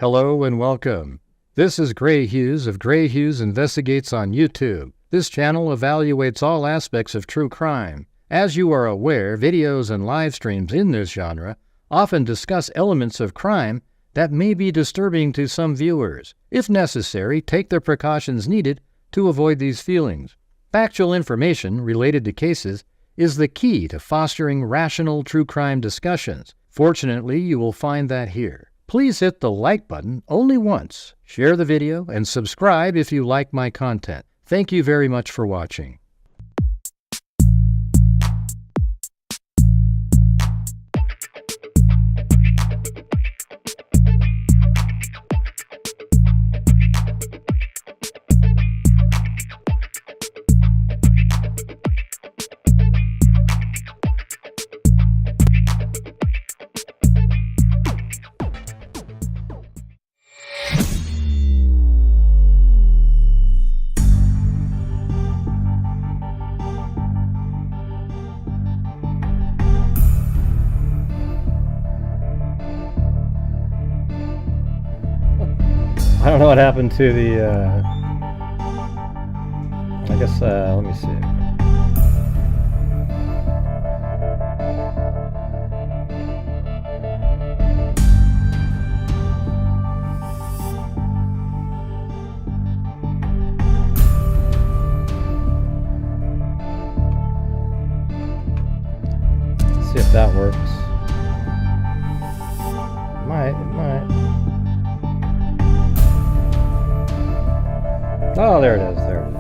Hello and welcome. This is Grant Hughes of Grant Hughes Investigates on YouTube. This channel evaluates all aspects of true crime. As you are aware, videos and live streams in this genre often discuss elements of crime that may be disturbing to some viewers. If necessary, take the precautions needed to avoid these feelings. Factual information related to cases is the key to fostering rational true crime discussions. Fortunately, you will find that here. Please hit the like button only once, share the video, and subscribe if you like my content. Thank you very much for watching. I don't know what happened to the, I guess, let me see. Let's see if that works. It might. Oh, there it is, there it is.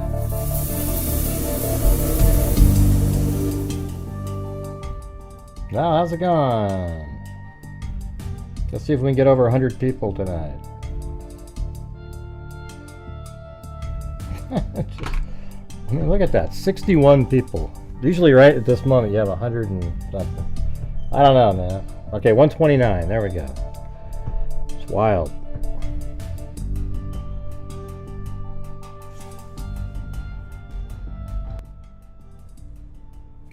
Now, how's it going? Let's see if we can get over 100 people tonight. I mean, look at that, 61 people. Usually right at this moment you have 100 and something. I don't know, man. Okay, 129, there we go. It's wild.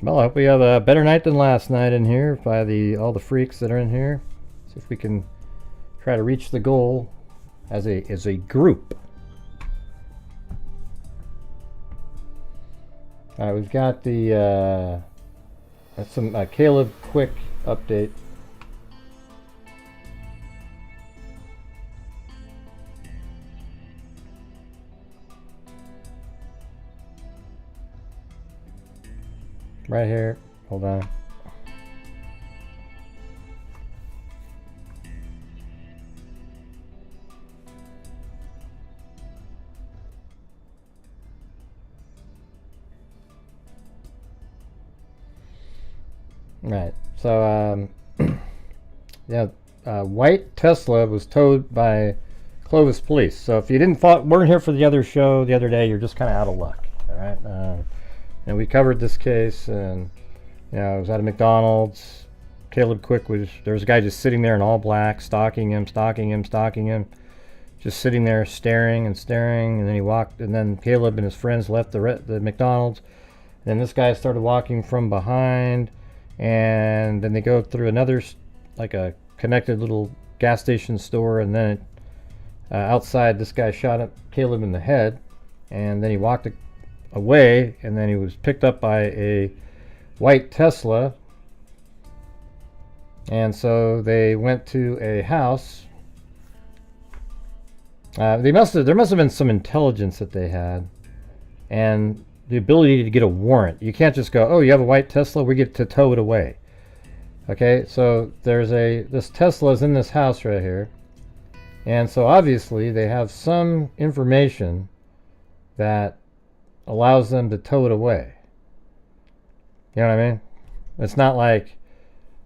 Well, I hope we have a better night than last night in here by all the freaks that are in here. See if we can try to reach the goal as a group. All right, we've got the that's some Caleb Quck update. Right here. Hold on. Right. So, yeah, white Tesla was towed by Clovis police. So if you weren't here for the other show the other day, you're just kind of out of luck. All right. And we covered this case, and you know, it was at a McDonald's. Caleb Quck there was a guy just sitting there in all black, stalking him, just sitting there staring, and then he walked, and then Caleb and his friends left the McDonald's. Then this guy started walking from behind, and then they go through another, like a connected little gas station store, and then outside this guy shot at Caleb in the head, and then he walked away, and then he was picked up by a white Tesla, and so they went to a house. There must have been some intelligence that they had, and the ability to get a warrant. You can't just go, oh, you have a white Tesla, we get to tow it away. Okay, so this Tesla's in this house right here, and so obviously they have some information that allows them to tow it away. You know what I mean? It's not like,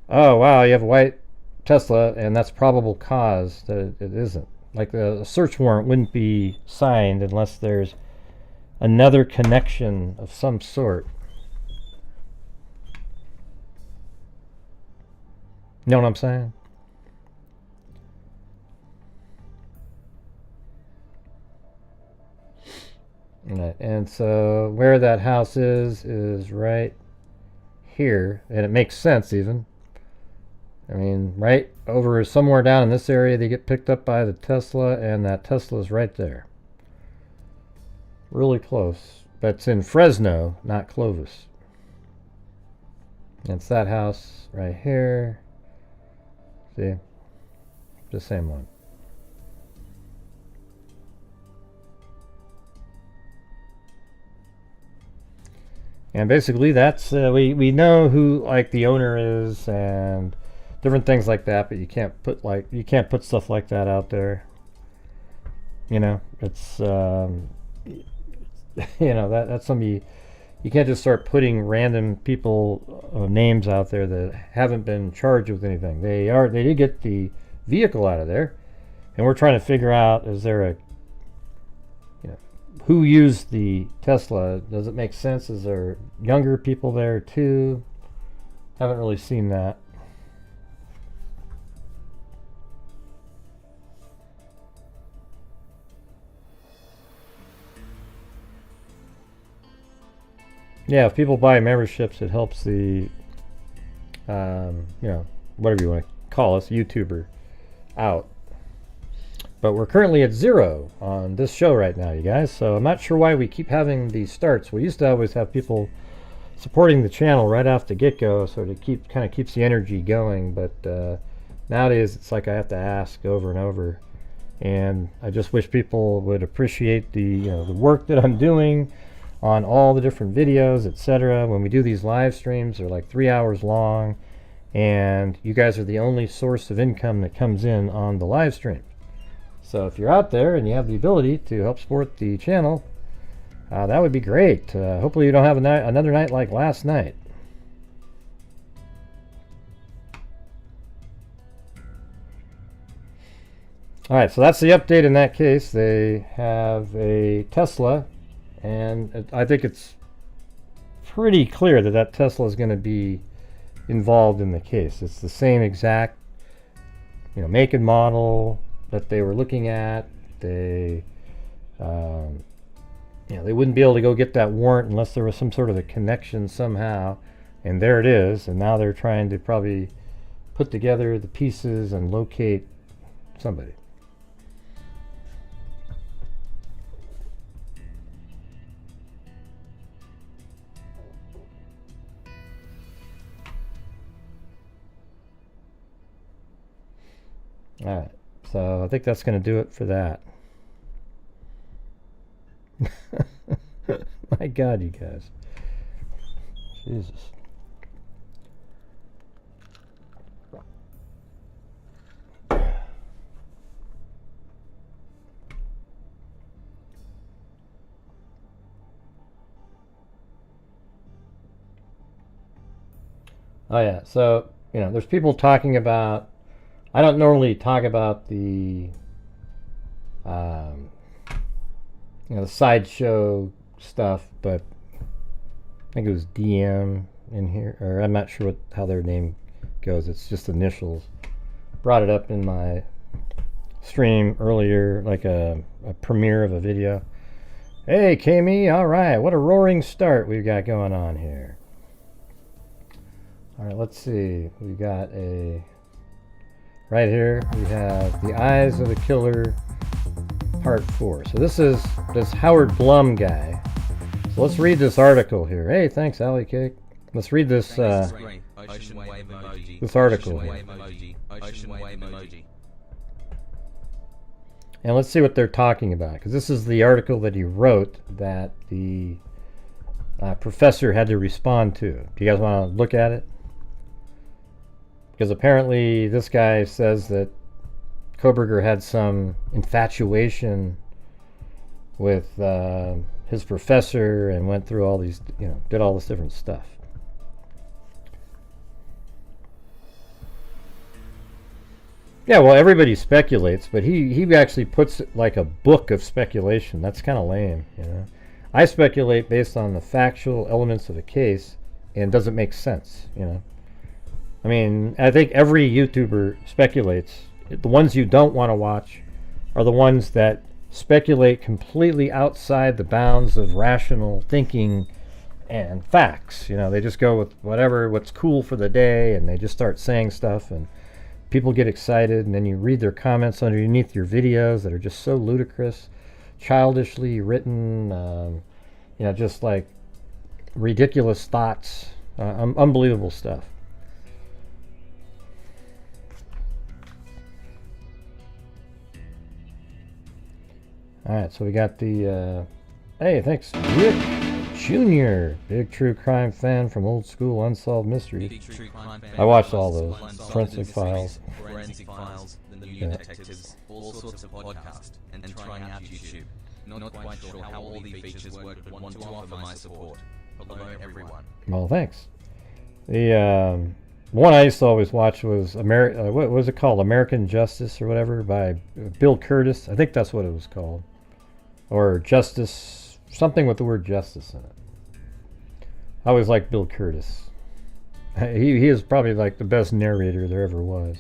oh wow, you have a white Tesla and that's probable cause. That it isn't. Like a search warrant wouldn't be signed unless there's another connection of some sort. You know what I'm saying? Right. And so where that house is right here, and it makes sense even. I mean, right over somewhere down in this area, they get picked up by the Tesla, and that Tesla's right there. Really close. But it's in Fresno, not Clovis. It's that house right here. See? The same one. And basically that's, we know who like the owner is and different things like that, but you can't put stuff like that out there. You know, it's you know, that's something you can't just start putting random people names out there that haven't been charged with anything. They did get the vehicle out of there, and we're trying to figure out, is there a, you know, who used the Tesla? Does it make sense? Is there younger people there too? Haven't really seen that. Yeah, if people buy memberships, it helps the, you know, whatever you want to call us, YouTuber, out. But we're currently at 0 on this show right now, you guys. So I'm not sure why we keep having these starts. We used to always have people supporting the channel right off the get-go, so it kind of keeps the energy going. But nowadays, it's like I have to ask over and over. And I just wish people would appreciate the, you know, the work that I'm doing on all the different videos, etc. When we do these live streams, they're like 3 hours long, and you guys are the only source of income that comes in on the live stream. So if you're out there and you have the ability to help support the channel, that would be great. Hopefully you don't have another night like last night. Alright, so that's the update in that case. They have a Tesla, and I think it's pretty clear that that Tesla is going to be involved in the case. It's the same exact, you know, make and model that they were looking at. They, you know, they wouldn't be able to go get that warrant unless there was some sort of a connection somehow. And there it is. And now they're trying to probably put together the pieces and locate somebody. Alright, so I think that's going to do it for that. My God, you guys. Jesus. Oh yeah, so, you know, there's people talking about, I don't normally talk about the, you know, the sideshow stuff, but I think it was DM in here, or I'm not sure how their name goes. It's just initials. Brought it up in my stream earlier, like a premiere of a video. Hey, Kami, all right, what a roaring start we've got going on here. All right, let's see. We got a... Right here, we have The Eyes of the Killer, Part 4. So this is this Howard Blum guy. So let's read this article here. Hey, thanks, Alley Cake. Let's read this this article here. And let's see what they're talking about, because this is the article that he wrote that the professor had to respond to. Do you guys want to look at it? Because apparently this guy says that Kohberger had some infatuation with his professor and went through all these, you know, did all this different stuff. Yeah, well, everybody speculates, but he actually puts it like a book of speculation. That's kind of lame, you know. I speculate based on the factual elements of a case, and does it make sense, you know. I mean, I think every YouTuber speculates. The ones you don't want to watch are the ones that speculate completely outside the bounds of rational thinking and facts. You know, they just go with what's cool for the day, and they just start saying stuff, and people get excited, and then you read their comments underneath your videos that are just so ludicrous, childishly written, just like ridiculous thoughts, unbelievable stuff. All right, so we got the, hey, thanks, Rick Jr., big true crime fan from old school Unsolved Mysteries. I watched all those, Forensic Files. The New Detectives, all sorts of podcasts, and trying out YouTube. Not quite sure how all the features work, but want to offer my support. Hello, everyone. Well, thanks. The one I used to always watch was what was it called? American Justice or whatever by Bill Curtis. I think that's what it was called. Or Justice, something with the word justice in it. I always liked Bill Curtis. He is probably like the best narrator there ever was.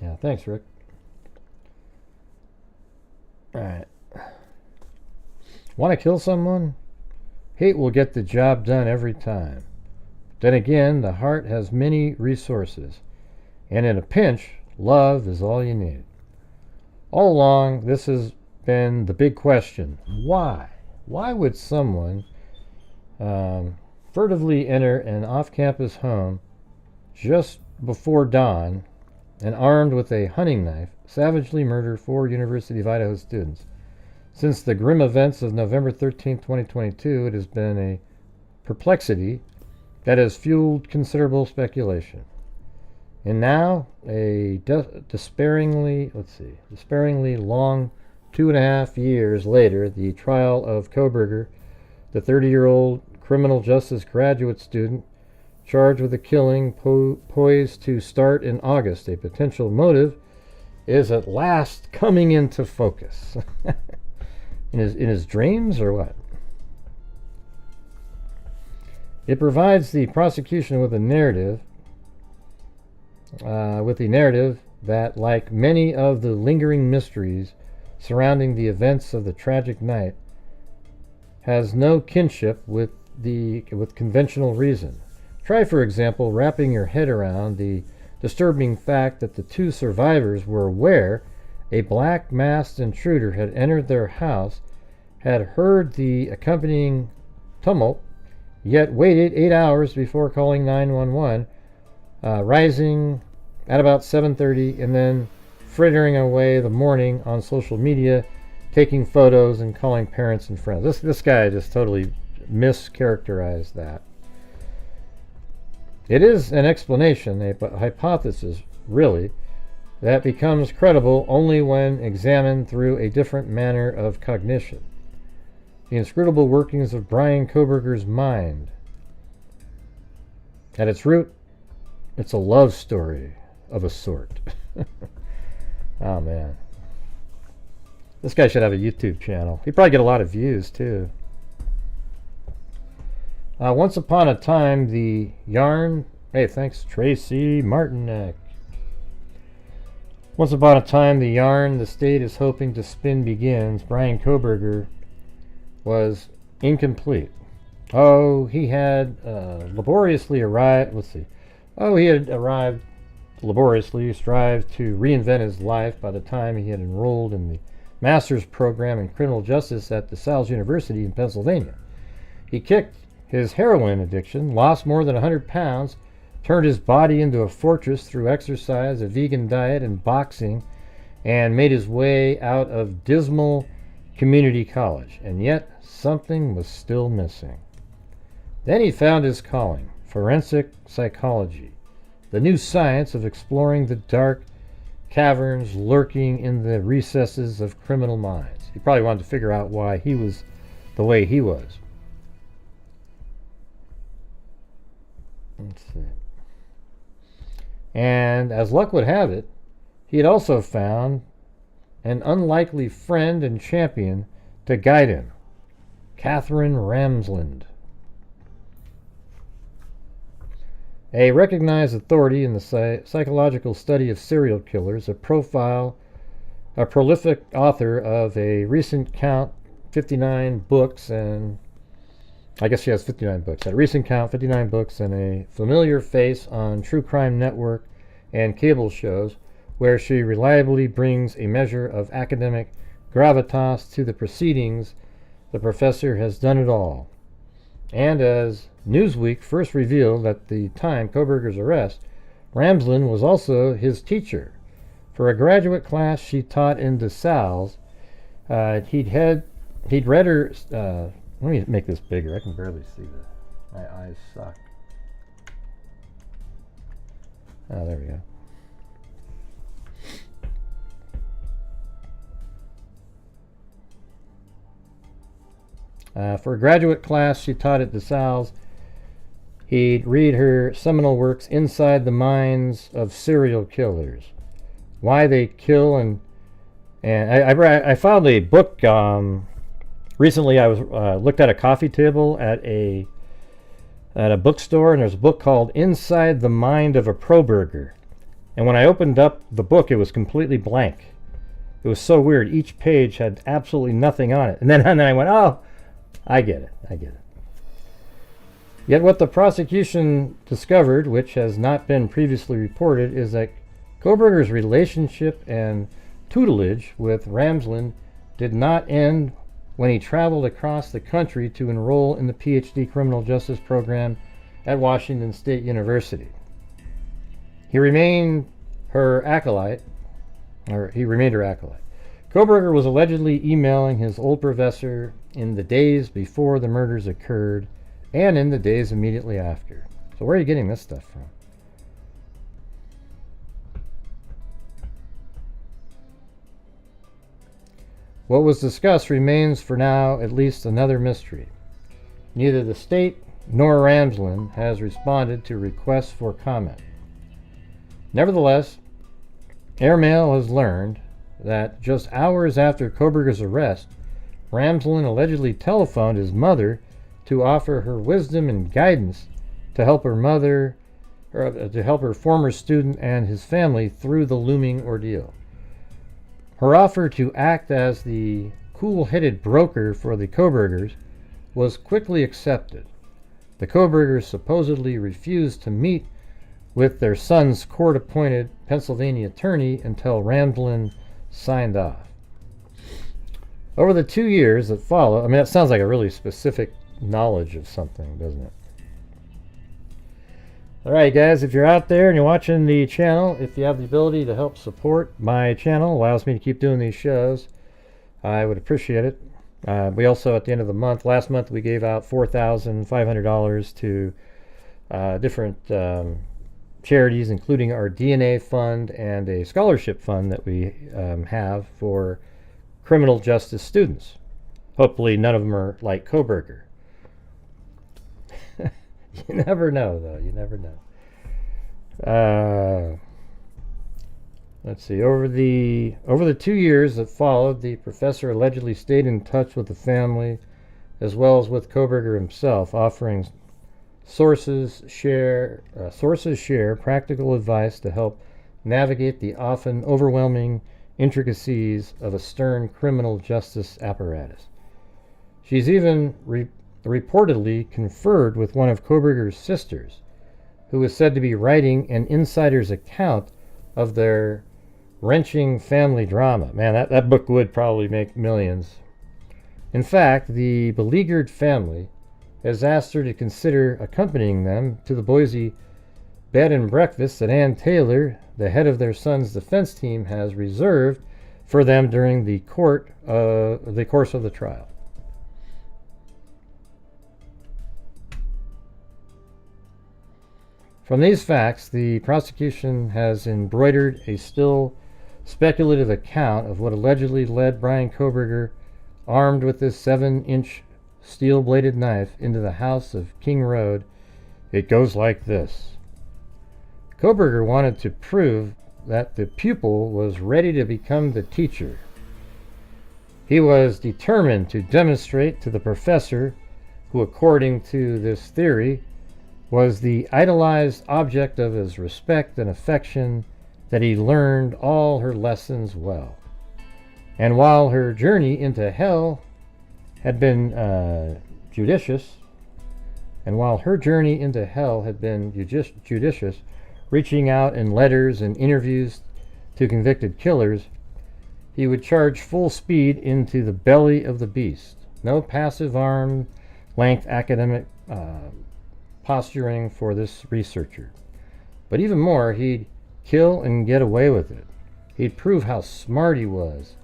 Yeah, thanks, Rick. Alright. Want to kill someone? Hate will get the job done every time. Then again, the heart has many resources. And in a pinch, love is all you need. All along, this has been the big question. Why? Why would someone furtively enter an off-campus home just before dawn and armed with a hunting knife, savagely murder 4 University of Idaho students? Since the grim events of November 13, 2022, it has been a perplexity that has fueled considerable speculation. And now, a despairingly long 2.5 years later, the trial of Kohberger, the 30-year-old criminal justice graduate student charged with a killing poised to start in August, a potential motive is at last coming into focus. in his dreams, or what? It provides the prosecution with a narrative, that, like many of the lingering mysteries surrounding the events of the tragic night, has no kinship with conventional reason. Try, for example, wrapping your head around the disturbing fact that the 2 survivors were aware a black-masked intruder had entered their house, had heard the accompanying tumult, yet waited 8 hours before calling 911, rising at about 7:30 and then frittering away the morning on social media, taking photos and calling parents and friends. This guy just totally mischaracterized that. It is an explanation, a hypothesis, really, that becomes credible only when examined through a different manner of cognition. The inscrutable workings of Brian Kohberger's mind. At its root, it's a love story of a sort. Oh, man. This guy should have a YouTube channel. He'd probably get a lot of views, too. Once upon a time, the yarn... Hey, thanks, Tracy Martinek. Once upon a time, the yarn the state is hoping to spin begins. Brian Kohberger was incomplete. Oh, he had laboriously arrived... Let's see. Oh, he had arrived laboriously, strived to reinvent his life by the time he had enrolled in the master's program in criminal justice at DeSales University in Pennsylvania. He kicked his heroin addiction, lost more than 100 pounds, turned his body into a fortress through exercise, a vegan diet, and boxing, and made his way out of dismal community college. And yet, something was still missing. Then he found his calling, forensic psychology, the new science of exploring the dark caverns lurking in the recesses of criminal minds. He probably wanted to figure out why he was the way he was. Let's see. And as luck would have it, he had also found an unlikely friend and champion to guide him, Catherine Ramsland, a recognized authority in the psychological study of serial killers, a prolific author of a recent count 59 books, and I guess she has 59 books. At a recent count, 59 books and a familiar face on True Crime Network and cable shows, where she reliably brings a measure of academic gravitas to the proceedings. The professor has done it all. And as Newsweek first revealed at the time Kohberger's arrest, Ramsden was also his teacher. For a graduate class she taught in DeSales, he'd read her... let me make this bigger. I can barely see this. My eyes suck. Oh, there we go. For a graduate class she taught at DeSales, he'd read her seminal works, Inside the Minds of Serial Killers, Why They Kill, and I found a book. Recently, I was looked at a coffee table at a bookstore, and there's a book called Inside the Mind of a Kohberger. And when I opened up the book, it was completely blank. It was so weird. Each page had absolutely nothing on it. And then I went, oh, I get it. Yet what the prosecution discovered, which has not been previously reported, is that Kohberger's relationship and tutelage with Ramsden did not end when he traveled across the country to enroll in the PhD criminal justice program at Washington State University. He remained her acolyte. Kohberger was allegedly emailing his old professor in the days before the murders occurred and in the days immediately after. So where are you getting this stuff from? What was discussed remains for now at least another mystery. Neither the state nor Ramsden has responded to requests for comment. Nevertheless, Airmail has learned that just hours after Kohberger's arrest, Ramsden allegedly telephoned his mother to offer her wisdom and guidance to help her former student and his family through the looming ordeal. Her offer to act as the cool-headed broker for the Kohbergers was quickly accepted. The Kohbergers supposedly refused to meet with their son's court-appointed Pennsylvania attorney until Ramsden signed off. Over the 2 years that followed, that sounds like a really specific knowledge of something, doesn't it? Alright guys, if you're out there and you're watching the channel, if you have the ability to help support my channel, allows me to keep doing these shows, I would appreciate it. We also, at the end of the month, last month we gave out $4,500 to different charities, including our DNA fund and a scholarship fund that we have for criminal justice students. Hopefully none of them are like Kohberger. You never know, though. You never know. Let's see. Over the 2 years that followed, the professor allegedly stayed in touch with the family, as well as with Kohberger himself, offering sources share practical advice to help navigate the often overwhelming intricacies of a stern criminal justice apparatus. She's even reportedly conferred with one of Kohberger's sisters, who is said to be writing an insider's account of their wrenching family drama. Man, that book would probably make millions. In fact, the beleaguered family has asked her to consider accompanying them to the Boise bed and breakfast that Ann Taylor, the head of their son's defense team, has reserved for them during the course of the trial. From these facts, the prosecution has embroidered a still speculative account of what allegedly led Brian Kohberger, armed with this 7-inch steel-bladed knife, into the house of King Road. It goes like this. Kohberger wanted to prove that the pupil was ready to become the teacher. He was determined to demonstrate to the professor, who, according to this theory, was the idolized object of his respect and affection, that he learned all her lessons well. And while her journey into hell had been judicious, And while her journey into hell had been judicious, reaching out in letters and interviews to convicted killers, he would charge full speed into the belly of the beast. No passive arm length academic posturing for this researcher. But even more, he'd kill and get away with it. He'd prove how smart he was.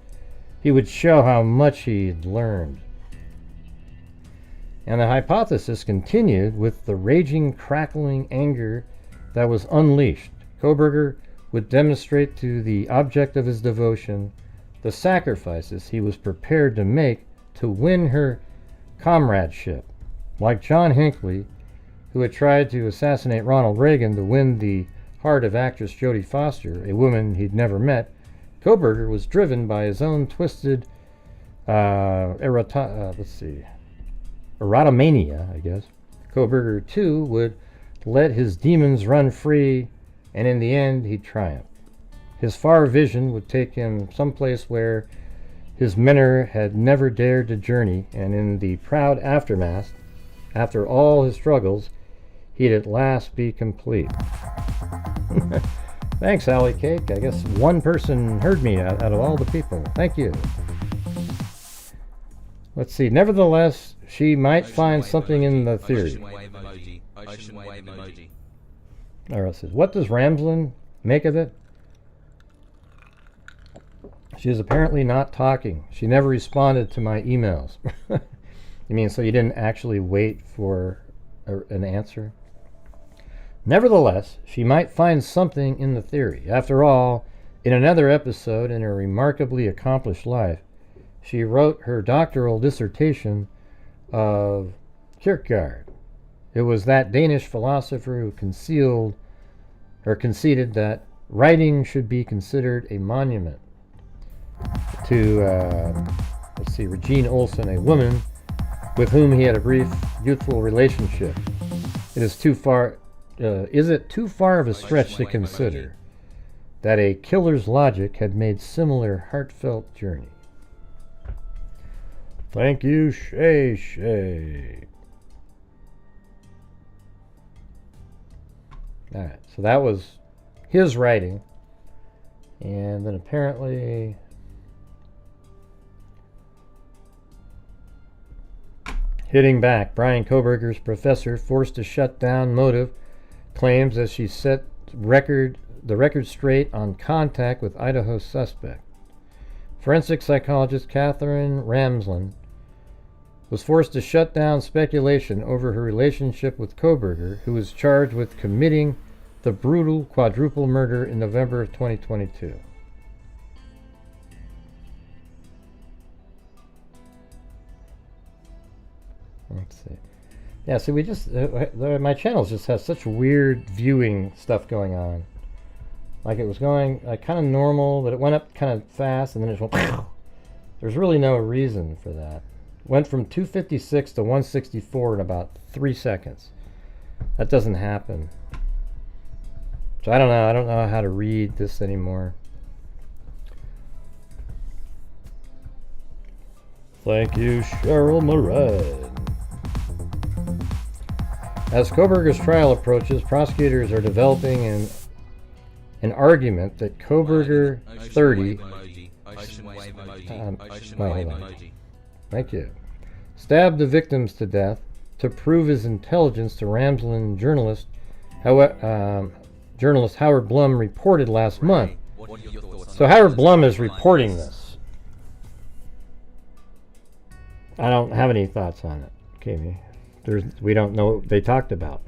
He would show how much he'd learned. And the hypothesis continued with the raging, crackling anger that was unleashed. Kohberger would demonstrate to the object of his devotion the sacrifices he was prepared to make to win her comradeship. Like John Hinckley, who had tried to assassinate Ronald Reagan to win the heart of actress Jodie Foster, a woman he'd never met, Kohberger was driven by his own twisted erotomania, I guess. Kohberger, too, would let his demons run free, and in the end, he'd triumph. His far vision would take him someplace where his mentor had never dared to journey, and in the proud aftermath, after all his struggles, he'd at last be complete. Thanks, Allie Cake. I guess one person heard me out of all the people. Thank you. Let's see. Nevertheless, she might find something in the theory. Ocean wave emoji. Alright, says, what does Ramslin make of it? She is apparently not talking. She never responded to my emails. You mean so you didn't actually wait for an answer? Nevertheless, she might find something in the theory. After all, in another episode in her remarkably accomplished life, she wrote her doctoral dissertation of Kierkegaard. It was that Danish philosopher who conceded that writing should be considered a monument to, Regine Olsen, a woman with whom he had a brief youthful relationship. Is it too far of a stretch to consider that a killer's logic had made similar heartfelt journey? Thank you, Shay Shay. Alright, so that was his writing. And then apparently hitting back, Brian Kohberger's professor forced to shut down motive claims as she set the record straight on contact with Idaho suspect. Forensic psychologist Catherine Ramslin was forced to shut down speculation over her relationship with Kohberger, who was charged with committing the brutal quadruple murder in November of 2022. Let's see. Yeah, see, we just my channel just has such weird viewing stuff going on. Like it was going kind of normal, but it went up kind of fast, and then it just went. There's really no reason for that. Went from 256 to 164 in about 3 seconds. That doesn't happen. So I don't know. I don't know how to read this anymore. Thank you, Cheryl Moran. As Kohberger's trial approaches, prosecutors are developing an argument that Kohberger 30 Thank you. Stabbed the victims to death to prove his intelligence to Ramslin journalist Howard Blum reported last month. So Howard Blum is reporting this. I don't have any thoughts on it, Kami. We don't know what they talked about.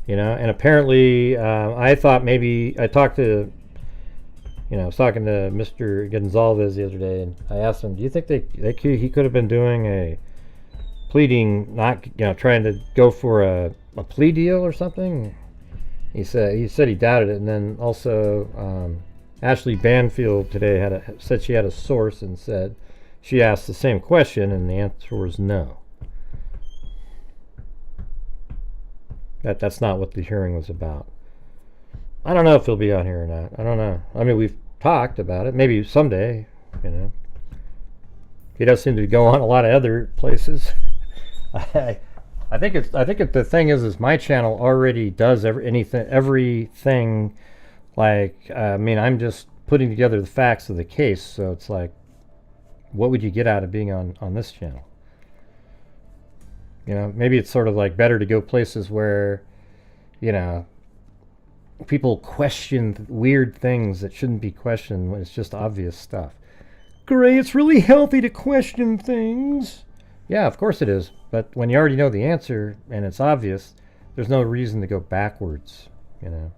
And apparently I thought maybe I talked to I was talking to Mr. Gonzalez the other day, and I asked him, do you think he could have been doing a pleading, not trying to go for a plea deal or something? He said he doubted it. And then also Ashley Banfield today said she had a source and said she asked the same question, and the answer was no. That's not what the hearing was about. I don't know if he'll be on here or not. I don't know. I mean, we've talked about it. Maybe someday, He does seem to go on a lot of other places. I think the thing is my channel already does everything. Like, I mean, I'm just putting together the facts of the case, so it's like, what would you get out of being on this channel? You know, maybe it's sort of like better to go places where, you know, people question weird things that shouldn't be questioned when it's just obvious stuff. Gray, it's really healthy to question things. Yeah, of course it is. But when you already know the answer and it's obvious, there's no reason to go backwards, you know.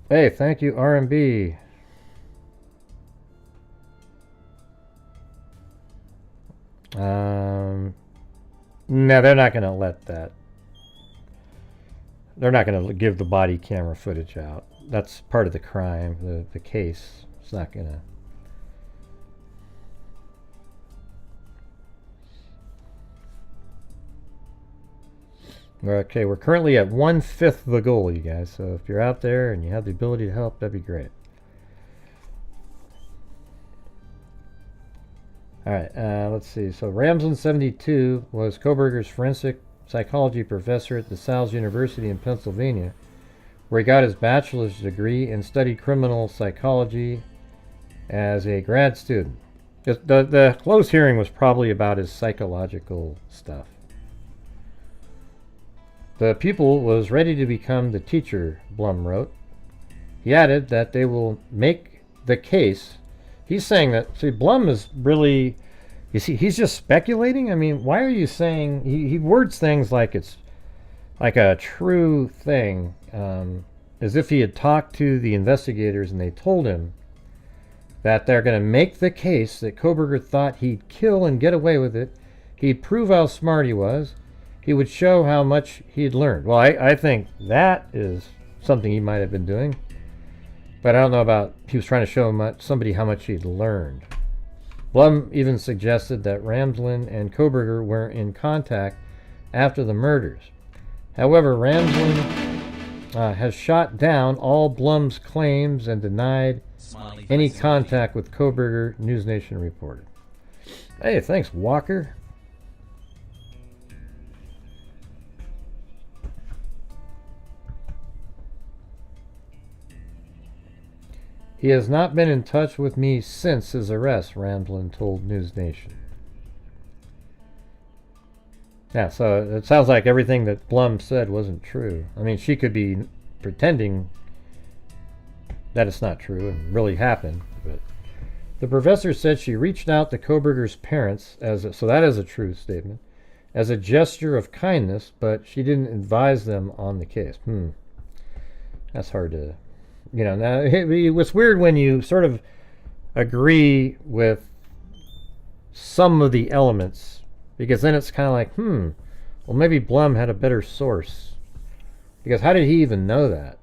Hey, thank you, R&B. No, they're not going to let that. They're not going to give the body camera footage out. That's part of the crime, the case. It's not going to. Okay, we're currently at 1/5 the goal, you guys. So if you're out there and you have the ability to help, that'd be great. All right, let's see. So Ramslin 72 was Kohberger's forensic psychology professor at DeSales University in Pennsylvania, where he got his bachelor's degree and studied criminal psychology as a grad student. The closed hearing was probably about his psychological stuff. The pupil was ready to become the teacher, Blum wrote. He added that they will make the case. He's saying that, see, Blum is really, you see, he's just speculating. I mean, why are you saying, he words things like it's like a true thing, as if he had talked to the investigators and they told him that they're going to make the case that Kohberger thought he'd kill and get away with it. He'd prove how smart he was. He would show how much he'd learned. Well, I think that is something he might have been doing. But I don't know about, he was trying to show somebody how much he'd learned. Blum even suggested that Ramslin and Kohberger were in contact after the murders. However, Ramslin has shot down all Blum's claims and denied any contact with Kohberger, News Nation reported. Hey, thanks, Walker. He has not been in touch with me since his arrest, Ramslin told News Nation. Yeah, so it sounds like everything that Blum said wasn't true. I mean, she could be pretending that it's not true and really happened. But the professor said she reached out to Kohberger's parents, so that is a true statement, as a gesture of kindness, but she didn't advise them on the case. That's hard to... You know, now it's weird when you sort of agree with some of the elements, because then it's kind of like, well, maybe Blum had a better source. Because how did he even know that?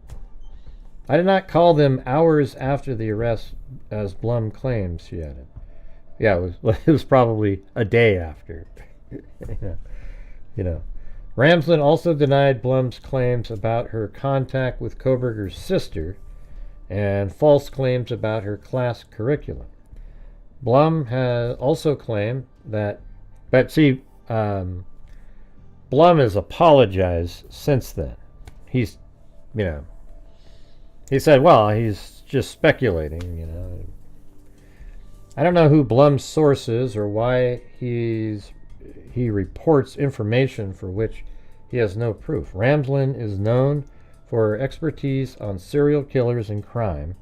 I did not call them hours after the arrest, as Blum claims, she added. Yeah, it was probably a day after. You know. Ramslin also denied Blum's claims about her contact with Kohberger's sister and false claims about her class curriculum. Blum has also claimed that, but see, Blum has apologized since then. He's, you know, he said, well, he's just speculating, you know. I don't know who Blum's source is or why he reports information for which he has no proof. Ramslin is known for her expertise on serial killers and crime.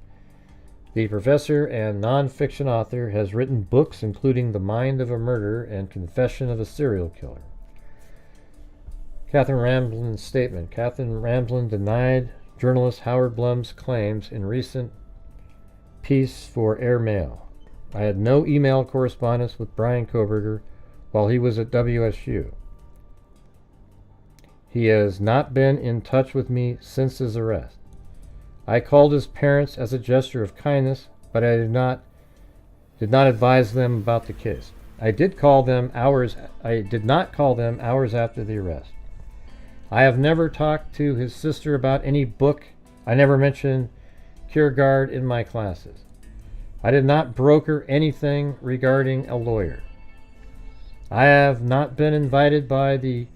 The professor and non-fiction author has written books including The Mind of a Murderer and Confession of a Serial Killer. Catherine Ramslin's statement. Catherine Ramslin denied journalist Howard Blum's claims in recent piece for Airmail. I had no email correspondence with Brian Kohberger while he was at WSU. He has not been in touch with me since his arrest. I called his parents as a gesture of kindness, but I did not advise them about the case. I did not call them hours after the arrest. I have never talked to his sister about any book. I never mentioned secure guard in my classes. I did not broker anything regarding a lawyer. I have not been invited by the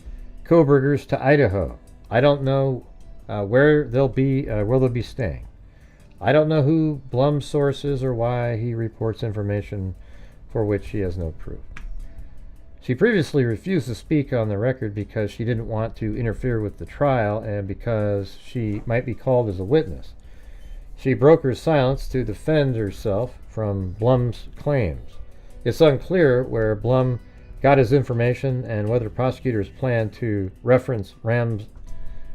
Kohbergers to Idaho. I don't know where they'll be staying. I don't know who Blum's source is or why he reports information for which he has no proof. She previously refused to speak on the record because she didn't want to interfere with the trial and because she might be called as a witness. She broke her silence to defend herself from Blum's claims. It's unclear where Blum got his information and whether prosecutors plan to reference Ramsland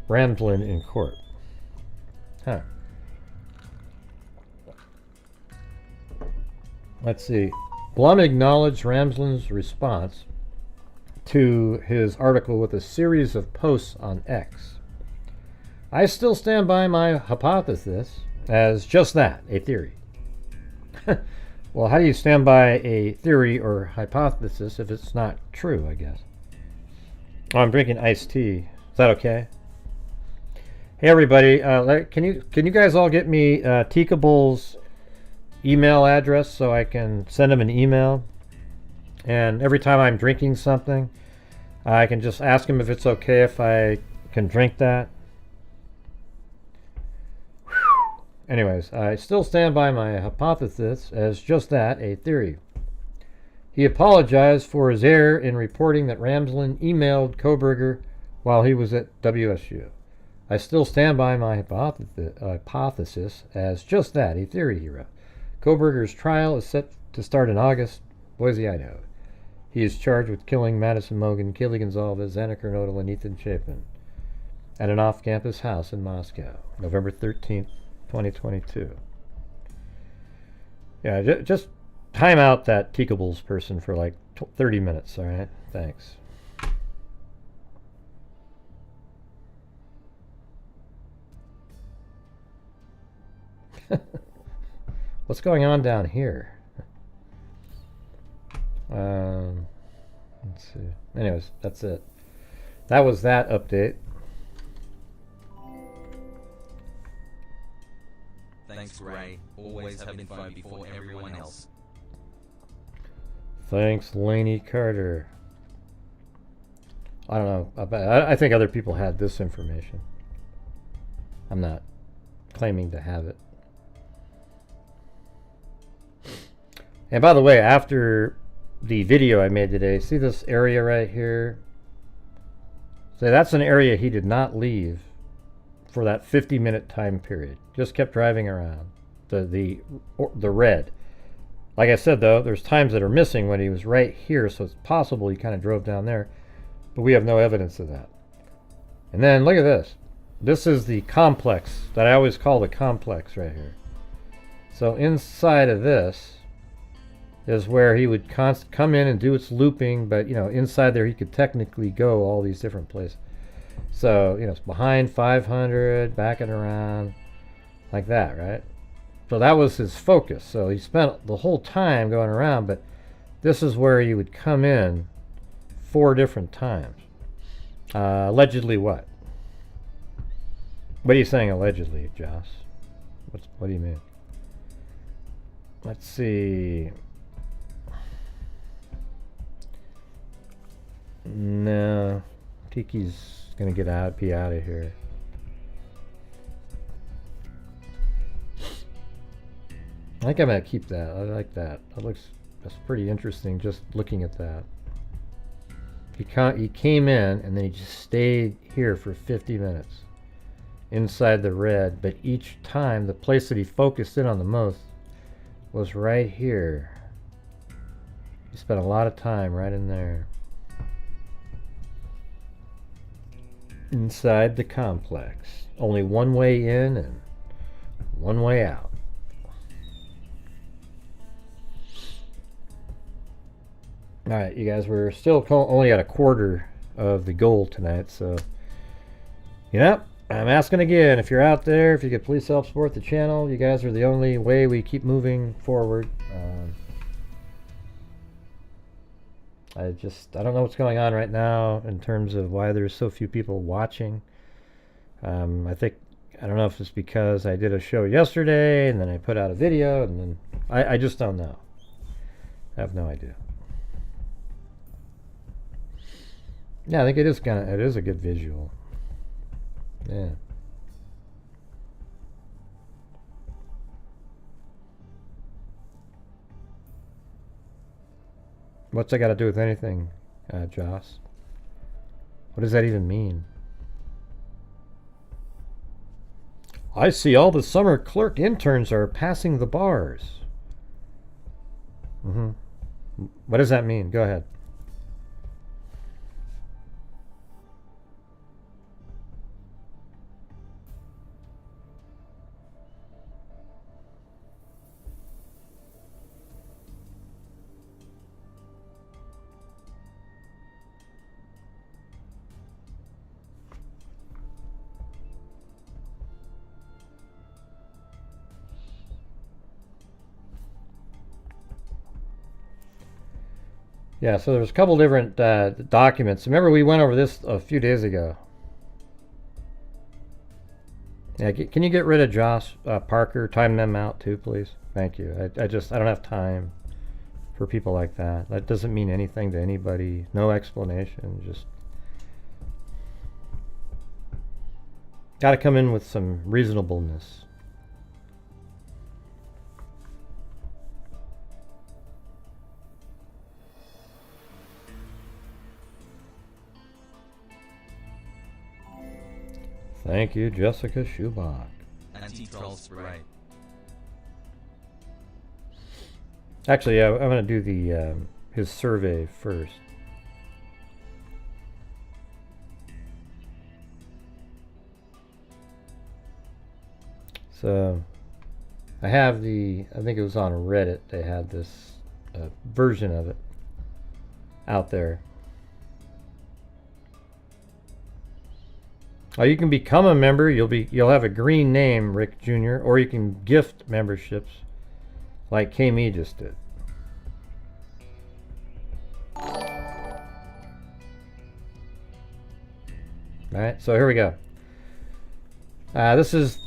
in court. Huh. Let's see. Blum acknowledged Ramsland's response to his article with a series of posts on X. I still stand by my hypothesis as just that, a theory. Well, how do you stand by a theory or hypothesis if it's not true, I guess? Oh, I'm drinking iced tea. Is that okay? Hey, everybody. Can you guys all get me Teakable's email address so I can send him an email? And every time I'm drinking something, I can just ask him if it's okay if I can drink that. Anyways, I still stand by my hypothesis as just that, a theory. He apologized for his error in reporting that Ramsland emailed Kohberger while he was at WSU. I still stand by my hypothesis as just that, a theory, he wrote. Kohberger's trial is set to start in August, Boise, Idaho. He is charged with killing Madison Mogen, Keely Gonzalez, Anna Kernodle, and Ethan Chapin at an off-campus house in Moscow, November 13th, 2022. Yeah, just time out that Teakables person for like 30 minutes, all right? Thanks. What's going on down here? Let's see. Anyways, that's it. That was that update. Thanks, Ray. Always have info before everyone else. Thanks, Laney Carter. I don't know. I think other people had this information. I'm not claiming to have it. And by the way, after the video I made today, see this area right here? So that's an area he did not leave for that 50-minute time period. Just kept driving around. The red. Like I said, though, there's times that are missing when he was right here, so it's possible he kind of drove down there. But we have no evidence of that. And then look at this. This is the complex that I always call the complex right here. So inside of this is where he would come in and do its looping, but you know, inside there he could technically go all these different places. So, you know, it's behind 500, backing around, like that, right? So that was his focus. So he spent the whole time going around, but this is where he would come in 4 different times. Allegedly what? What are you saying allegedly, Joss? What do you mean? Let's see. No, Tiki's gonna be out of here. I think I'm gonna keep that. I like that. That's pretty interesting. Just looking at that. He came in and then he just stayed here for 50 minutes inside the red. But each time, the place that he focused in on the most was right here. He spent a lot of time right in there. Inside the complex. Only one way in and one way out. Alright, you guys, we're still only at a quarter of the goal tonight, so yep, I'm asking again, if you're out there, if you could please help support the channel. You guys are the only way we keep moving forward. I don't know what's going on right now in terms of why there's so few people watching. I think I don't know if it's because I did a show yesterday and then I put out a video and then I just don't know. I have no idea. Yeah, I think it is a good visual. Yeah. What's that got to do with anything, Joss? What does that even mean? I see all the summer clerk interns are passing the bars. What does that mean? Go ahead. Yeah, so there's a couple different documents. Remember we went over this a few days ago. Yeah, can you get rid of Josh Parker? Time them out too, please. Thank you. I don't have time for people like that. That doesn't mean anything to anybody. No explanation. Just got to come in with some reasonableness. Thank you, Jessica Schubach. Anti-troll spray. Actually, I'm going to do the his survey first. So, I have I think it was on Reddit, they had this version of it out there. Oh, you can become a member. You'll have a green name, Rick Jr., or you can gift memberships, like K-Me just did. All right, so here we go. This is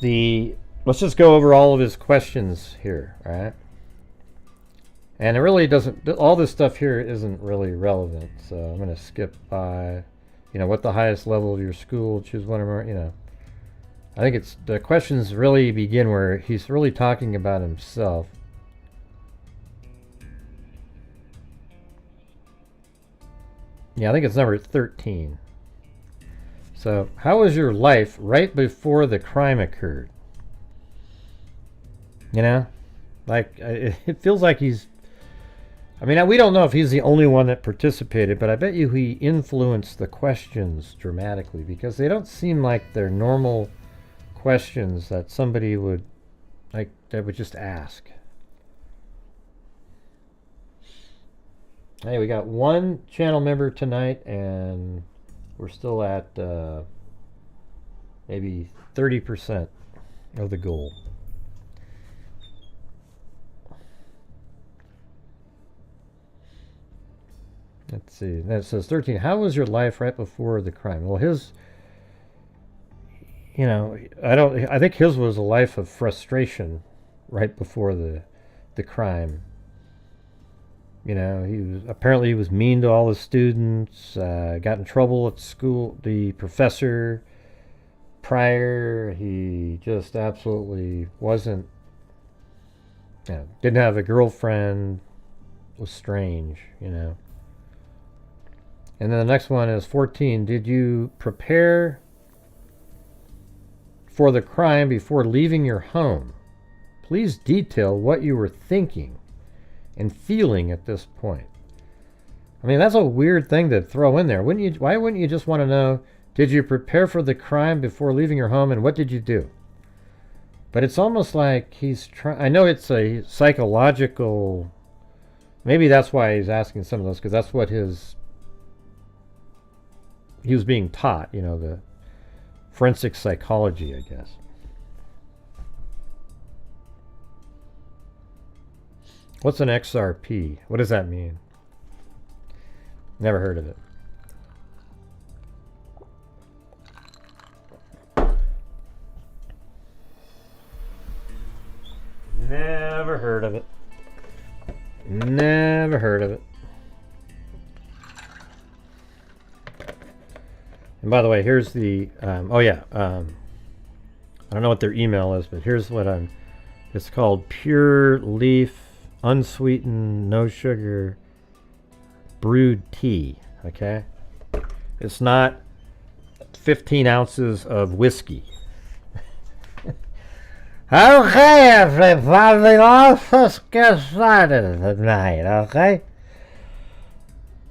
let's just go over all of his questions here, all right? And it really doesn't, all this stuff here isn't really relevant, so I'm going to skip by. What the highest level of your school, choose one or more, I think the questions really begin where he's really talking about himself. Yeah, I think it's number 13. So, how was your life right before the crime occurred? Like, it feels like he's, we don't know if he's the only one that participated, but I bet you he influenced the questions dramatically because they don't seem like they're normal questions that somebody would just ask. Hey, we got one channel member tonight, and we're still at maybe 30% of the goal. Let's see. That says 13. How was your life right before the crime? Well, his, I think his was a life of frustration right before the crime. He was mean to all the students, got in trouble at school, the professor prior, he just absolutely wasn't, didn't have a girlfriend, was strange, And then the next one is 14. Did you prepare for the crime before leaving your home? Please detail what you were thinking and feeling at this point. That's a weird thing to throw in there. Why wouldn't you just want to know, did you prepare for the crime before leaving your home and what did you do? But it's almost like he's trying, I know it's a psychological, maybe that's why he's asking some of those, because that's what he was being taught, the forensic psychology, I guess. What's an XRP? What does that mean? Never heard of it. heard of it. Never heard of it. And by the way, here's the, I don't know what their email is, but here's what it's called Pure Leaf Unsweetened No Sugar Brewed Tea, okay? It's not 15 ounces of whiskey. Okay, everybody, let's get started tonight, okay?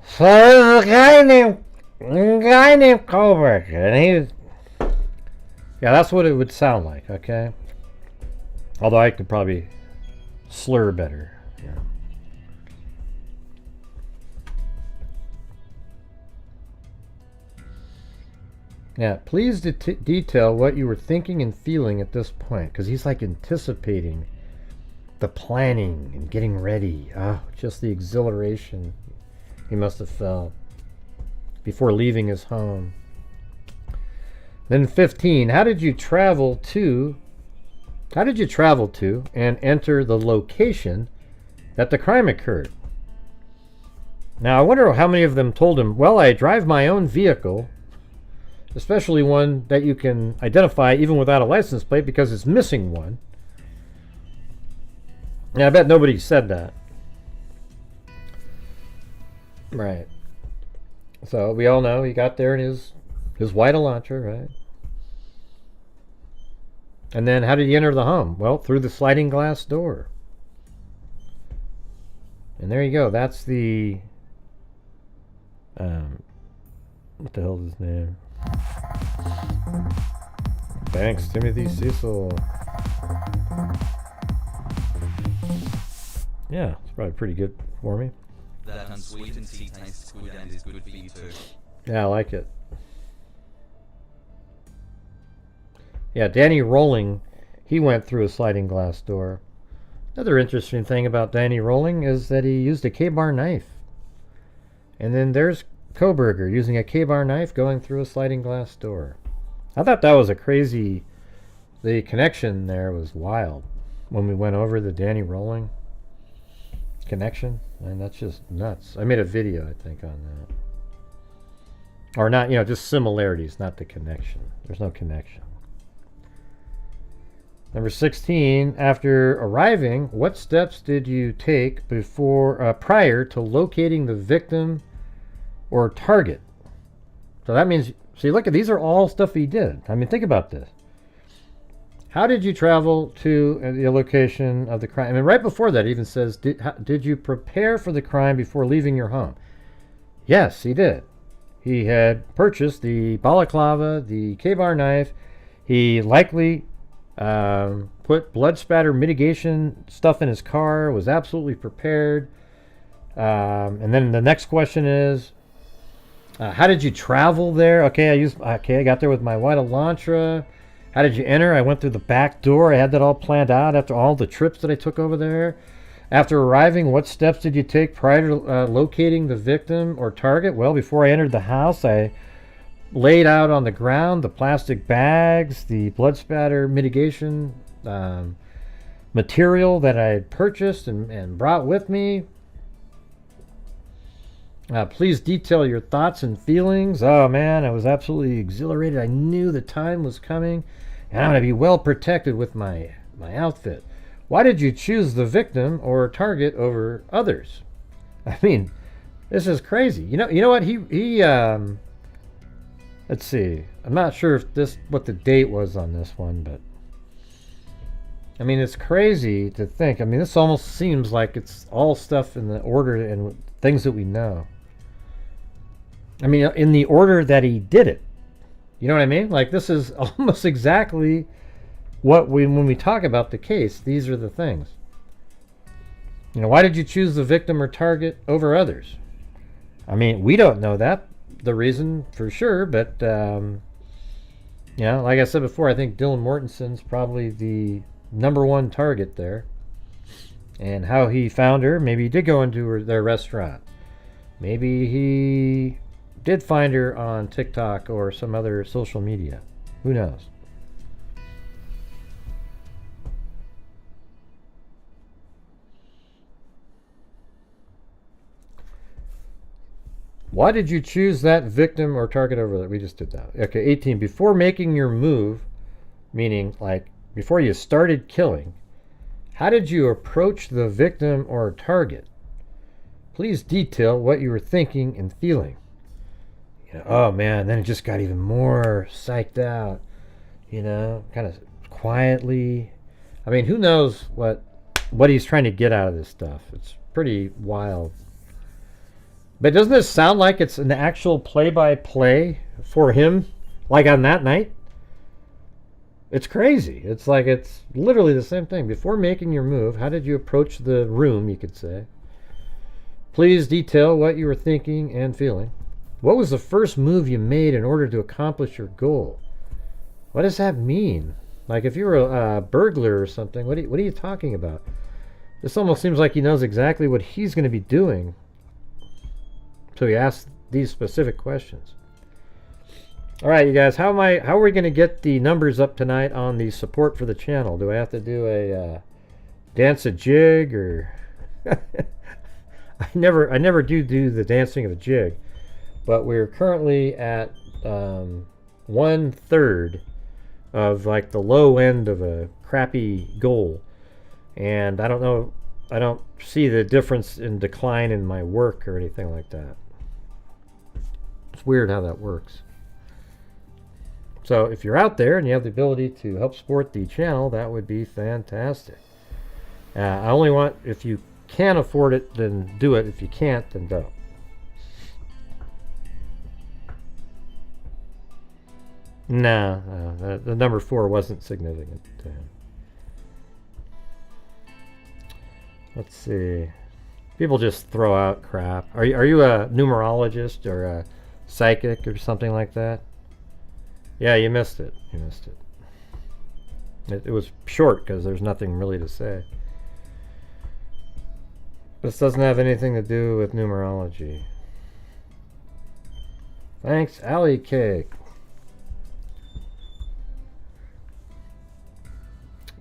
So there's a guy named Kohberger, and yeah, that's what it would sound like, okay? Although I could probably slur better. Yeah. Yeah, please detail what you were thinking and feeling at this point, because he's like anticipating the planning and getting ready. Just the exhilaration he must have felt before leaving his home. Then 15, how did you travel to and enter the location that the crime occurred? Now, I wonder how many of them told him, well, I drive my own vehicle, especially one that you can identify even without a license plate because it's missing one. Yeah, I bet nobody said that. Right. So we all know he got there in his white Elantra, right? And then how did he enter the home? Well, through the sliding glass door. And there you go. That's the... what the hell is his name? Thanks, Timothy Cecil. Yeah, it's probably pretty good for me. That unsweetened tea tastes good and is good for you too. Yeah, I like it. Yeah, Danny Rolling, he went through a sliding glass door. Another interesting thing about Danny Rolling is that he used a K-bar knife. And then there's Kohberger using a K-bar knife going through a sliding glass door. I thought that was a crazy... The connection there was wild. When we went over the Danny Rolling connection. And that's just nuts. I made a video, I think, on that. Or not, just similarities, not the connection. There's no connection. Number 16, after arriving, what steps did you take prior to locating the victim or target? So that means, see, look, these are all stuff he did. I mean, think about this. How did you travel to the location of the crime? I mean, right before that, it even says, did you prepare for the crime before leaving your home? Yes, he did. He had purchased the balaclava, the K-bar knife. He likely put blood spatter mitigation stuff in his car, was absolutely prepared. And then the next question is, how did you travel there? Okay, I got there with my white Elantra. How did you enter? I went through the back door. I had that all planned out after all the trips that I took over there. After arriving, what steps did you take prior to locating the victim or target? Well, before I entered the house, I laid out on the ground the plastic bags, the blood spatter mitigation material that I had purchased and brought with me. Please detail your thoughts and feelings. Oh man, I was absolutely exhilarated. I knew the time was coming and I'm going to be well protected with my outfit. Why did you choose the victim or target over others? I mean, this is crazy. You know what? He let's see. I'm not sure if what the date was on this one, but I mean, it's crazy to think. I mean, this almost seems like it's all stuff in the order and things that we know. I mean, in the order that he did it. You know what I mean? Like, this is almost exactly what when we talk about the case, these are the things. Why did you choose the victim or target over others? I mean, we don't know the reason for sure, but like I said before, I think Dylan Mortenson's probably the #1 target there. And how he found her, maybe he did go into their restaurant. Maybe he did find her on TikTok or some other social media. Who knows? Why did you choose that victim or target over there? We just did that. Okay, 18. Before making your move, meaning like before you started killing, how did you approach the victim or target? Please detail what you were thinking and feeling. You know, oh man, then it just got even more psyched out. You know, kind of quietly. I mean, who knows what he's trying to get out of this stuff? It's pretty wild. But doesn't this sound like it's an actual play-by-play for him, like on that night? It's crazy. It's like it's literally the same thing. Before making your move, how did you approach the room, you could say? Please detail what you were thinking and feeling. What was the first move you made in order to accomplish your goal? What does that mean? Like if you were a burglar or something, what are you talking about? This almost seems like he knows exactly what he's going to be doing. So he asks these specific questions. All right, you guys, how are we going to get the numbers up tonight on the support for the channel? Do I have to do a dance a jig or... I never do the dancing of a jig, but we're currently at 1/3 of like the low end of a crappy goal, and I don't see the difference in decline in my work or anything like that. It's weird how that works. So if you're out there and you have the ability to help support the channel, that would be fantastic. I only want, if you can afford it, then do it. If you can't, then don't. No, the number 4 wasn't significant to him. Let's see. People just throw out crap. Are you a numerologist or a psychic or something like that? Yeah, you missed it. You missed it. It was short because there's nothing really to say. This doesn't have anything to do with numerology. Thanks, Alley Cake.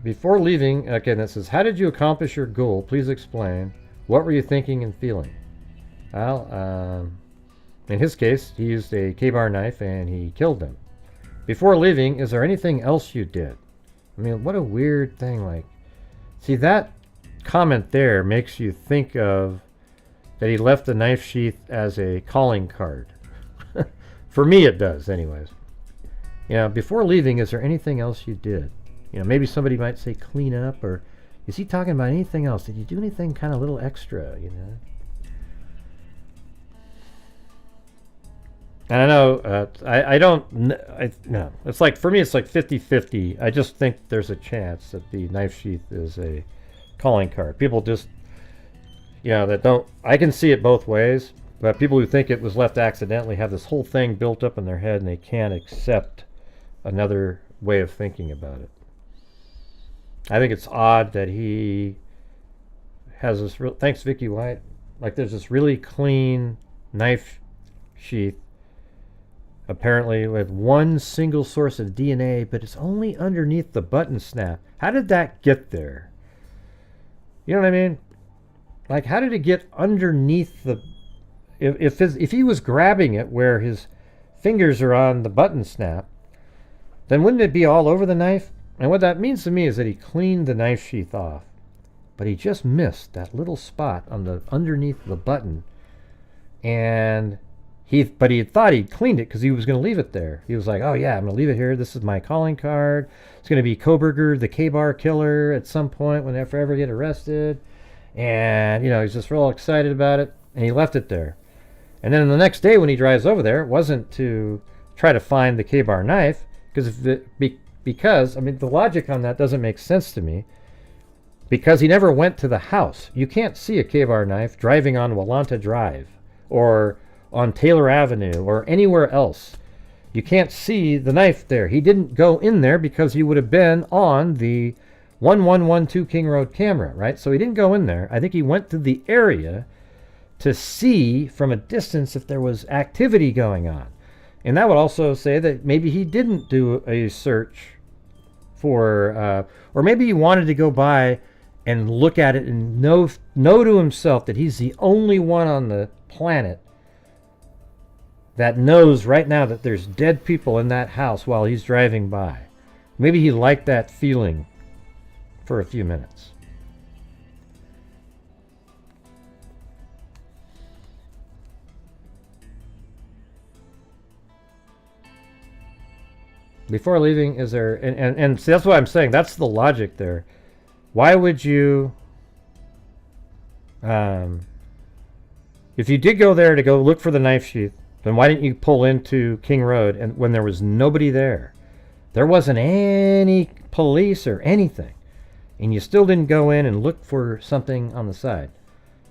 Before leaving, again, it says, how did you accomplish your goal? Please explain. What were you thinking and feeling? Well, in his case, he used a K-bar knife and he killed them. Before leaving, is there anything else you did? I mean, what a weird thing. Like, see, that comment there makes you think of that he left the knife sheath as a calling card. For me, it does, anyways. You know, before leaving, is there anything else you did? You know, maybe somebody might say clean up, or is he talking about anything else? Did you do anything kind of a little extra, you know? And I know, no, it's like, for me, it's like 50-50. I just think there's a chance that the knife sheath is a calling card. People just, you know, that don't, I can see it both ways, but people who think it was left accidentally have this whole thing built up in their head and they can't accept another way of thinking about it. I think it's odd that he has this real, thanks Vicky White, like there's this really clean knife sheath apparently with one single source of DNA, but it's only underneath the button snap. How did that get there? You know what I mean? Like, how did it get underneath the... If he was grabbing it where his fingers are on the button snap, then wouldn't it be all over the knife? And what that means to me is that he cleaned the knife sheath off, but he just missed that little spot on the underneath the button, and he had thought he'd cleaned it because he was going to leave it there. He was like, oh yeah, I'm going to leave it here. This is my calling card. It's going to be Kohberger, the K-bar killer, at some point when I ever get arrested. And, you know, he's just real excited about it. And he left it there. And then the next day when he drives over there, it wasn't to try to find the K-bar knife, because, I mean, the logic on that doesn't make sense to me. Because he never went to the house. You can't see a K-bar knife driving on Wallanta Drive or on Taylor Avenue or anywhere else. You can't see the knife there. He didn't go in there because he would have been on the 1112 King Road camera, right? So he didn't go in there. I think he went to the area to see from a distance if there was activity going on. And that would also say that maybe he didn't do a search for, or maybe he wanted to go by and look at it and know to himself that he's the only one on the planet that knows right now that there's dead people in that house while he's driving by. Maybe he liked that feeling for a few minutes. Before leaving, is there... And see, that's what I'm saying. That's the logic there. Why would you... if you did go there to go look for the knife sheath, then why didn't you pull into King Road and when there was nobody there? There wasn't any police or anything. And you still didn't go in and look for something on the side.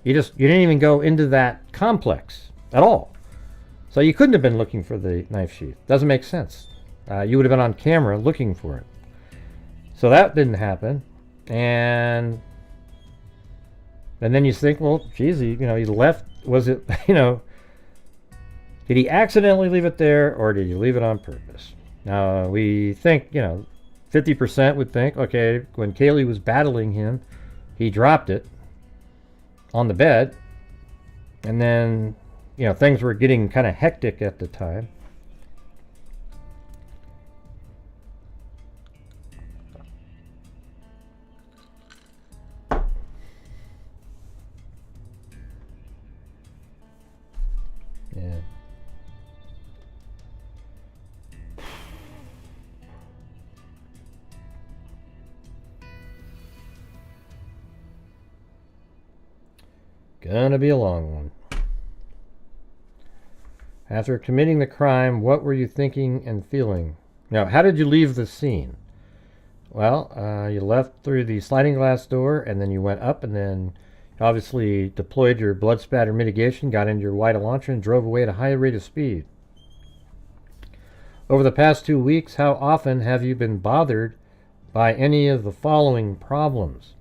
You didn't even go into that complex at all. So you couldn't have been looking for the knife sheath. Doesn't make sense. You would have been on camera looking for it. So that didn't happen. And then you think, well, geez, he left. Was it, did he accidentally leave it there or did he leave it on purpose? Now, we think, 50% would think, okay, when Kaylee was battling him, he dropped it on the bed. And then, things were getting kind of hectic at the time. Yeah. Gonna be a long one. After committing the crime, what were you thinking and feeling? Now, how did you leave the scene? Well, you left through the sliding glass door, and then you went up, and then obviously deployed your blood spatter mitigation, got into your wide launcher, and drove away at a high rate of speed. Over the past 2 weeks, how often have you been bothered by any of the following problems?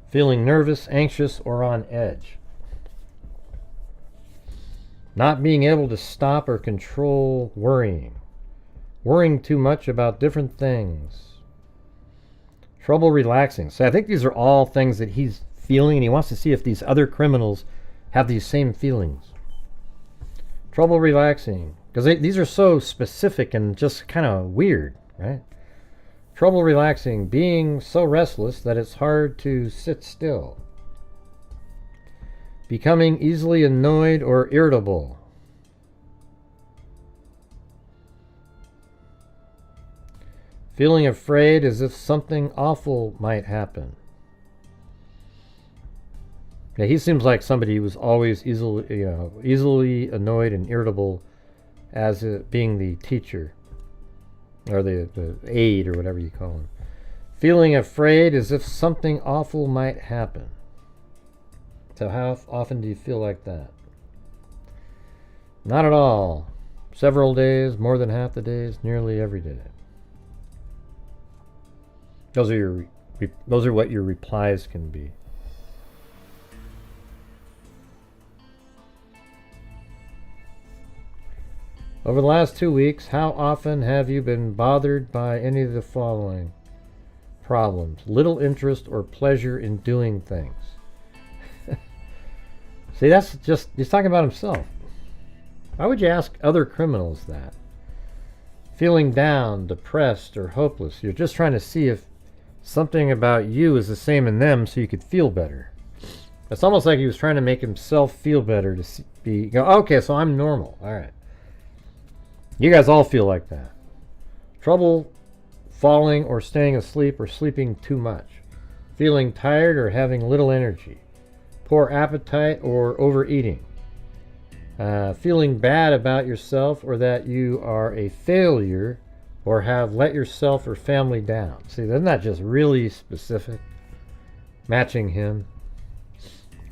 Feeling nervous, anxious, or on edge. Not being able to stop or control worrying. Worrying too much about different things. Trouble relaxing. So I think these are all things that he's feeling, and he wants to see if these other criminals have these same feelings. Trouble relaxing. Because these are so specific and just kind of weird, right? Trouble relaxing. Being so restless that it's hard to sit still. Becoming easily annoyed or irritable. Feeling afraid as if something awful might happen. Yeah, he seems like somebody who was always easily annoyed and irritable as being the teacher. Or the aide, or whatever you call him. Feeling afraid as if something awful might happen. So how often do you feel like that? Not at all. Several days, more than half the days, nearly every day. Those are what your replies can be. Over the last 2 weeks, how often have you been bothered by any of the following problems? Little interest or pleasure in doing things. See, that's just, he's talking about himself. Why would you ask other criminals that? Feeling down, depressed, or hopeless. You're just trying to see if something about you is the same in them so you could feel better. It's almost like he was trying to make himself feel better to go, okay, so I'm normal. All right. You guys all feel like that. Trouble falling or staying asleep or sleeping too much. Feeling tired or having little energy. Poor appetite or overeating. Feeling bad about yourself or that you are a failure or have let yourself or family down. See, isn't that just really specific? Matching him.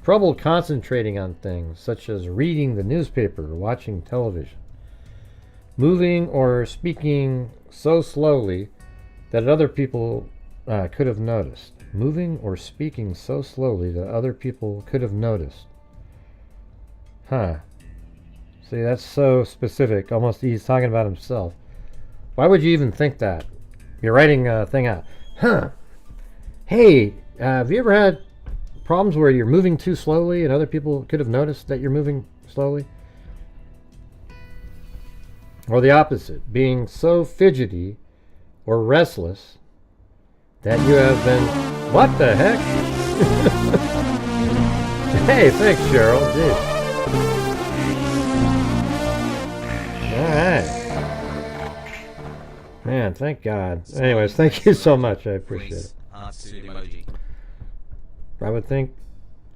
Trouble concentrating on things such as reading the newspaper or watching television. Moving or speaking so slowly that other people could have noticed. Moving or speaking so slowly that other people could have noticed. Huh. See, that's so specific. Almost he's talking about himself. Why would you even think that? You're writing a thing out. Huh. Hey, have you ever had problems where you're moving too slowly and other people could have noticed that you're moving slowly? Or the opposite, being so fidgety or restless that you have been... What the heck? Hey, thanks, Cheryl. Jeez. Alright. Man, thank God. Anyways, thank you so much. I appreciate it. I would think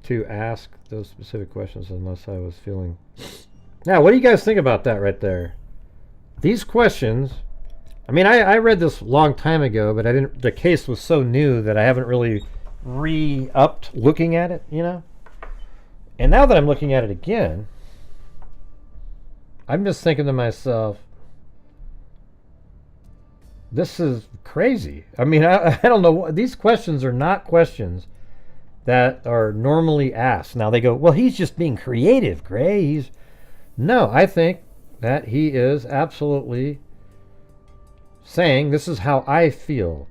to ask those specific questions unless I was feeling... Now, what do you guys think about that right there? These questions... I mean, I read this a long time ago, but I didn't. The case was so new that I haven't really re-upped looking at it, you know? And now that I'm looking at it again, I'm just thinking to myself, this is crazy. I mean, I don't know. These questions are not questions that are normally asked. Now they go, well, he's just being creative, Gray. No, I think that he is absolutely saying, this is how I feel.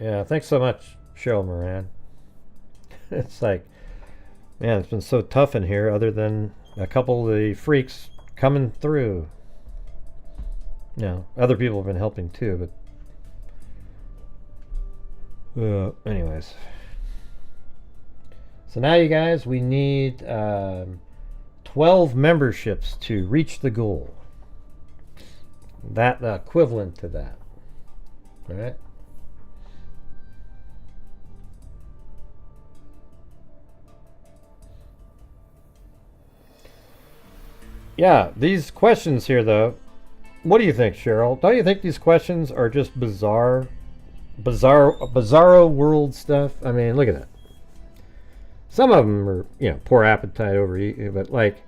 Yeah, thanks so much, Cheryl Moran. It's like, man, it's been so tough in here other than a couple of the freaks coming through. You know, other people have been helping too, but anyways. So now, you guys, we need 12 memberships to reach the goal. That equivalent to that. All right? Yeah, these questions here, though. What do you think, Cheryl? Don't you think these questions are just bizarro world stuff? I mean, look at that. Some of them are, you know, poor appetite, overeating, but like,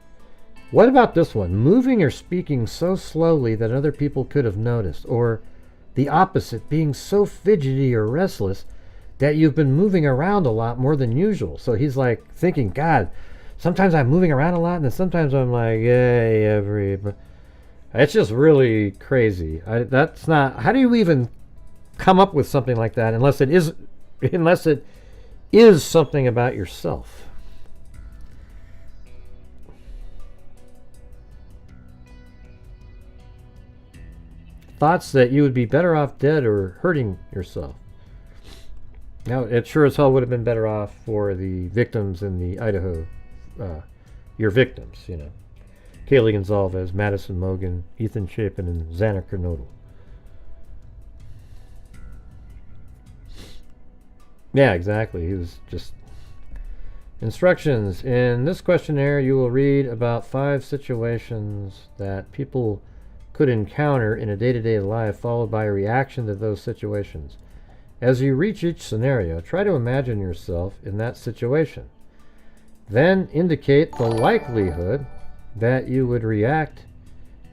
what about this one? Moving or speaking so slowly that other people could have noticed, or the opposite, being so fidgety or restless that you've been moving around a lot more than usual. So he's like thinking, God, sometimes I'm moving around a lot, and then sometimes I'm like, yay, it's just really crazy. That's not. How do you even come up with something like that unless it is something about yourself? Thoughts that you would be better off dead or hurting yourself. Now, it sure as hell would have been better off for the victims in the Idaho, your victims, you know. Kaylee Gonzalez, Madison Mogan, Ethan Chapin, and Xana Kernodle. Yeah, exactly. He was just... Instructions. In this questionnaire, you will read about 5 situations that people could encounter in a day-to-day life, followed by a reaction to those situations. As you reach each scenario, try to imagine yourself in that situation. Then indicate the likelihood that you would react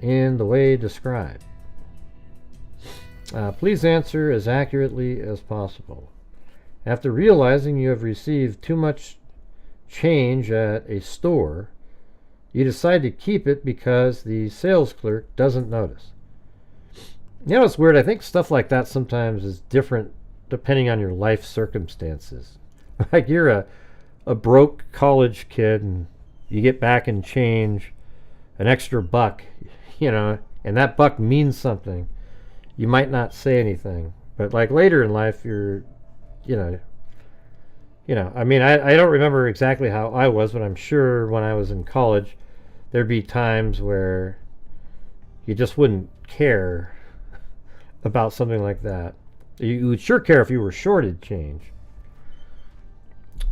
in the way described. Please answer as accurately as possible. After realizing you have received too much change at a store, you decide to keep it because the sales clerk doesn't notice. You know, it's weird. I think stuff like that sometimes is different depending on your life circumstances. Like you're a broke college kid and you get back in change an extra buck, you know, and that buck means something. You might not say anything, but like later in life, you're, you know, I mean, I don't remember exactly how I was, but I'm sure when I was in college, there'd be times where you just wouldn't care about something like that. You would sure care if you were shorted change.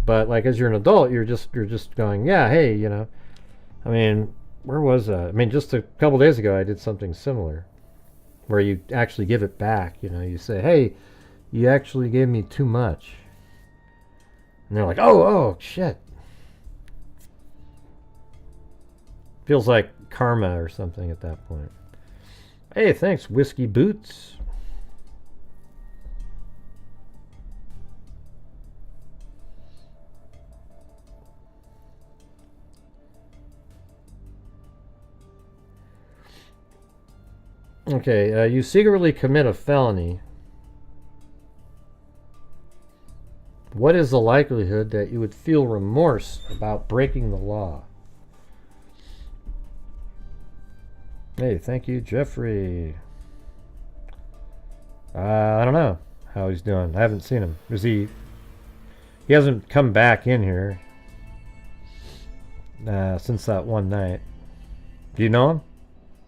But like as you're an adult, you're just going, yeah, hey, you know, I mean, where was that? I mean, just a couple days ago, I did something similar where you actually give it back. You know, you say, hey, you actually gave me too much. And they're like, oh, shit. Feels like karma or something at that point. Hey, thanks, Whiskey Boots. Okay, you secretly commit a felony What is the likelihood that you would feel remorse about breaking the law? Hey, thank you, Jeffrey. I don't know how he's doing. I haven't seen him. He hasn't come back in here since that one night. Do you know him,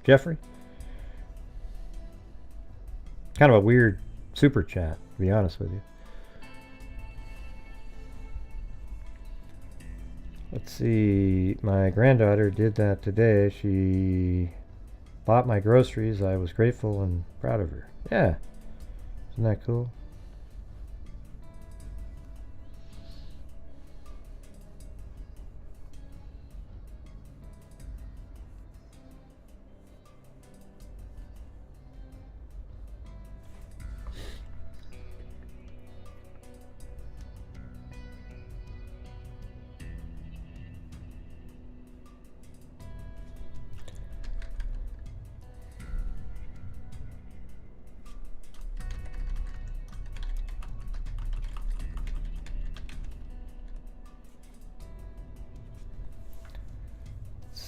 Jeffrey? Kind of a weird super chat, to be honest with you. Let's see. My granddaughter did that today. She bought my groceries. I was grateful and proud of her. Yeah. Isn't that cool?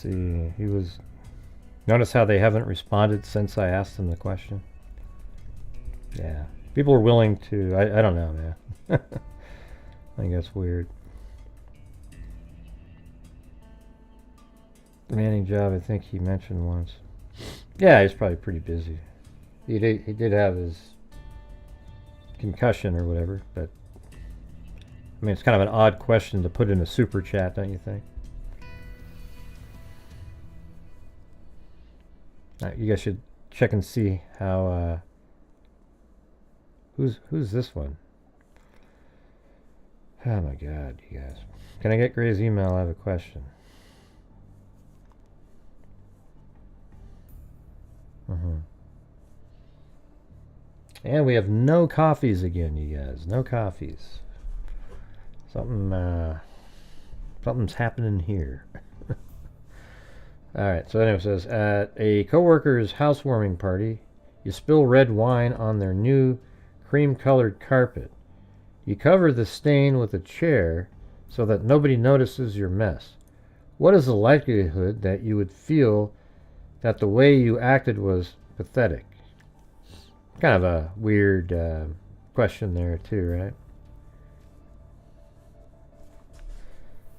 See, he was... Notice how they haven't responded since I asked them the question? Yeah. People are willing to... I don't know, man. I think that's weird. Manning job, I think he mentioned once. Yeah, he's probably pretty busy. He did have his concussion or whatever, but... I mean, it's kind of an odd question to put in a super chat, don't you think? You guys should check and see how who's this one? Oh my god, you guys. Can I get Gray's email? I have a question. And we have no coffees again, you guys. No coffees. Something's happening here. Alright, so anyway, it says, at a coworker's housewarming party, you spill red wine on their new cream-colored carpet. You cover the stain with a chair so that nobody notices your mess. What is the likelihood that you would feel that the way you acted was pathetic? Kind of a weird question there, too, right?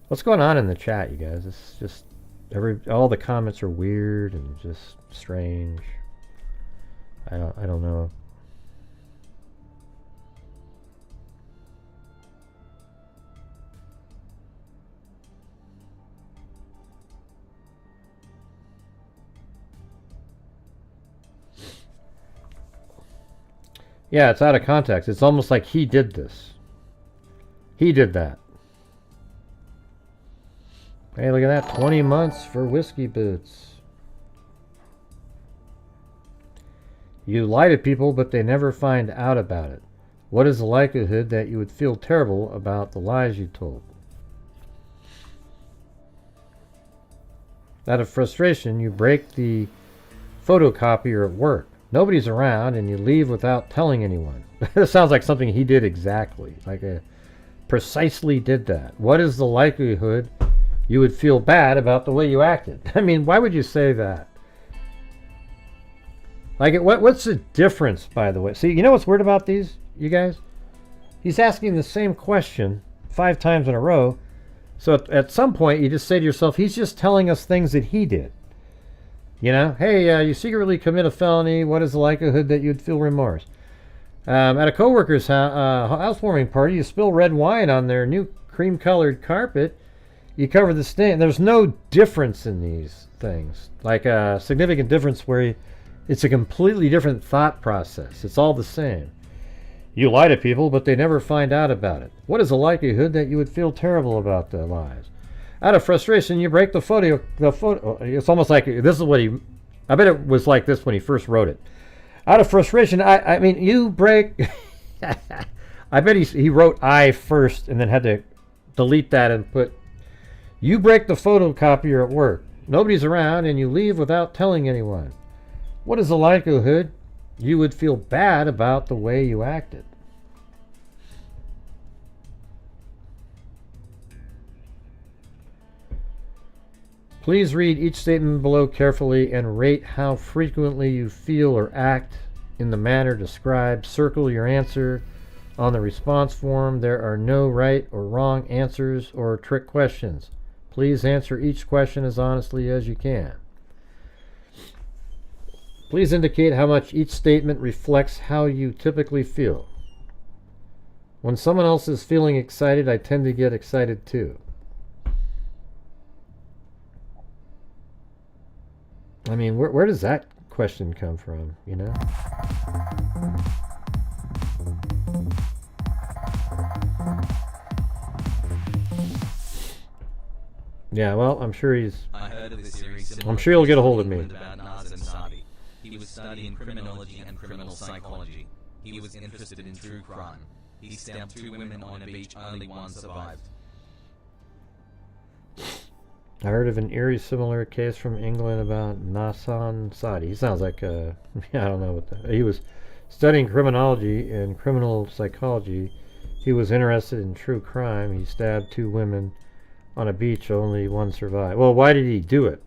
What's going on in the chat, you guys? It's just... all the comments are weird and just strange. I don't know. Yeah, it's out of context. It's almost like he did this. He did that. Hey, look at that. 20 months for whiskey boots. You lie to people, but they never find out about it. What is the likelihood that you would feel terrible about the lies you told? Out of frustration, you break the photocopier at work. Nobody's around, and you leave without telling anyone. This sounds like something he did exactly. Precisely did that. What is the likelihood you would feel bad about the way you acted? I mean, why would you say that? What's the difference, by the way? See, you know what's weird about these, you guys? He's asking the same question 5 times in a row. So at some point, you just say to yourself, he's just telling us things that he did. You know? Hey, you secretly commit a felony. What is the likelihood that you'd feel remorse? At a coworker's housewarming party, you spill red wine on their new cream-colored carpet. You cover the stain. There's no difference in these things. Like a significant difference where it's a completely different thought process. It's all the same. You lie to people, but they never find out about it. What is the likelihood that you would feel terrible about the lies? Out of frustration, you break the photo. It's almost like this is what he... I bet it was like this when he first wrote it. Out of frustration, I mean, you break... I bet he wrote I first and then had to delete that and put... You break the photocopier at work. Nobody's around, and you leave without telling anyone. What is the likelihood you would feel bad about the way you acted? Please read each statement below carefully and rate how frequently you feel or act in the manner described. Circle your answer on the response form. There are no right or wrong answers or trick questions. Please answer each question as honestly as you can. Please indicate how much each statement reflects how you typically feel. When someone else is feeling excited, I tend to get excited too. I mean, where does that question come from, you know? Yeah, well, I'm sure he's... I heard of this series I'm sure he'll get a hold of me. about Nas and Sadi. He was studying criminology and criminal psychology. He was interested in true crime. He stabbed 2 women on a beach, only one survived. I heard of an eerie similar case from England about Nassan Sadi. He sounds like I don't know what the... He was studying criminology and criminal psychology. He was interested in true crime. He stabbed 2 women on a beach, only one survived. Well, why did he do it?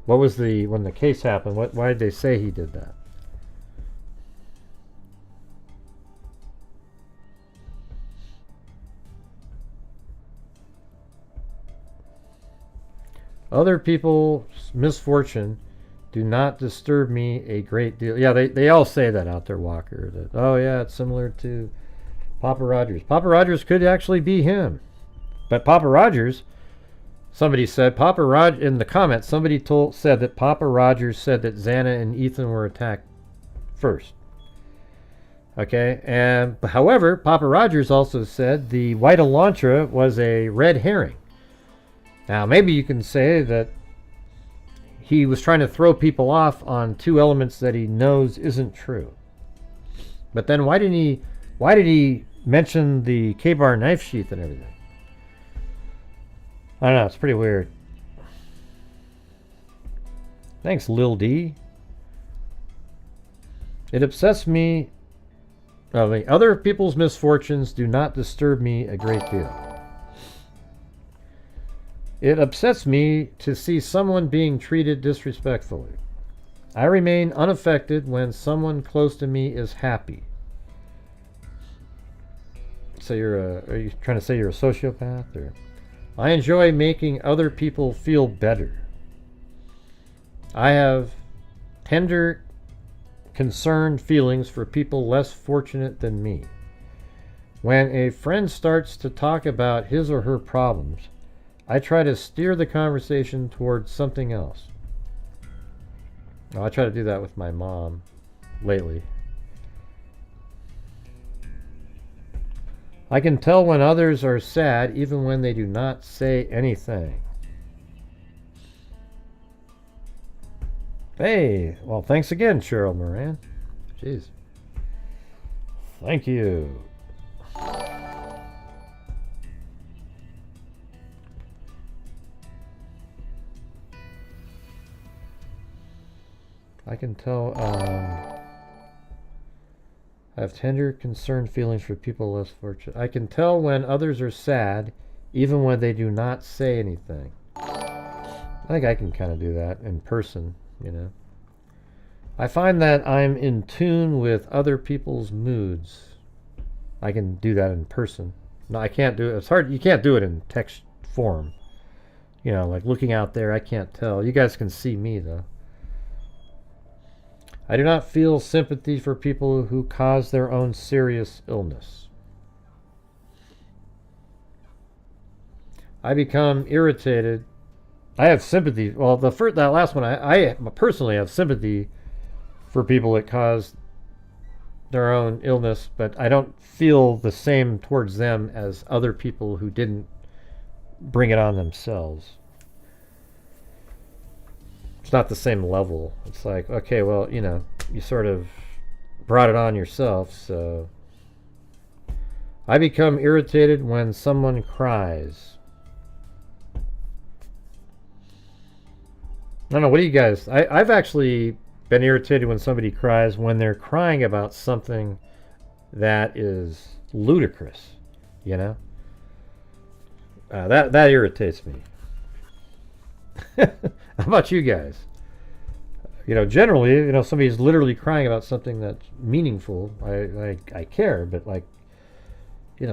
What was when the case happened, why did they say he did that? Other people's misfortune do not disturb me a great deal. Yeah, they all say that out there, Walker. That, oh yeah, it's similar to Papa Rogers. Papa Rogers could actually be him. But Papa Rogers, somebody said, in the comments, somebody said that Papa Rogers said that Xana and Ethan were attacked first. Okay, and however, Papa Rogers also said the white Elantra was a red herring. Now, maybe you can say that he was trying to throw people off on 2 elements that he knows isn't true. But then why did he mention the K-bar knife sheath and everything? I don't know, it's pretty weird. Thanks, Lil D. It upsets me. The other people's misfortunes do not disturb me a great deal. It upsets me to see someone being treated disrespectfully. I remain unaffected when someone close to me is happy. So are you trying to say you're a sociopath? Or I enjoy making other people feel better. I have tender, concerned feelings for people less fortunate than me. When a friend starts to talk about his or her problems, I try to steer the conversation towards something else. I try to do that with my mom lately. I can tell when others are sad even when they do not say anything. Hey, well, thanks again, Cheryl Moran. Jeez. Thank you. I can tell, I have tender, concerned feelings for people less fortunate. I can tell when others are sad, even when they do not say anything. I think I can kind of do that in person, you know. I find that I'm in tune with other people's moods. I can do that in person. No, I can't do it. It's hard. You can't do it in text form. You know, like looking out there, I can't tell. You guys can see me, though. I do not feel sympathy for people who cause their own serious illness. I become irritated. I have sympathy. Well, that last one, I personally have sympathy for people that cause their own illness, but I don't feel the same towards them as other people who didn't bring it on themselves. It's not the same level. It's like, okay, well, you know, you sort of brought it on yourself, so. I become irritated when someone cries. I don't know, what do you guys... I've actually been irritated when somebody cries when they're crying about something that is ludicrous, you know? That irritates me. How about you guys? Generally, somebody's literally crying about something that's meaningful. I care, but like,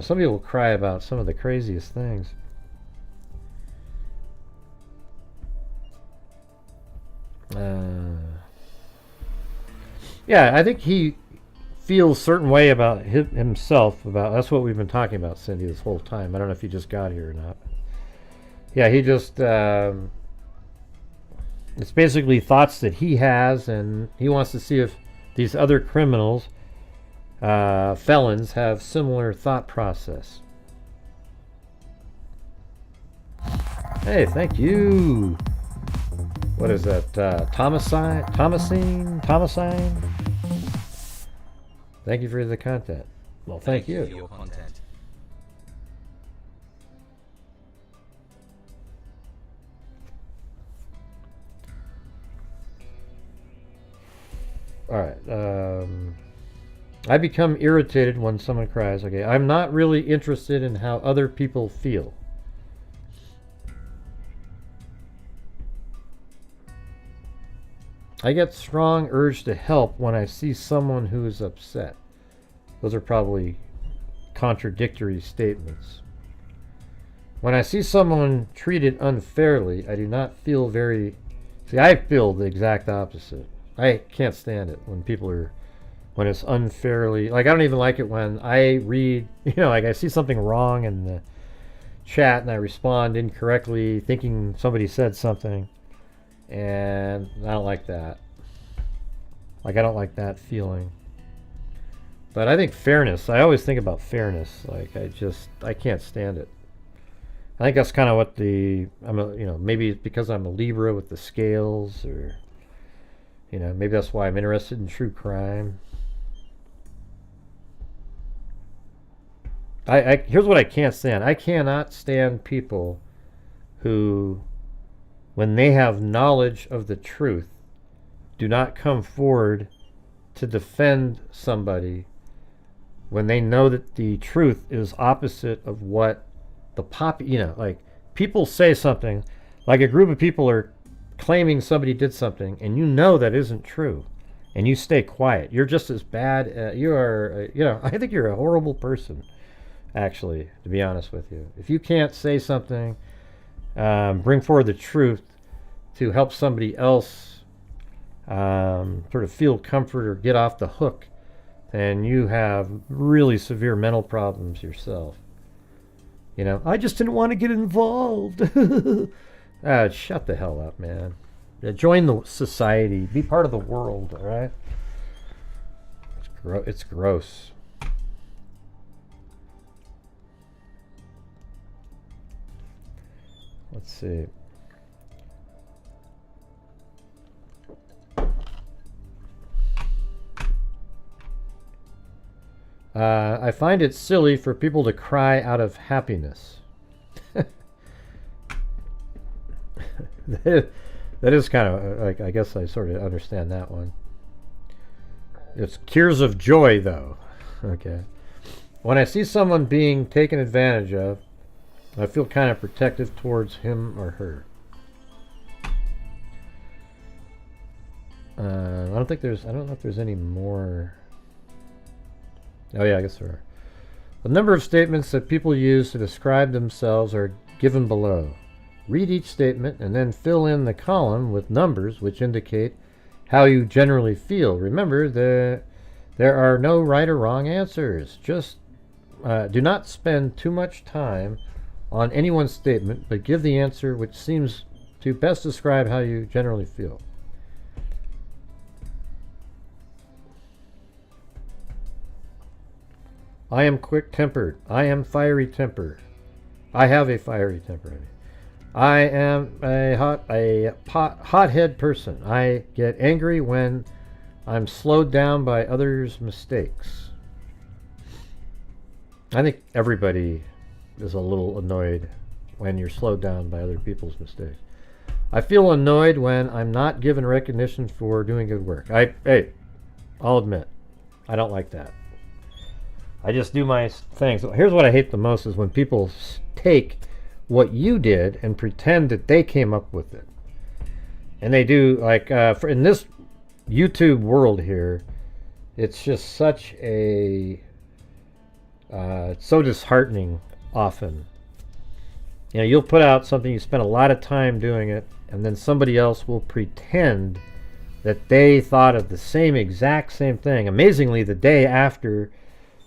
some people will cry about some of the craziest things. Yeah, I think he feels a certain way about himself. That's what we've been talking about, Cindy, this whole time. I don't know if you just got here or not. Yeah, he just it's basically thoughts that he has, and he wants to see if these other criminals, felons, have similar thought process. Hey, thank you. What is that? Thomasine? Thank you for the content. Well, thank you. For your content. All right. I become irritated when someone cries. Okay, I'm not really interested in how other people feel. I get strong urge to help when I see someone who is upset. Those are probably contradictory statements. When I see someone treated unfairly, I do not feel very... See, I feel the exact opposite. I can't stand it when when it's unfairly... Like, I don't even like it when I read, like I see something wrong in the chat and I respond incorrectly thinking somebody said something. And I don't like that. Like, I don't like that feeling. But I think fairness, I always think about fairness. Like, I can't stand it. I think that's kind of what maybe it's because I'm a Libra with the scales, or, maybe that's why I'm interested in true crime. Here's what I can't stand. I cannot stand people who, when they have knowledge of the truth, do not come forward to defend somebody when they know that the truth is opposite of what like people say something, like a group of people are claiming somebody did something, and that isn't true, and you stay quiet. You're just as bad. You are, I think you're a horrible person, actually, to be honest with you. If you can't say something, bring forward the truth to help somebody else sort of feel comfort or get off the hook, then you have really severe mental problems yourself. I just didn't want to get involved. Shut the hell up, man. Join the society. Be part of the world, all right? It's gross. Let's see. I find it silly for people to cry out of happiness. That is kind of like, I guess I sort of understand that one. It's tears of joy, though. Okay. When I see someone being taken advantage of, I feel kind of protective towards him or her. I don't know if there's any more. Oh yeah, I guess there are. The number of statements that people use to describe themselves are given below. Read each statement and then fill in the column with numbers which indicate how you generally feel. Remember, there are no right or wrong answers. Just do not spend too much time on anyone's statement, but give the answer which seems to best describe how you generally feel. I am quick-tempered. I am fiery-tempered. I have a fiery temper. I am a hothead person. I get angry when I'm slowed down by others' mistakes. I think everybody is a little annoyed when you're slowed down by other people's mistakes. I feel annoyed when I'm not given recognition for doing good work. I'll admit, I don't like that. I just do my things. Here's what I hate the most is when people take what you did and pretend that they came up with it. And they do, like, in this YouTube world here, it's just such a, it's so disheartening often. You know, you'll put out something, you spend a lot of time doing it, and then somebody else will pretend that they thought of the exact same thing, amazingly, the day after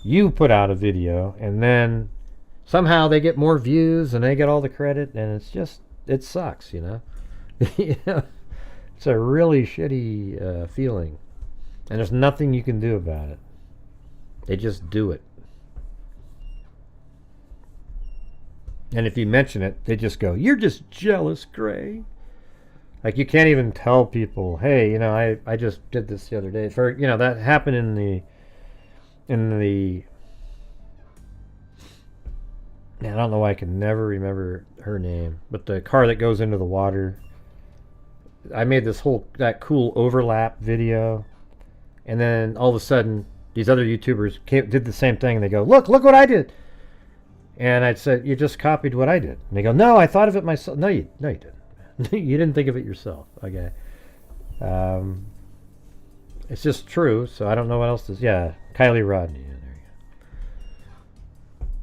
you put out a video, and then somehow they get more views and they get all the credit, and it's just, it sucks, you know? It's a really shitty feeling, and there's nothing you can do about it. They just do it. And if you mention it, they just go, "You're just jealous, Gray." Like, you can't even tell people, "Hey, you know, I just did this the other day." For, you know, that happened in the man, I don't know why I can never remember her name, but the car that goes into the water. I made that cool overlap video, and then all of a sudden these other YouTubers did the same thing, and they go, look what I did. And I'd say, "You just copied what I did." And they go, "No, I thought of it myself." No, you didn't. You didn't think of it yourself. Okay. It's just true, so I don't know what else to... Yeah, Kylie Rodney. Yeah,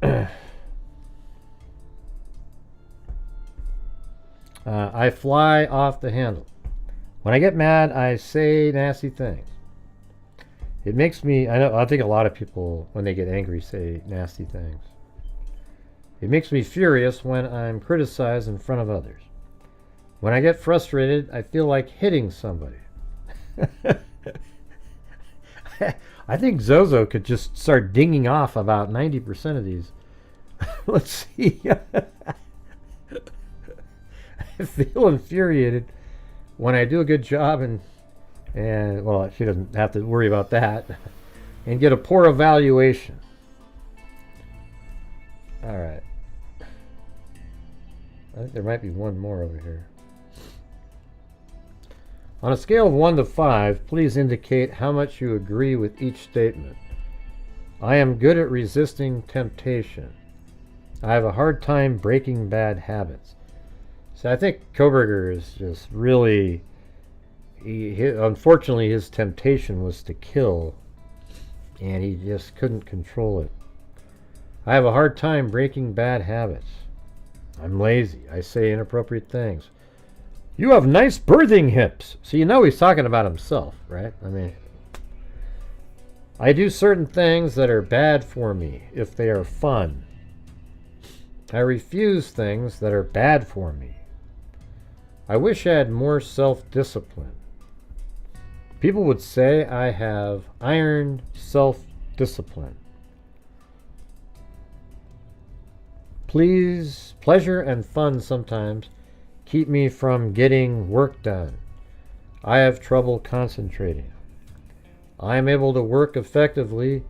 there you go. I fly off the handle. When I get mad, I say nasty things. It makes me... I think a lot of people, when they get angry, say nasty things. It makes me furious when I'm criticized in front of others. When I get frustrated, I feel like hitting somebody. I think Zozo could just start dinging off about 90% of these. Let's see. I feel infuriated when I do a good job and well, she doesn't have to worry about that, and get a poor evaluation. All right. I think there might be one more over here. On a scale of 1 to 5, please indicate how much you agree with each statement. I am good at resisting temptation. I have a hard time breaking bad habits. So I think Kohberger is just really... unfortunately, his temptation was to kill, and he just couldn't control it. I have a hard time breaking bad habits. I'm lazy. I say inappropriate things. You have nice birthing hips. So you know he's talking about himself, right? I mean, I do certain things that are bad for me if they are fun. I refuse things that are bad for me. I wish I had more self-discipline. People would say I have iron self-discipline. Please, pleasure and fun sometimes keep me from getting work done. I have trouble concentrating. I am able to work effectively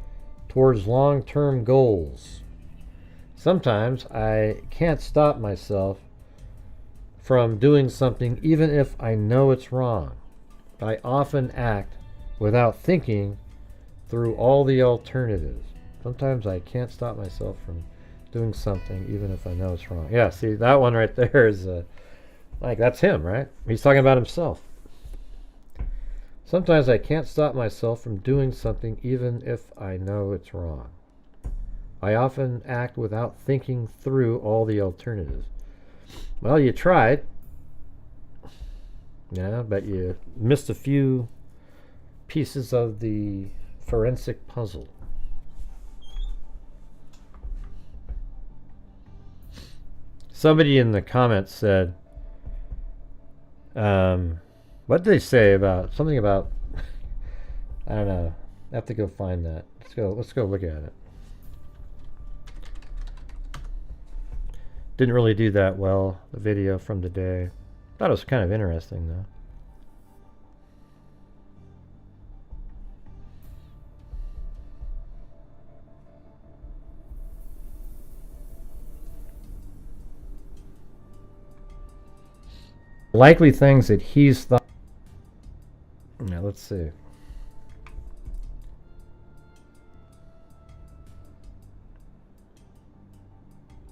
towards long-term goals. Sometimes I can't stop myself from doing something even if I know it's wrong. I often act without thinking through all the alternatives. Sometimes I can't stop myself from doing something even if I know it's wrong. Yeah, see, that one right there is like, that's him, right? He's talking about himself. Sometimes I can't stop myself from doing something even if I know it's wrong. I often act without thinking through all the alternatives. Well, you tried. Yeah, but you missed a few pieces of the forensic puzzle. Somebody in the comments said, what did they say about something about, I don't know. I have to go find that. Let's go look at it. Didn't really do that well, the video from today. Thought it was kind of interesting though. Likely things that he's thought. Now let's see.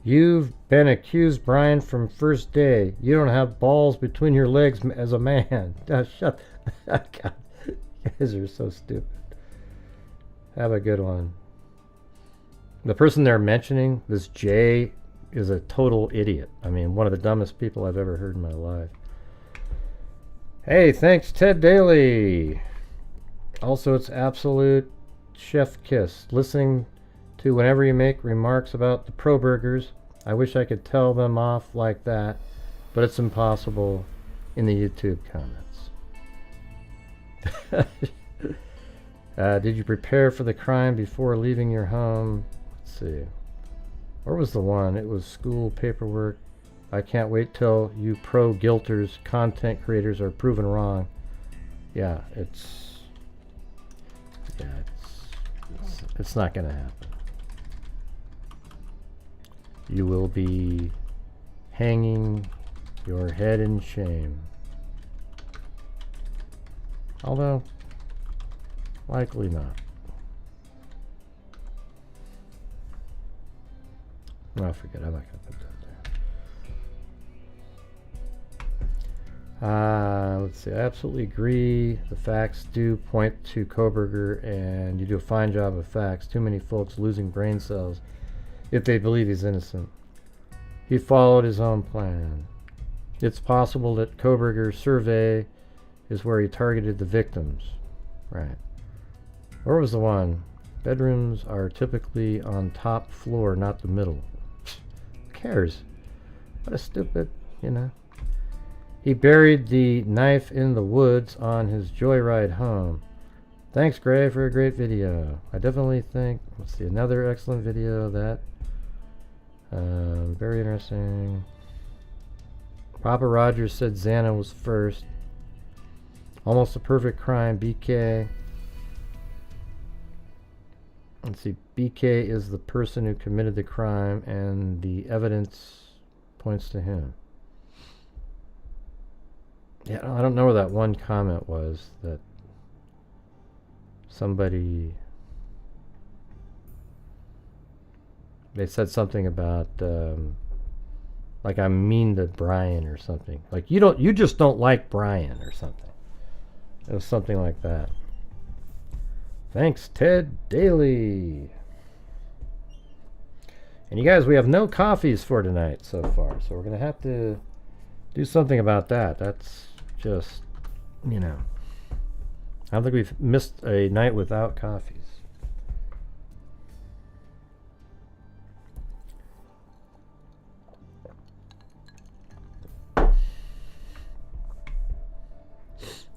You've been accused, Brian, from first day. You don't have balls between your legs as a man. Shut. God, you guys are so stupid. Have a good one. The person they're mentioning, this Jay, is a total idiot. I mean, one of the dumbest people I've ever heard in my life. Hey, thanks, Ted Daly. Also, it's absolute chef kiss. Listening to whenever you make remarks about the pro burgers. I wish I could tell them off like that, but it's impossible in the YouTube comments. Did you prepare for the crime before leaving your home? Let's see. Where was the one? It was school paperwork. I can't wait till you pro guilters, content creators are proven wrong. Yeah, it's not gonna happen. You will be hanging your head in shame. Although, likely not. Oh, forget it. I'm not going to put that there. Let's see. I absolutely agree. The facts do point to Kohberger, and you do a fine job of facts. Too many folks losing brain cells if they believe he's innocent. He followed his own plan. It's possible that Kohberger's survey is where he targeted the victims. Right. Where was the one? Bedrooms are typically on top floor, not the middle. Who cares? What a stupid, you know. He buried the knife in the woods on his joyride home. Thanks, Gray, for a great video. I definitely think, let's see, another excellent video that, very interesting. Papa Rogers said Xana was first. Almost a perfect crime, BK. Let's see, BK is the person who committed the crime, and the evidence points to him. Yeah, I don't know where that one comment was that somebody, they said something about like I'm mean to Brian or something. Like you just don't like Brian or something. It was something like that. Thanks, Ted Daly. And you guys, we have no coffees for tonight so far, so we're going to have to do something about that. That's just, you know, I don't think we've missed a night without coffees.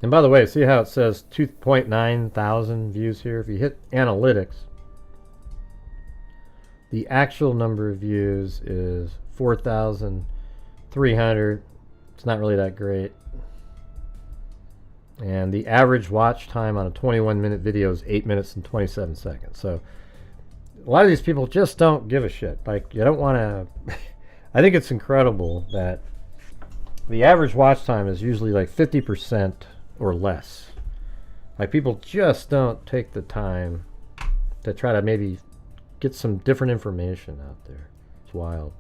And by the way, see how it says 2.9 thousand views here? If you hit analytics, the actual number of views is 4,300. It's not really that great. And the average watch time on a 21-minute video is 8 minutes and 27 seconds. So a lot of these people just don't give a shit. Like, you don't want to... I think it's incredible that the average watch time is usually like 50% or less. Like, people just don't take the time to try to maybe get some different information out there. It's wild.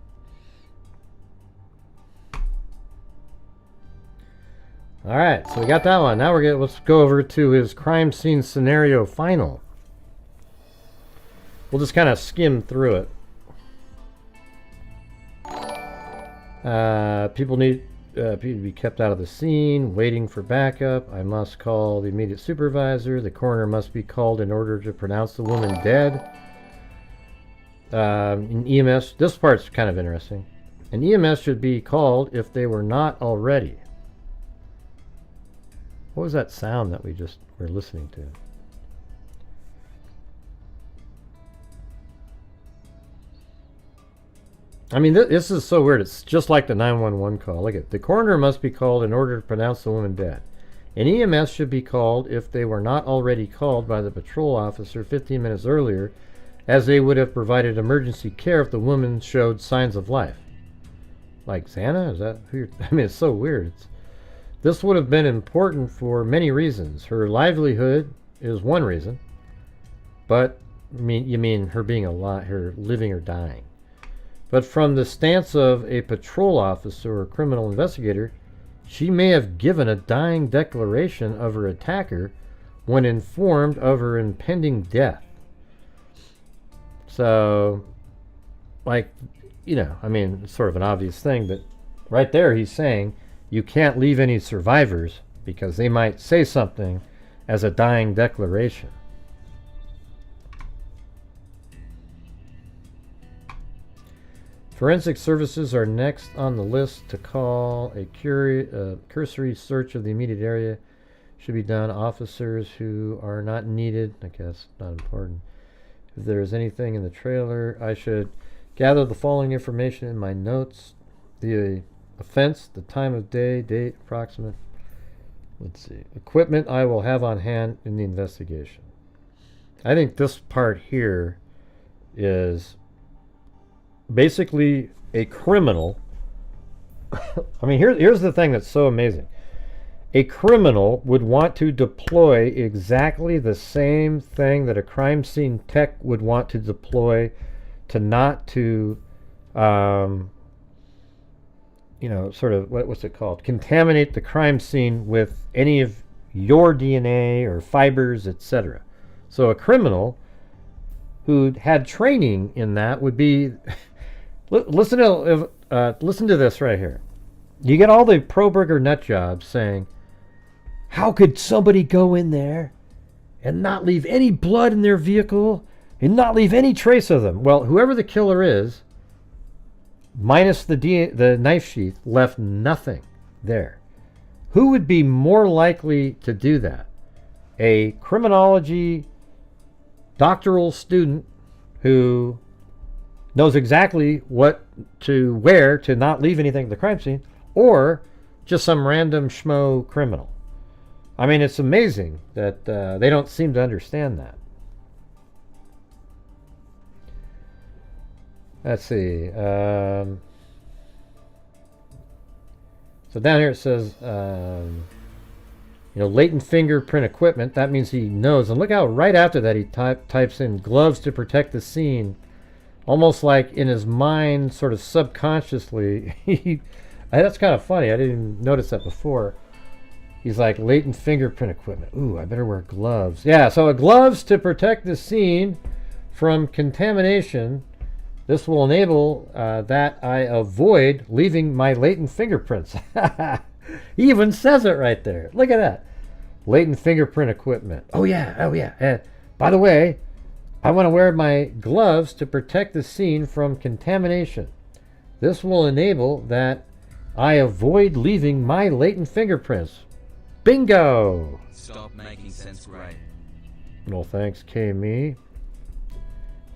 All right, so we got that one. Now let's go over to his crime scene scenario final. We'll just kind of skim through it. People need people to be kept out of the scene, waiting for backup. I must call the immediate supervisor. The coroner must be called in order to pronounce the woman dead. In EMS, this part's kind of interesting. An EMS should be called if they were not already. What was that sound that we just were listening to? I mean, this is so weird. It's just like the 911 call. Look at, the coroner must be called in order to pronounce the woman dead. An EMS should be called if they were not already called by the patrol officer 15 minutes earlier, as they would have provided emergency care if the woman showed signs of life. Like Xana? Is that who you're... I mean, it's so weird. This would have been important for many reasons. Her livelihood is one reason, but you mean her being alive, her living or dying. But from the stance of a patrol officer or criminal investigator, she may have given a dying declaration of her attacker when informed of her impending death. So, like, you know, I mean, it's sort of an obvious thing, but right there he's saying you can't leave any survivors because they might say something as a dying declaration. Forensic services are next on the list to call. A cursory search of the immediate area should be done. Officers who are not needed, I guess, not important. If there is anything in the trailer, I should gather the following information in my notes. The offense, the time of day, date, approximate. Let's see. Equipment I will have on hand in the investigation. I think this part here is basically a criminal. I mean, here's the thing that's so amazing. A criminal would want to deploy exactly the same thing that a crime scene tech would want to deploy to not to, you know, sort of, what's it called? Contaminate the crime scene with any of your DNA or fibers, etc. So a criminal who had training in that would be... Listen to this right here. You get all the Kohberger nut jobs saying, how could somebody go in there and not leave any blood in their vehicle and not leave any trace of them? Well, whoever the killer is, minus the knife sheath, left nothing there. Who would be more likely to do that? A criminology doctoral student who knows exactly what to wear to not leave anything at the crime scene, or just some random schmo criminal? I mean, it's amazing that they don't seem to understand that. Let's see. So down here it says, you know, latent fingerprint equipment. That means he knows. And look how right after that he types in gloves to protect the scene. Almost like in his mind, sort of subconsciously. That's kind of funny. I didn't even notice that before. He's like, latent fingerprint equipment. Ooh, I better wear gloves. Yeah, so gloves to protect the scene from contamination. This will enable that I avoid leaving my latent fingerprints. He even says it right there. Look at that. Latent fingerprint equipment. Oh, yeah. And by the way, I want to wear my gloves to protect the scene from contamination. This will enable that I avoid leaving my latent fingerprints. Bingo! Stop making sense, Ray. Well, thanks, KME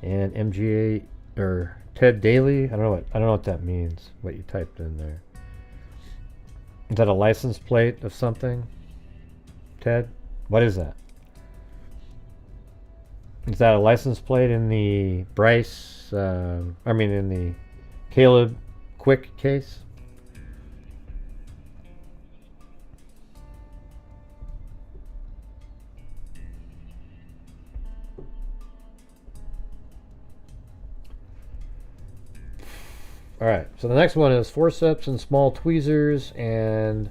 and MGA or Ted Daly. I don't know what that means. What you typed in there. Is that a license plate of something? Ted, what is that? Is that a license plate in the Bryce? In the Caleb Quck case? All right, so the next one is forceps and small tweezers and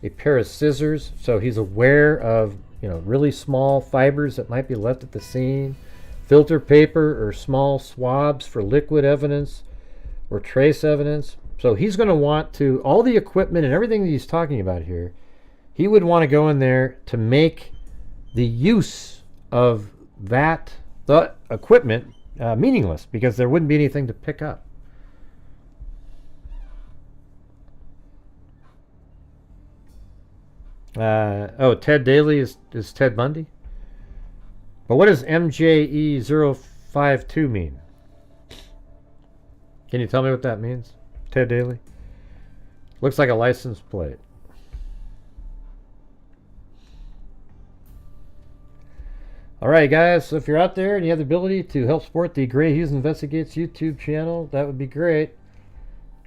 a pair of scissors. So he's aware of, you know, really small fibers that might be left at the scene, filter paper or small swabs for liquid evidence or trace evidence. So he's going to want to, all the equipment and everything that he's talking about here, he would want to go in there to make the use of the equipment meaningless, because there wouldn't be anything to pick up. Ted Daly is Ted Bundy? But what does MJE052 mean? Can you tell me what that means? Ted Daly? Looks like a license plate. Alright guys, so if you're out there and you have the ability to help support the Grant Hughes Investigates YouTube channel, that would be great.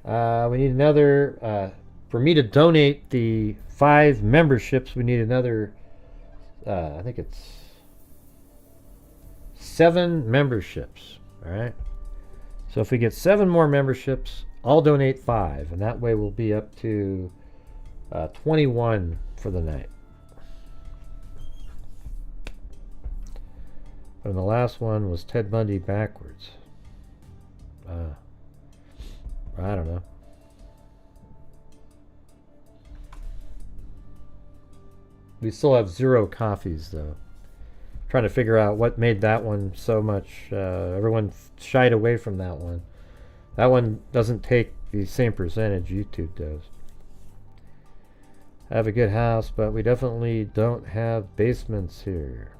We need another, for me to donate the 5 memberships, we need another, I think it's 7 memberships. Alright, So if we get 7 more memberships, I'll donate 5, and that way we'll be up to 21 for the night. And the last one was Ted Bundy backwards. I don't know. We still have 0 coffees, though. Trying to figure out what made that one so much. Everyone shied away from that one. That one doesn't take the same percentage YouTube does. I have a good house, but we definitely don't have basements here.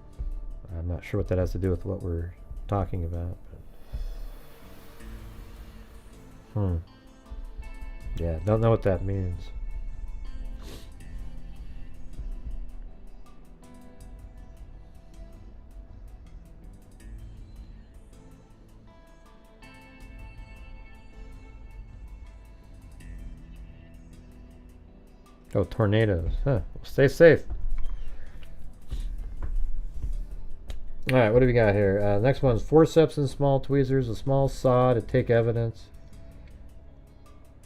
I'm not sure what that has to do with what we're talking about. But yeah, don't know what that means. Oh, tornadoes. Huh. Well, stay safe. Alright, what do we got here? Next one's forceps and small tweezers, a small saw to take evidence.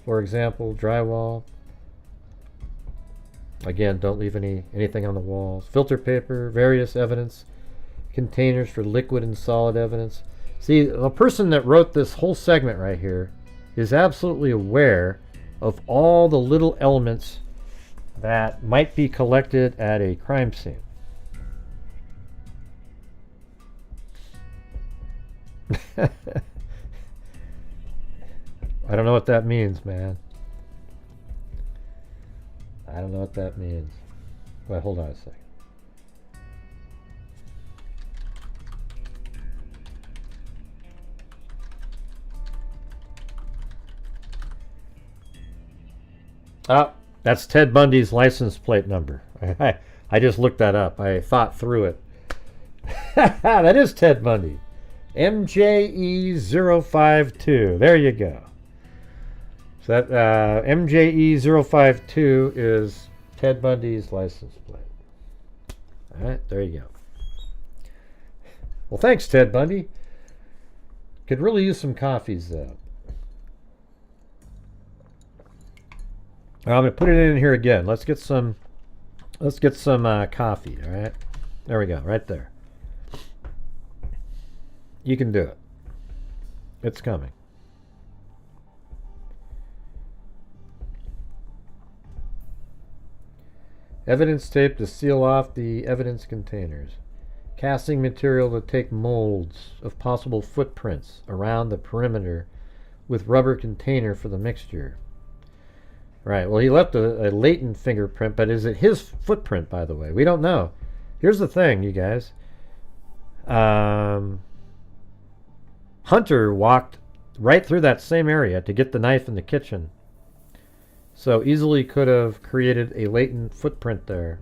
For example, drywall. Again, don't leave anything on the walls. Filter paper, various evidence containers for liquid and solid evidence. See, the person that wrote this whole segment right here is absolutely aware of all the little elements that might be collected at a crime scene. I don't know what that means, man. I don't know what that means. Wait, hold on a second. Oh, that's Ted Bundy's license plate number. I just looked that up. I thought through it. That is Ted Bundy. MJE052. There you go. So that MJE052 is Ted Bundy's license plate. All right, there you go. Well, thanks, Ted Bundy. Could really use some coffees, though. I'm going to put it in here again. Let's get some coffee, all right? There we go, right there. You can do it. It's coming. Evidence tape to seal off the evidence containers. Casting material to take molds of possible footprints around the perimeter with rubber container for the mixture. Right, well, he left a latent fingerprint, but is it his footprint, by the way? We don't know. Here's the thing, you guys. Hunter walked right through that same area to get the knife in the kitchen. So easily could have created a latent footprint there.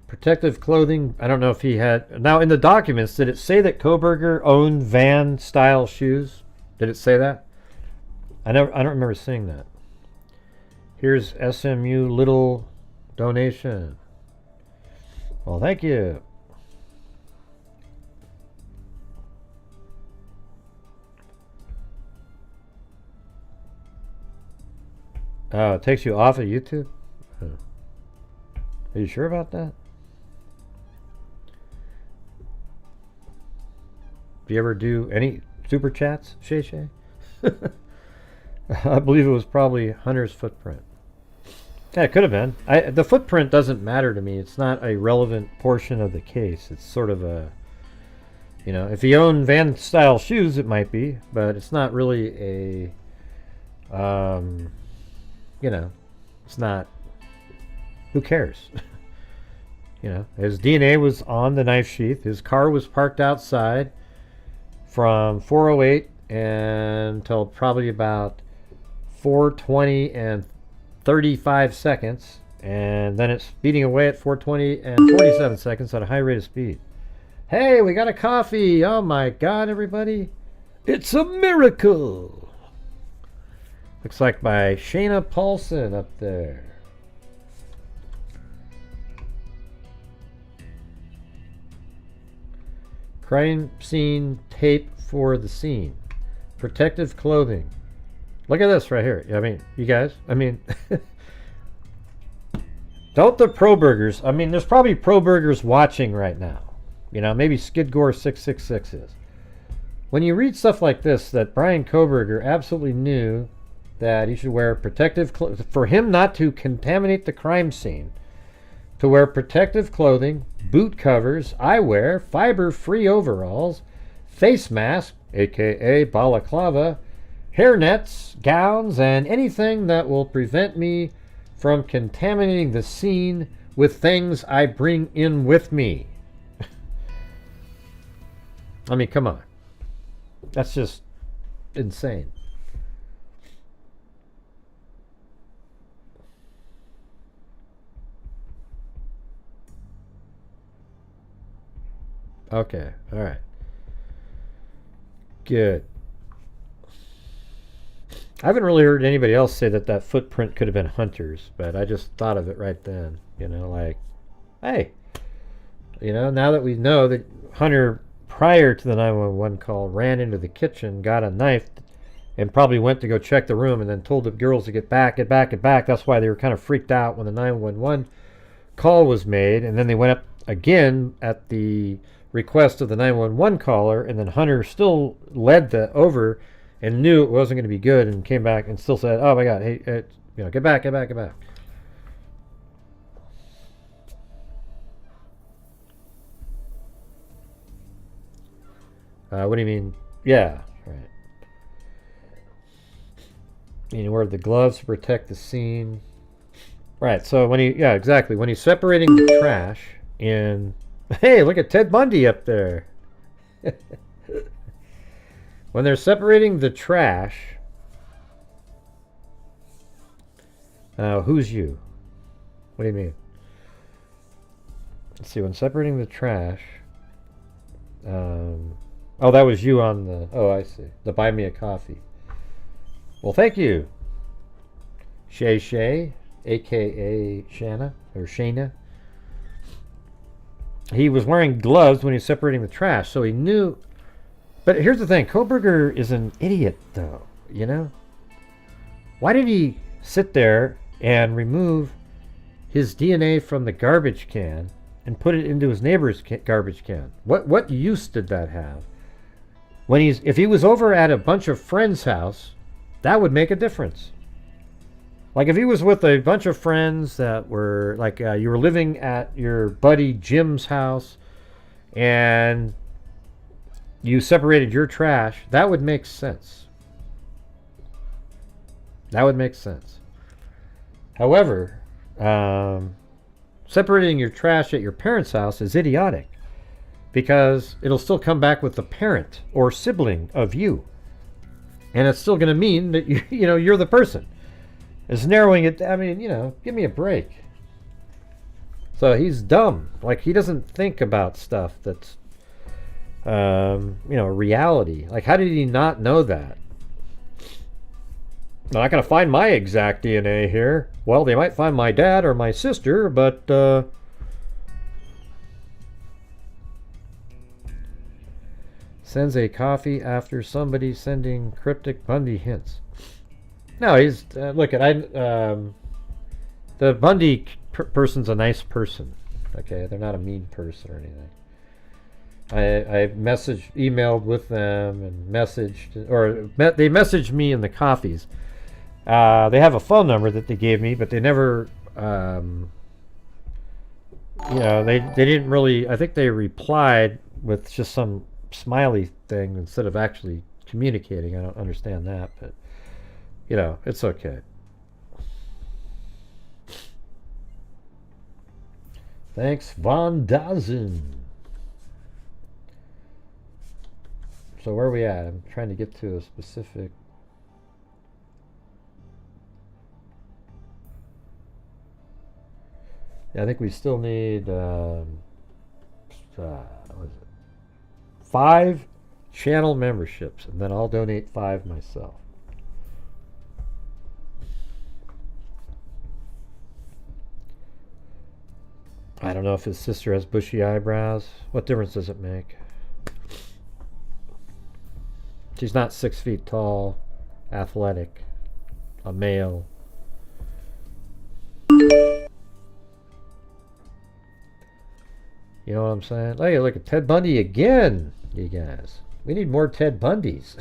Protective clothing, I don't know if he had... Now, in the documents, did it say that Kohberger owned van-style shoes? Did it say that? I don't remember seeing that. Here's SMU little donation. Well, thank you. Oh, it takes you off of YouTube? Are you sure about that? Do you ever do any super chats, Shay Shay? I believe it was probably Hunter's footprint. Yeah, it could have been. The footprint doesn't matter to me. It's not a relevant portion of the case. It's sort of a, you know, if he owned van-style shoes, it might be, but it's not really a, you know, it's not, who cares? You know, his DNA was on the knife sheath. His car was parked outside from 4:08 until probably about 4:20 and 35 seconds, and then it's speeding away at 4:20 and 47 seconds at a high rate of speed. Hey, we got a coffee! Oh my God, everybody! It's a miracle! Looks like by Shayna Paulson up there. crime scene tape for the scene, protective clothing. Look at this right here. I mean, you guys, I mean, don't the pro burgers, I mean, there's probably pro burgers watching right now. You know, maybe Skidgore 666 is. When you read stuff like this, that Brian Kohberger absolutely knew that he should wear protective clothing, for him not to contaminate the crime scene, to wear protective clothing, boot covers, eyewear, fiber-free overalls, face mask, aka balaclava, hairnets, gowns, and anything that will prevent me from contaminating the scene with things I bring in with me. I mean, come on. That's just insane. Okay, all right. Good. I haven't really heard anybody else say that that footprint could have been Hunter's, but I just thought of it right then. You know, like, hey, you know, now that we know that Hunter, prior to the 911 call, ran into the kitchen, got a knife, and probably went to go check the room and then told the girls to get back, get back, get back. That's why they were kind of freaked out when the 911 call was made. And then they went up again at the request of the 911 caller, and then Hunter still led the over and knew it wasn't going to be good and came back and still said, oh my God, hey, you know, get back, get back, get back. What do you mean? Yeah, right. You wear the gloves to protect the scene. Right, so when he, yeah, exactly. When he's separating the trash in, hey, look at Ted Bundy up there. When they're separating the trash, who's you? What do you mean? Let's see, when separating the trash, oh, that was you on the, oh, I see, the buy me a coffee. Well, thank you, Shay, a.k.a. Shanna, or Shayna. He was wearing gloves when he was separating the trash, so he knew. But here's the thing, Kohberger is an idiot, though, you know? Why did he sit there and remove his DNA from the garbage can and put it into his neighbor's garbage can? What use did that have? When if he was over at a bunch of friends' house, that would make a difference. Like if he was with a bunch of friends that were, like you were living at your buddy Jim's house and you separated your trash, that would make sense. That would make sense. However, separating your trash at your parents' house is idiotic because it'll still come back with the parent or sibling of you. And it's still going to mean that you know, you're the person. It's narrowing it. I mean, you know, give me a break. So he's dumb. Like, he doesn't think about stuff that's, you know, reality. Like, how did he not know that? I'm not going to find my exact DNA here. Well, they might find my dad or my sister, but, sends a coffee after somebody sending cryptic Bundy hints. No, he's look at the Bundy person's a nice person. Okay, they're not a mean person or anything. I emailed with them and messaged, or they messaged me in the coffees. They have a phone number that they gave me, but they never, you know, they didn't really. I think they replied with just some smiley thing instead of actually communicating. I don't understand that, but you know, it's okay. Thanks, Von Dazen. So where are we at? I'm trying to get to a specific. Yeah, I think we still need what is it? 5 channel memberships, and then I'll donate 5 myself. I don't know if his sister has bushy eyebrows. What difference does it make? She's not 6 feet tall, athletic, a male. You know what I'm saying? Hey, look at Ted Bundy again, you guys. We need more Ted Bundys.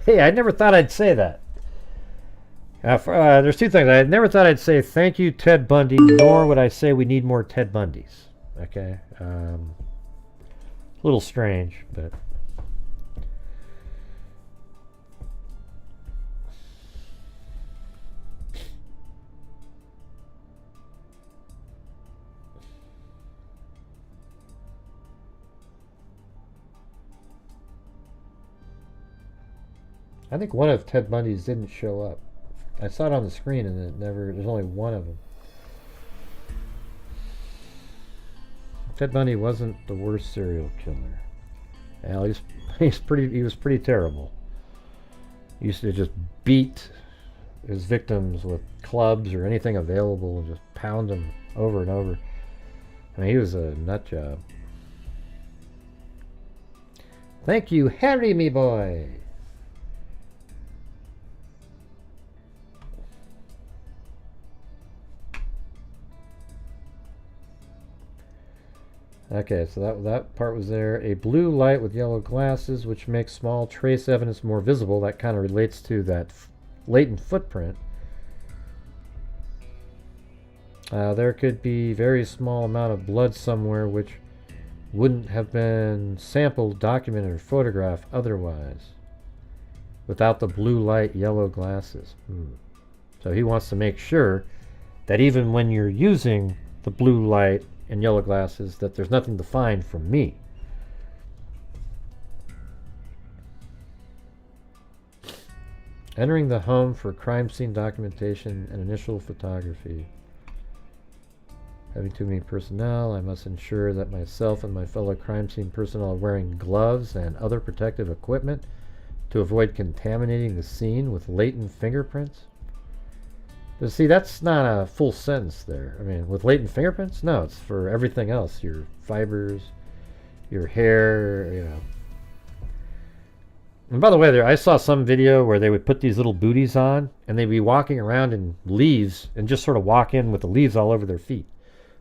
Hey, I never thought I'd say that. There's two things. I never thought I'd say thank you, Ted Bundy, nor would I say we need more Ted Bundys. Okay? A little strange, but... I think one of Ted Bundy's didn't show up. I saw it on the screen and it never, there's only one of them. Ted Bundy wasn't the worst serial killer. Well, he was pretty terrible. He used to just beat his victims with clubs or anything available and just pound them over and over. I mean, he was a nut job. Thank you, Harry, me boy. Okay, so that part was there. A blue light with yellow glasses, which makes small trace evidence more visible. That kind of relates to that latent footprint. There could be very small amount of blood somewhere, which wouldn't have been sampled, documented, or photographed otherwise, without the blue light, yellow glasses. So he wants to make sure that even when you're using the blue light and yellow glasses, that there's nothing to find from me. Entering the home for crime scene documentation and initial photography. Having too many personnel, I must ensure that myself and my fellow crime scene personnel are wearing gloves and other protective equipment to avoid contaminating the scene with latent fingerprints. But see, that's not a full sentence there. I mean, with latent fingerprints? No, it's for everything else. Your fibers, your hair, you know. And by the way, I saw some video where they would put these little booties on, and they'd be walking around in leaves, and just sort of walk in with the leaves all over their feet.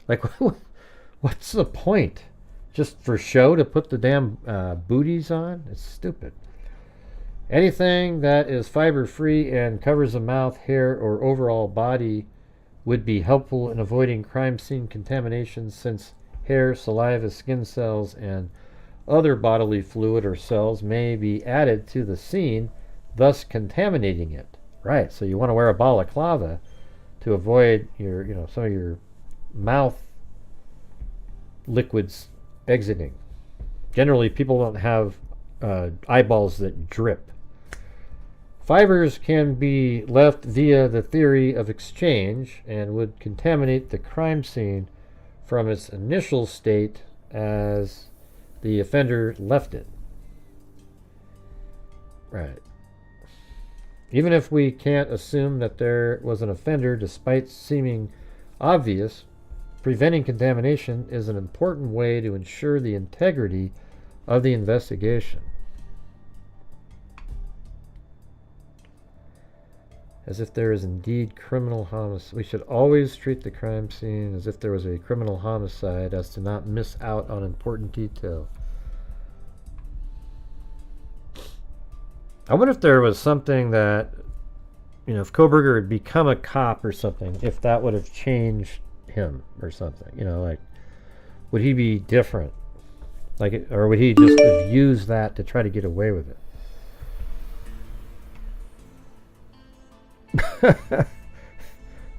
Like, what's the point? Just for show to put the damn booties on? It's stupid. Anything that is fiber-free and covers the mouth, hair, or overall body would be helpful in avoiding crime scene contamination, since hair, saliva, skin cells, and other bodily fluid or cells may be added to the scene, thus contaminating it. Right, so you want to wear a balaclava to avoid your, some of your mouth liquids exiting. Generally, people don't have eyeballs that drip. Fibers can be left via the theory of exchange and would contaminate the crime scene from its initial state as the offender left it. Right. Even if we can't assume that there was an offender, despite seeming obvious, preventing contamination is an important way to ensure the integrity of the investigation. As if there is indeed criminal homicide. We should always treat the crime scene as if there was a criminal homicide, as to not miss out on important detail. I wonder if there was something that, if Kohberger had become a cop or something, if that would have changed him or something. Like, would he be different? Like, or would he just have used that to try to get away with it?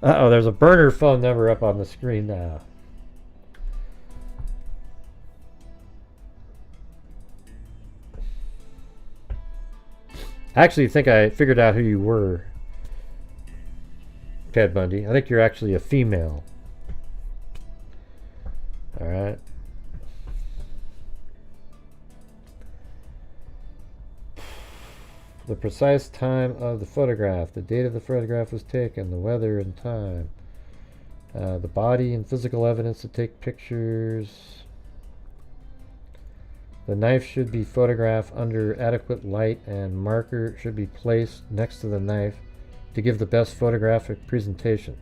Uh-oh, there's a burner phone number up on the screen now. I actually think I figured out who you were, Ted Bundy. I think you're actually a female. Alright. The precise time of the photograph, the date of the photograph was taken, the weather and time, the body and physical evidence to take pictures, The knife should be photographed under adequate light and marker should be placed next to the knife to give the best photographic presentation.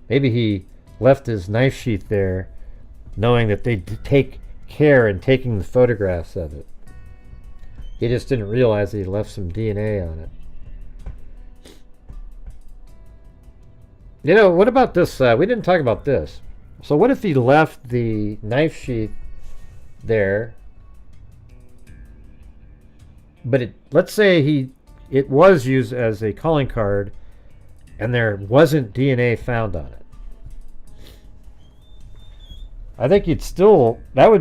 Maybe he left his knife sheath there knowing that they'd take care in taking the photographs of it. He just didn't realize that he left some DNA on it. You know, what about this? We didn't talk about this. So what if he left the knife sheath there, but let's say it was used as a calling card and there wasn't DNA found on it. I think you'd still be able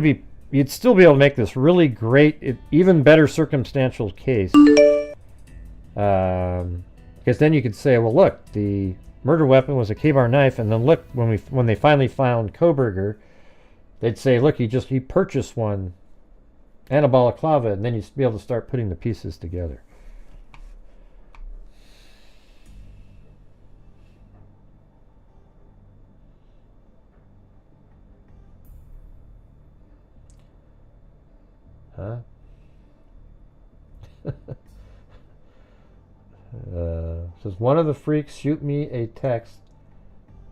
to make this really great, even better circumstantial case. Because then you could say, well, look, the murder weapon was a K-bar knife, and then look, when they finally found Kohberger, they'd say, look, he purchased one and a balaclava, and then you'd be able to start putting the pieces together. Huh? Says one of the freaks shoot me a text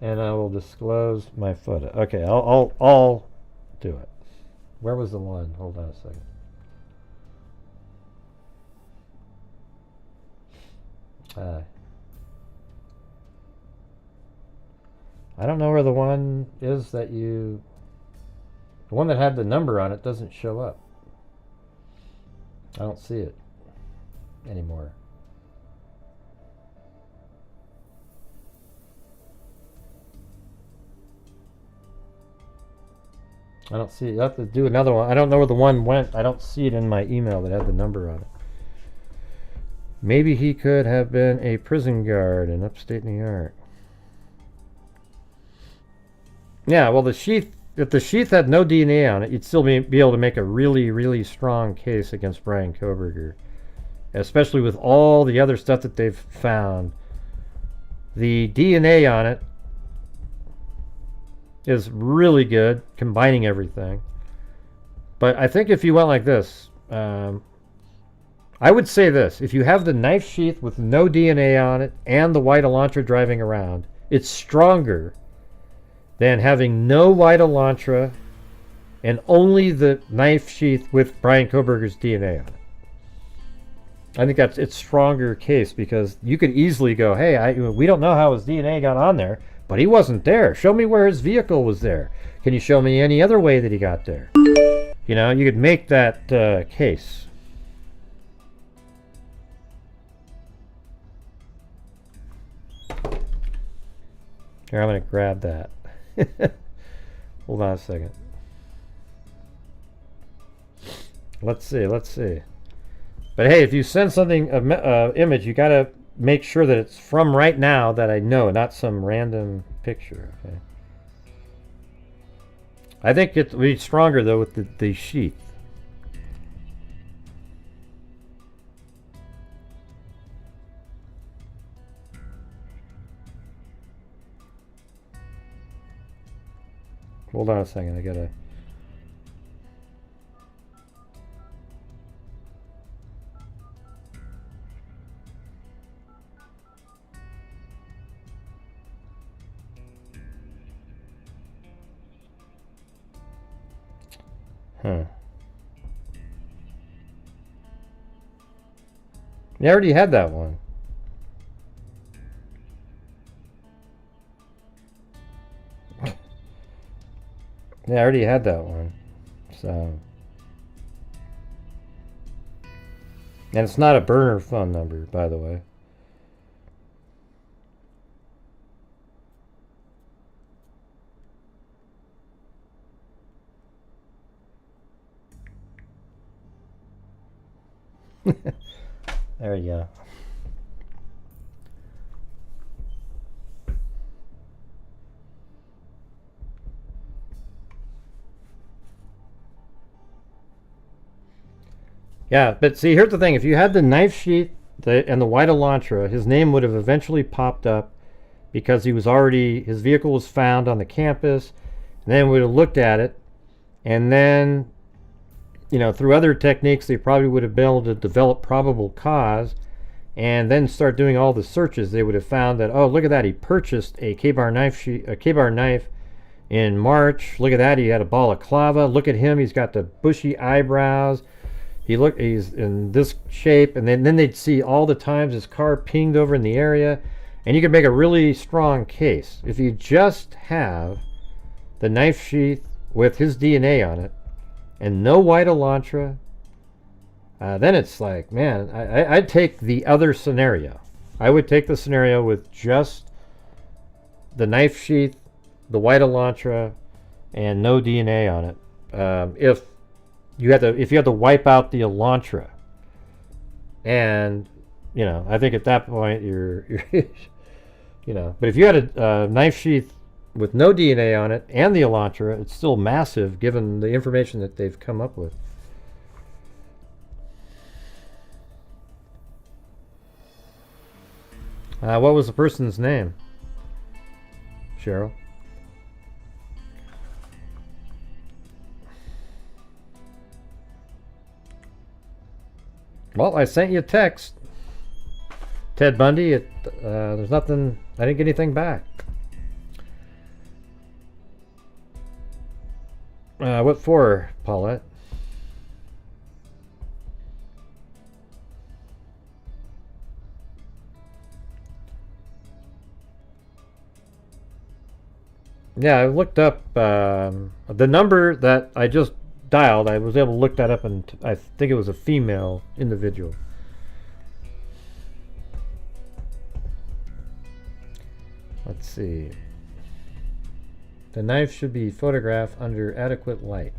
and I will disclose my photo. Okay, I'll do it. Where was the one? Hold on a second. I don't know where the one is that the one that had the number on it doesn't show up. I don't see it anymore. I don't see it. You have to do another one. I don't know where the one went. I don't see it in my email that had the number on it. Maybe he could have been a prison guard in upstate New York. Yeah, well, if the sheath had no DNA on it, you'd still be able to make a really, really strong case against Brian Kohberger. Especially with all the other stuff that they've found. The DNA on it is really good, combining everything. But I think if you went like this, I would say this. If you have the knife sheath with no DNA on it and the white Elantra driving around, it's stronger than having no white Elantra and only the knife sheath with Brian Kohberger's DNA on it. I think it's stronger case because you could easily go, hey, we don't know how his DNA got on there, but he wasn't there. Show me where his vehicle was there. Can you show me any other way that he got there? You know, you could make that case. Here, I'm going to grab that. Hold on a second. Let's see. But hey, if you send something, image, you got to make sure that it's from right now that I know, not some random picture. Okay. I think it would be stronger though with the sheath. Hold on a second, I gotta. You already had that one. Yeah, I already had that one. So. And it's not a burner phone number, by the way. There you go. Yeah, but see, here's the thing. If you had the knife sheath and the white Elantra, his name would have eventually popped up because his vehicle was found on the campus, and then we would have looked at it, and then you know, through other techniques, they probably would have been able to develop probable cause and then start doing all the searches. They would have found that, oh, look at that, he purchased a K-bar knife in March. Look at that, he had a balaclava. Look at him, he's got the bushy eyebrows. He's in this shape, and then they'd see all the times his car pinged over in the area, and you could make a really strong case. If you just have the knife sheath with his DNA on it and no white Elantra, then it's like, man, I'd take the other scenario. I would take the scenario with just the knife sheath, the white Elantra, and no DNA on it. If you had to wipe out the Elantra, and you know, I think at that point you're you know, but if you had a knife sheath with no DNA on it and the Elantra, it's still massive given the information that they've come up with. What was the person's name, Cheryl? Well, I sent you a text, Ted Bundy. There's nothing. I didn't get anything back. What for, Paulette? Yeah, I looked up the number that I just dialed. I was able to look that up, and I think it was a female individual. Let's see. The knife should be photographed under adequate light.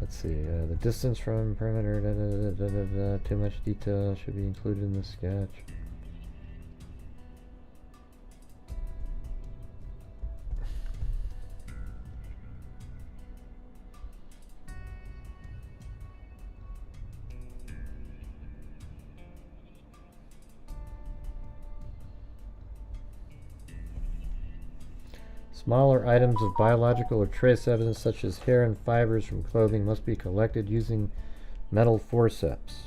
Let's see. The distance from perimeter. Too much detail should be included in the sketch. Smaller items of biological or trace evidence such as hair and fibers from clothing must be collected using metal forceps.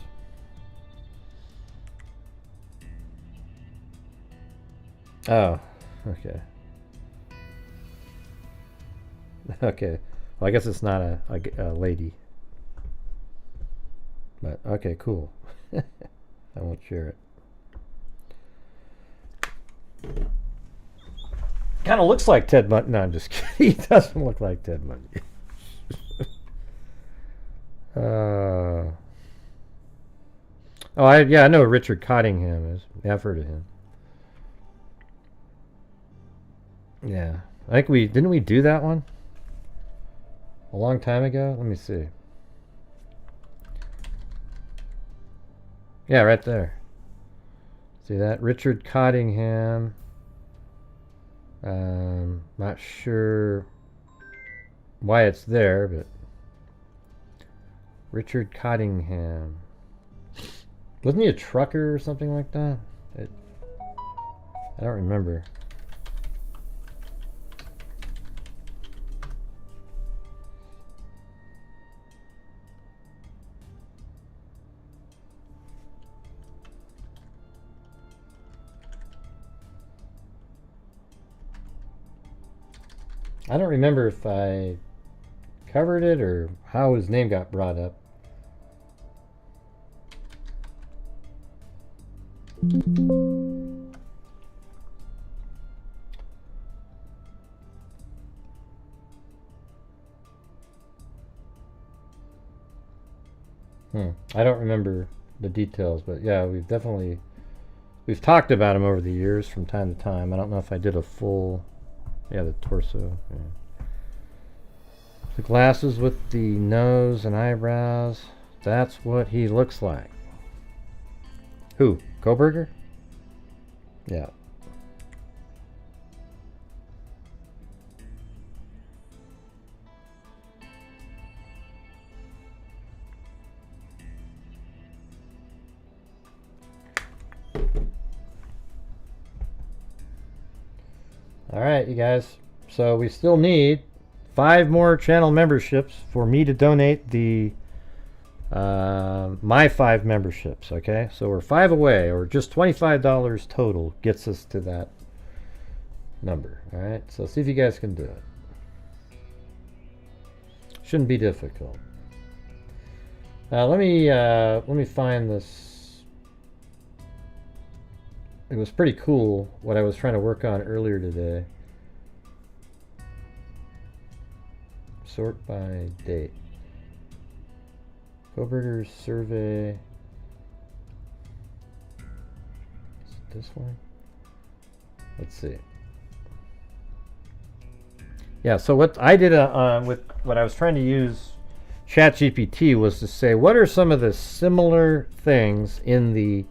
Oh, okay. Okay. Well, I guess it's not a lady. But, okay, cool. I won't share it. Kind of looks like Ted Bundy. No, I'm just kidding. He doesn't look like Ted Bundy. I know who Richard Cottingham is. Yeah, I've heard of him. Yeah, I think didn't we do that one a long time ago? Let me see. Yeah, right there. See that? Richard Cottingham. Not sure why it's there, but Richard Cottingham. Wasn't he a trucker or something like that? I don't remember. I don't remember if I covered it or how his name got brought up. I don't remember the details, but yeah, we've talked about him over the years from time to time. I don't know if I did a full, yeah, the torso. Yeah. The glasses with the nose and eyebrows. That's what he looks like. Who? Kohberger? Yeah. Alright, you guys. So we still need 5 more channel memberships for me to donate the my 5 memberships. Okay, so we're 5 away, or just $25 total gets us to that number. All right, so see if you guys can do it. Shouldn't be difficult. Let me find this. It was pretty cool what I was trying to work on earlier today. Sort by date. Kohberger's survey. Is it this one? Let's see. Yeah, so what I did with what I was trying to use ChatGPT was to say, what are some of the similar things in the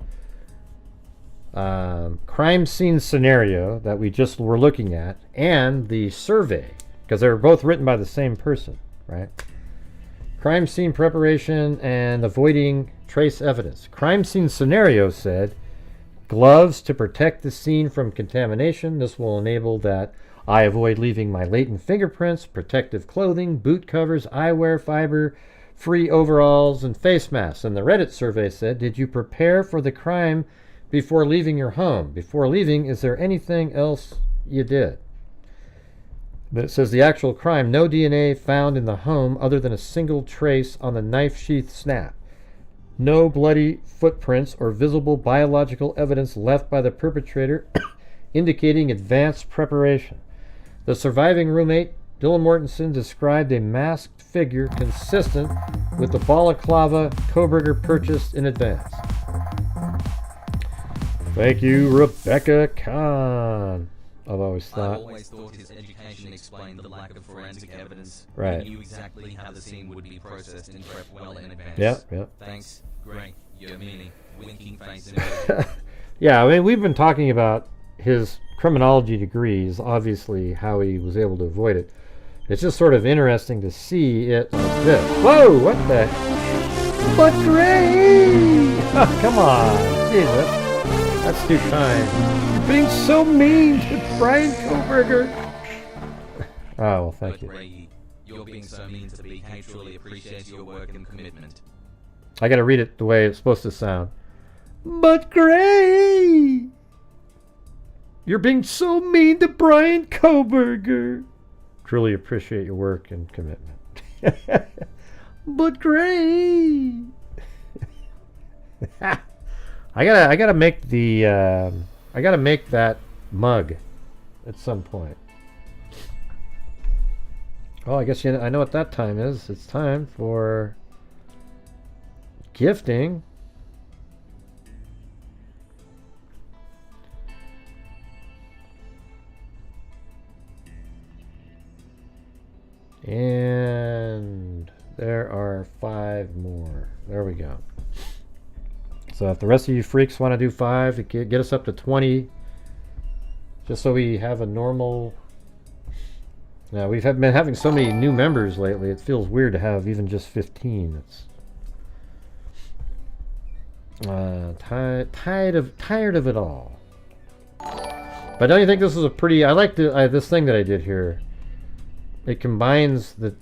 crime scene scenario that we just were looking at and the survey, because they were both written by the same person, right? Crime scene preparation and avoiding trace evidence. Crime scene scenario said, gloves to protect the scene from contamination. This will enable that I avoid leaving my latent fingerprints, protective clothing, boot covers, eyewear, fiber, free overalls, and face masks. And the Reddit survey said, did you prepare for the crime before leaving your home? Before leaving, is there anything else you did? But it says the actual crime, no DNA found in the home other than a single trace on the knife sheath snap. No bloody footprints or visible biological evidence left by the perpetrator indicating advanced preparation. The surviving roommate, Dylan Mortensen, described a masked figure consistent with the balaclava Kohberger purchased in advance. Thank you, Rebecca Khan. I've always thought his education explained the lack of forensic evidence. Right. He knew exactly how the scene would be processed and prepped well in advance. Yep. Thanks, Grant Hughes, winking face. Yeah, I mean, we've been talking about his criminology degrees, obviously how he was able to avoid it. It's just sort of interesting to see it like this. Whoa, what the? But great! Oh, come on, Jesus. That's too kind. You're being so mean to Brian Kohberger. Oh, well, thank you. You're being so mean to be. I truly appreciate your work and commitment. I gotta read it the way it's supposed to sound. But Gray! You're being so mean to Brian Kohberger. Truly appreciate your work and commitment. But Gray! I gotta make the I gotta make that mug at some point. Oh, I guess I know what that time is. It's time for gifting. And there are 5 more. There we go. So if the rest of you freaks want to do 5, get us up to 20, just so we have a normal. Now we've been having so many new members lately. It feels weird to have even just 15. It's tired of it all. But don't you think this is a pretty? I like this thing that I did here. It combines the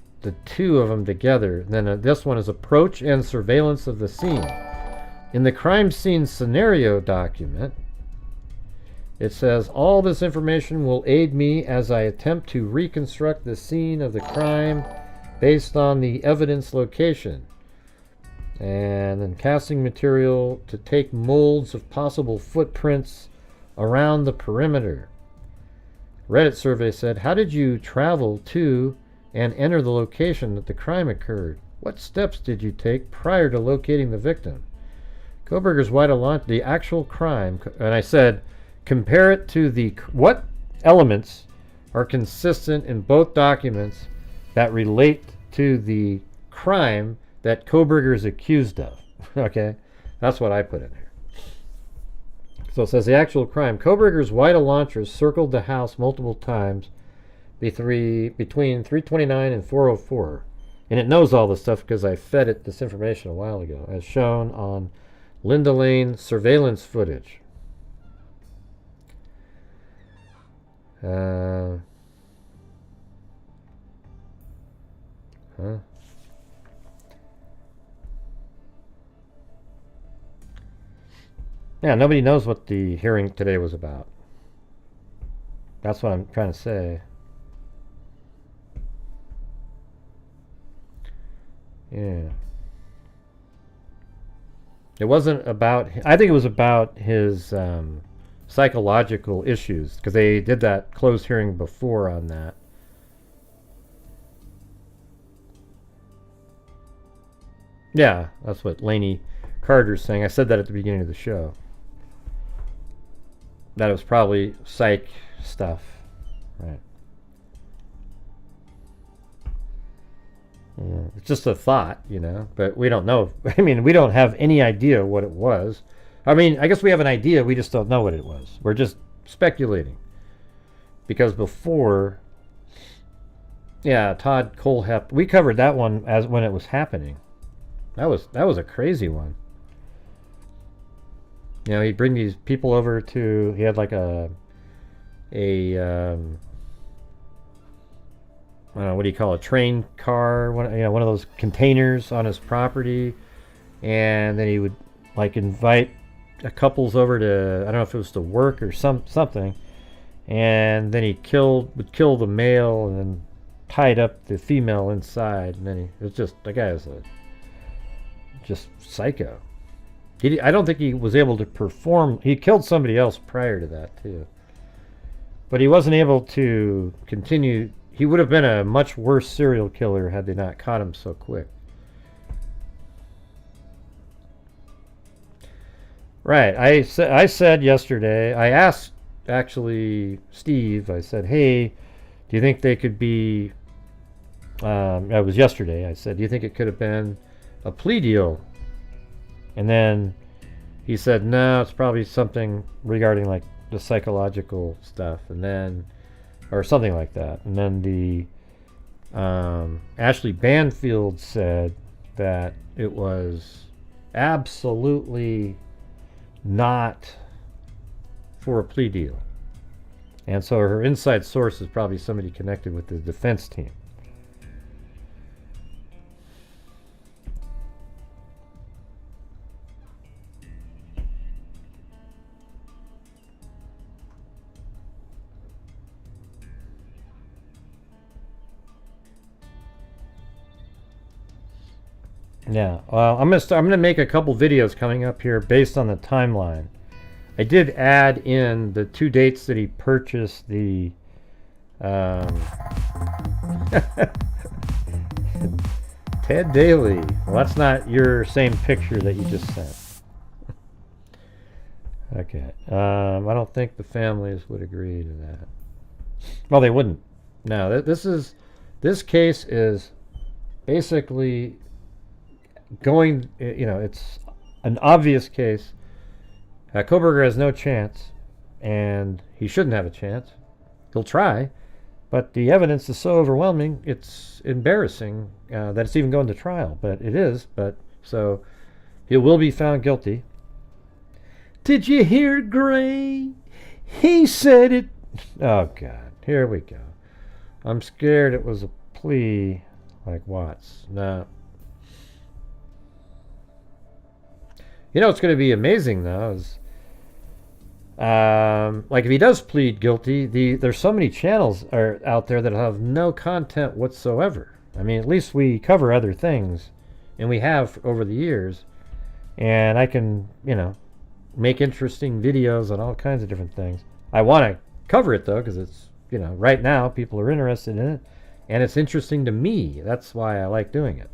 two of them together. And then this one is approach and surveillance of the scene. In the crime scene scenario document, it says, all this information will aid me as I attempt to reconstruct the scene of the crime based on the evidence location. And then casting material to take molds of possible footprints around the perimeter. Reddit survey said, how did you travel to and enter the location that the crime occurred? What steps did you take prior to locating the victim? Kohberger's white launch, the actual crime, and I said, compare it to what elements are consistent in both documents that relate to the crime that Kohberger is accused of. Okay, that's what I put in here. So it says the actual crime. Kohberger's white launchers circled the house multiple times between 329 and 404. And it knows all this stuff because I fed it this information a while ago, as shown on Linda Lane surveillance footage. Huh? Yeah, nobody knows what the hearing today was about. That's what I'm trying to say. Yeah. It wasn't about, I think it was about his psychological issues, because they did that closed hearing before on that. Yeah, that's what Laney Carter's saying. I said that at the beginning of the show. That it was probably psych stuff. Right. Yeah, it's just a thought, you know, but we don't know. I mean, we don't have any idea what it was. I mean, I guess we have an idea, we just don't know what it was. We're just speculating. Because before, yeah, Todd Colehep, we covered that one as when it was happening. That was a crazy one. You know, he'd bring these people over to, he had like I don't know, what do you call it, a train car, one of those containers on his property, and then he would like invite couples over to, I don't know if it was to work or something, and then he would kill the male and then tied up the female inside, and then it was just, the guy was just psycho. I don't think he was able to perform. He killed somebody else prior to that too, but he wasn't able to continue. He would have been a much worse serial killer had they not caught him so quick. Right. I said yesterday, I asked actually Steve, I said, hey, do you think they could be, that was yesterday, I said, do you think it could have been a plea deal? And then he said, no, it's probably something regarding like the psychological stuff, and then, or something like that. And then the Ashley Banfield said that it was absolutely not for a plea deal. And so her inside source is probably somebody connected with the defense team. Yeah, well, I'm gonna make a couple videos coming up here based on the timeline. I did add in the 2 dates that he purchased the Ted Daly. Well, that's not your same picture that you just sent. Okay, I don't think the families would agree to that. Well, they wouldn't. No, this case is basically going, it's an obvious case. Kohberger has no chance, and he shouldn't have a chance. He'll try, but the evidence is so overwhelming, it's embarrassing that it's even going to trial. But it is, so he will be found guilty. Did you hear Gray? He said it. Oh, God. Here we go. I'm scared it was a plea like Watts. No. You know what's going to be amazing, though, is like if he does plead guilty, there's so many channels out there that have no content whatsoever. I mean, at least we cover other things, and we have over the years, and I can, make interesting videos on all kinds of different things. I want to cover it, though, because it's, right now people are interested in it, and it's interesting to me. That's why I like doing it.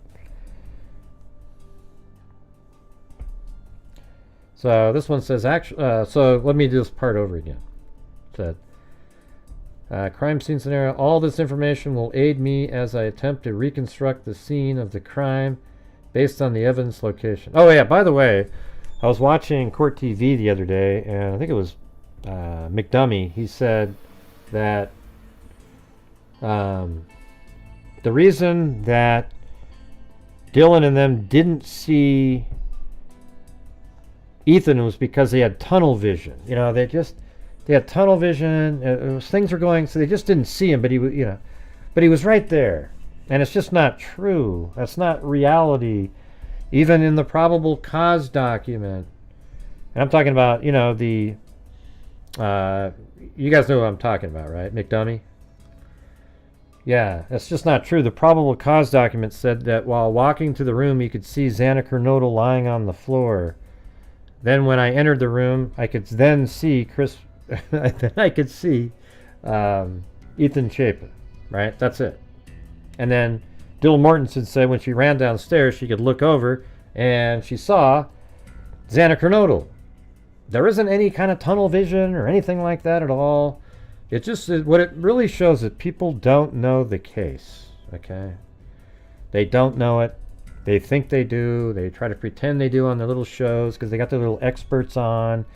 So this one says, so let me do this part over again. It said, crime scene scenario. All this information will aid me as I attempt to reconstruct the scene of the crime based on the evidence location. Oh, yeah, by the way, I was watching Court TV the other day, and I think it was McDummy. He said that the reason that Dylan and them didn't see Ethan was because they had tunnel vision. They had tunnel vision. Things were going, so they just didn't see him. But he was right there. And it's just not true. That's not reality. Even in the probable cause document. And I'm talking about, you know, the... you guys know what I'm talking about, right? McDummy? Yeah, that's just not true. The probable cause document said that while walking to the room, you could see Xana Kernodle lying on the floor. Then when I entered the room, I could then see Chris... then I could see Ethan Chapin, right? That's it. And then Dill Mortensen said when she ran downstairs, she could look over and she saw Xana Kernodle. There isn't any kind of tunnel vision or anything like that at all. It just, what it really shows that people don't know the case, okay? They don't know it. They think they do. They try to pretend they do on their little shows because they got their little experts on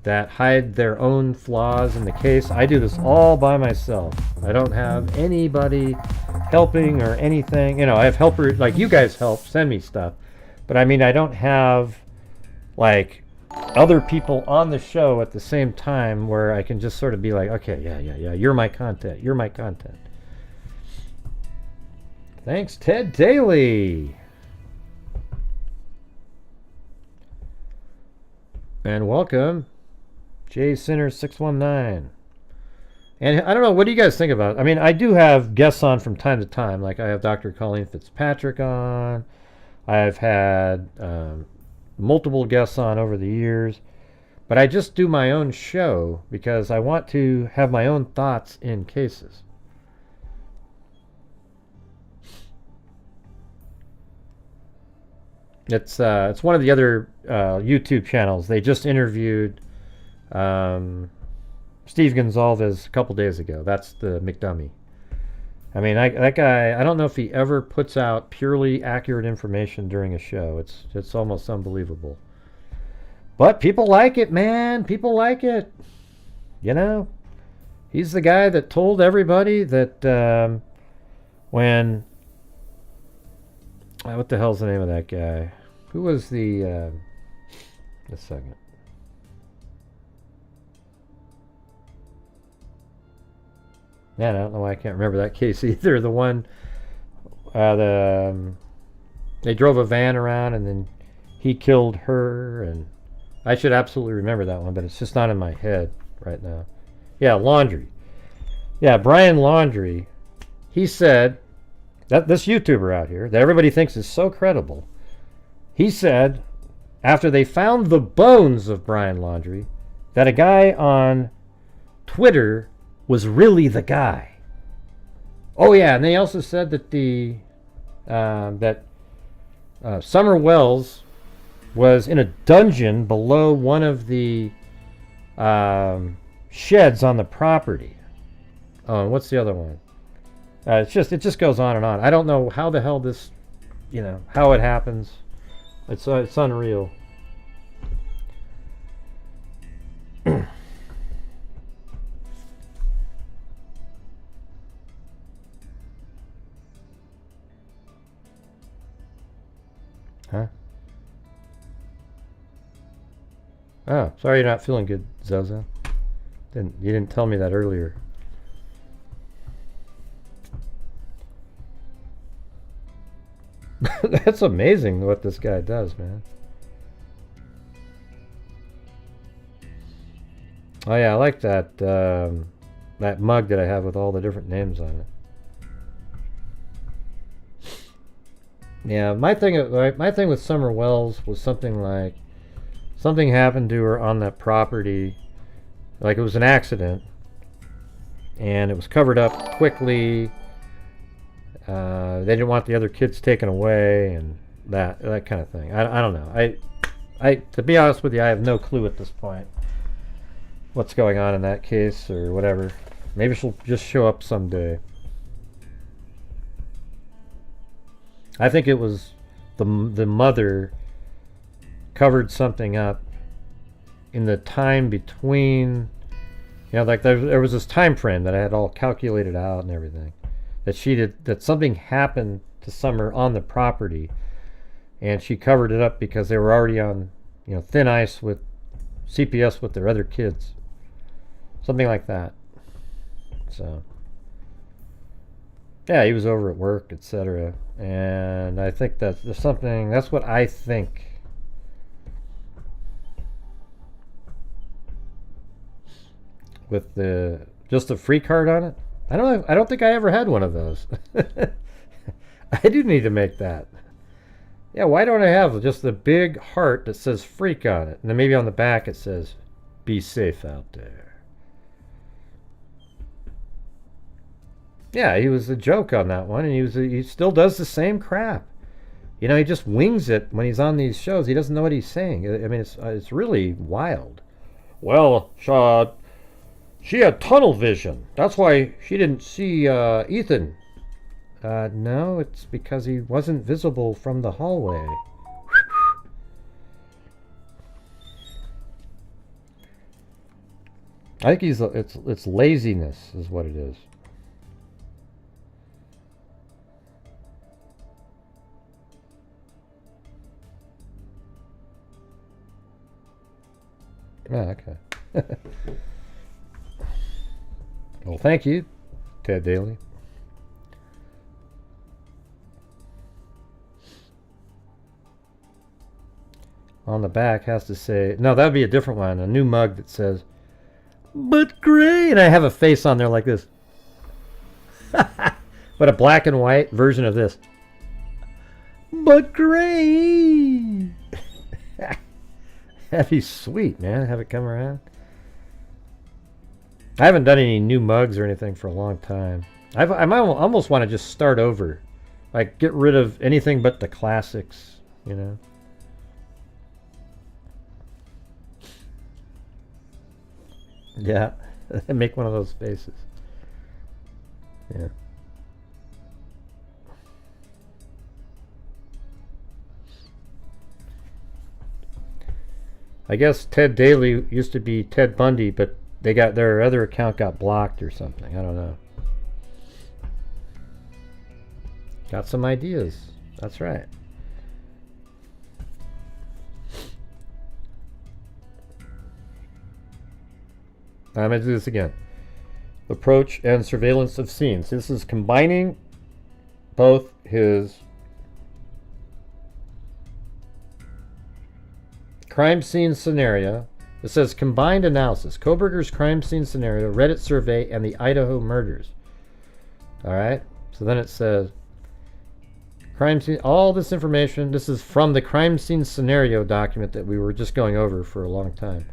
that hide their own flaws in the case. I do this all by myself. I don't have anybody helping or anything. You know, I have helpers, like you guys help send me stuff. But I mean, I don't have, like, other people on the show at the same time where I can just sort of be like, okay, yeah, you're my content. You're my content. Thanks, Ted Daly. And welcome, Jay Sinner 619. And I don't know, what do you guys think about it? I mean, I do have guests on from time to time. Like I have Dr. Colleen Fitzpatrick on. I've had multiple guests on over the years. But I just do my own show because I want to have my own thoughts in cases. It's one of the other YouTube channels. They just interviewed Steve Gonzalez a couple days ago. That's the McDummy. I mean, that guy, I don't know if he ever puts out purely accurate information during a show. It's almost unbelievable. But people like it, man. People like it. You know? He's the guy that told everybody that when... what the hell's the name of that guy? Who was the... a second. Yeah, I don't know why I can't remember that case either. The one... they drove a van around and then he killed her, and I should absolutely remember that one, but it's just not in my head right now. Yeah, Laundry. Yeah, Brian Laundry. He said... this YouTuber out here that everybody thinks is so credible, he said after they found the bones of Brian Laundrie that a guy on Twitter was really the guy. Oh yeah, and they also said that Summer Wells was in a dungeon below one of the sheds on the property. Oh, and what's the other one? It just goes on and on. I don't know how the hell this, how it happens. It's unreal. Huh? Oh, sorry you're not feeling good, Zozo. You didn't tell me that earlier. That's amazing what this guy does, man. Oh yeah, I like that that mug that I have with all the different names on it. Yeah, my thing with Summer Wells was something like something happened to her on that property, like it was an accident, and it was covered up quickly. They didn't want the other kids taken away, and that kind of thing. I don't know. I to be honest with you, I have no clue at this point what's going on in that case or whatever. Maybe she'll just show up someday. I think it was the mother covered something up in the time between, like there was this time frame that I had all calculated out and everything. That something happened to Summer on the property, and she covered it up because they were already on, thin ice with CPS with their other kids, something like that. So, Yeah, he was over at work, etc. And I think that there's something, that's what I think. With just the free card on it. I don't think I ever had one of those. I do need to make that. Yeah, why don't I have just the big heart that says freak on it? And then maybe on the back it says, be safe out there. Yeah, he was a joke on that one, and he still does the same crap. You know, he just wings it when he's on these shows. He doesn't know what he's saying. I mean, it's really wild. Well, she had tunnel vision. That's why she didn't see Ethan. No, it's because he wasn't visible from the hallway. I think it's laziness is what it is. Ah, okay. Well, thank you, Ted Daly. On the back has to say, no, that would be a different one, a new mug that says, but gray, and I have a face on there like this. But a black and white version of this. But gray. That'd be sweet, man. Have it come around. I haven't done any new mugs or anything for a long time. I almost want to just start over. Like, get rid of anything but the classics, you know. Yeah. Make one of those faces. Yeah. I guess Ted Daly used to be Ted Bundy, but their other account got blocked or something. I don't know. Got some ideas. That's right. I'm going to do this again. Approach and surveillance of scenes. This is combining both his crime scene scenario. It says combined analysis. Kohberger's crime scene scenario, Reddit survey, and the Idaho murders. Alright? So then it says crime scene, all this information. This is from the crime scene scenario document that we were just going over for a long time.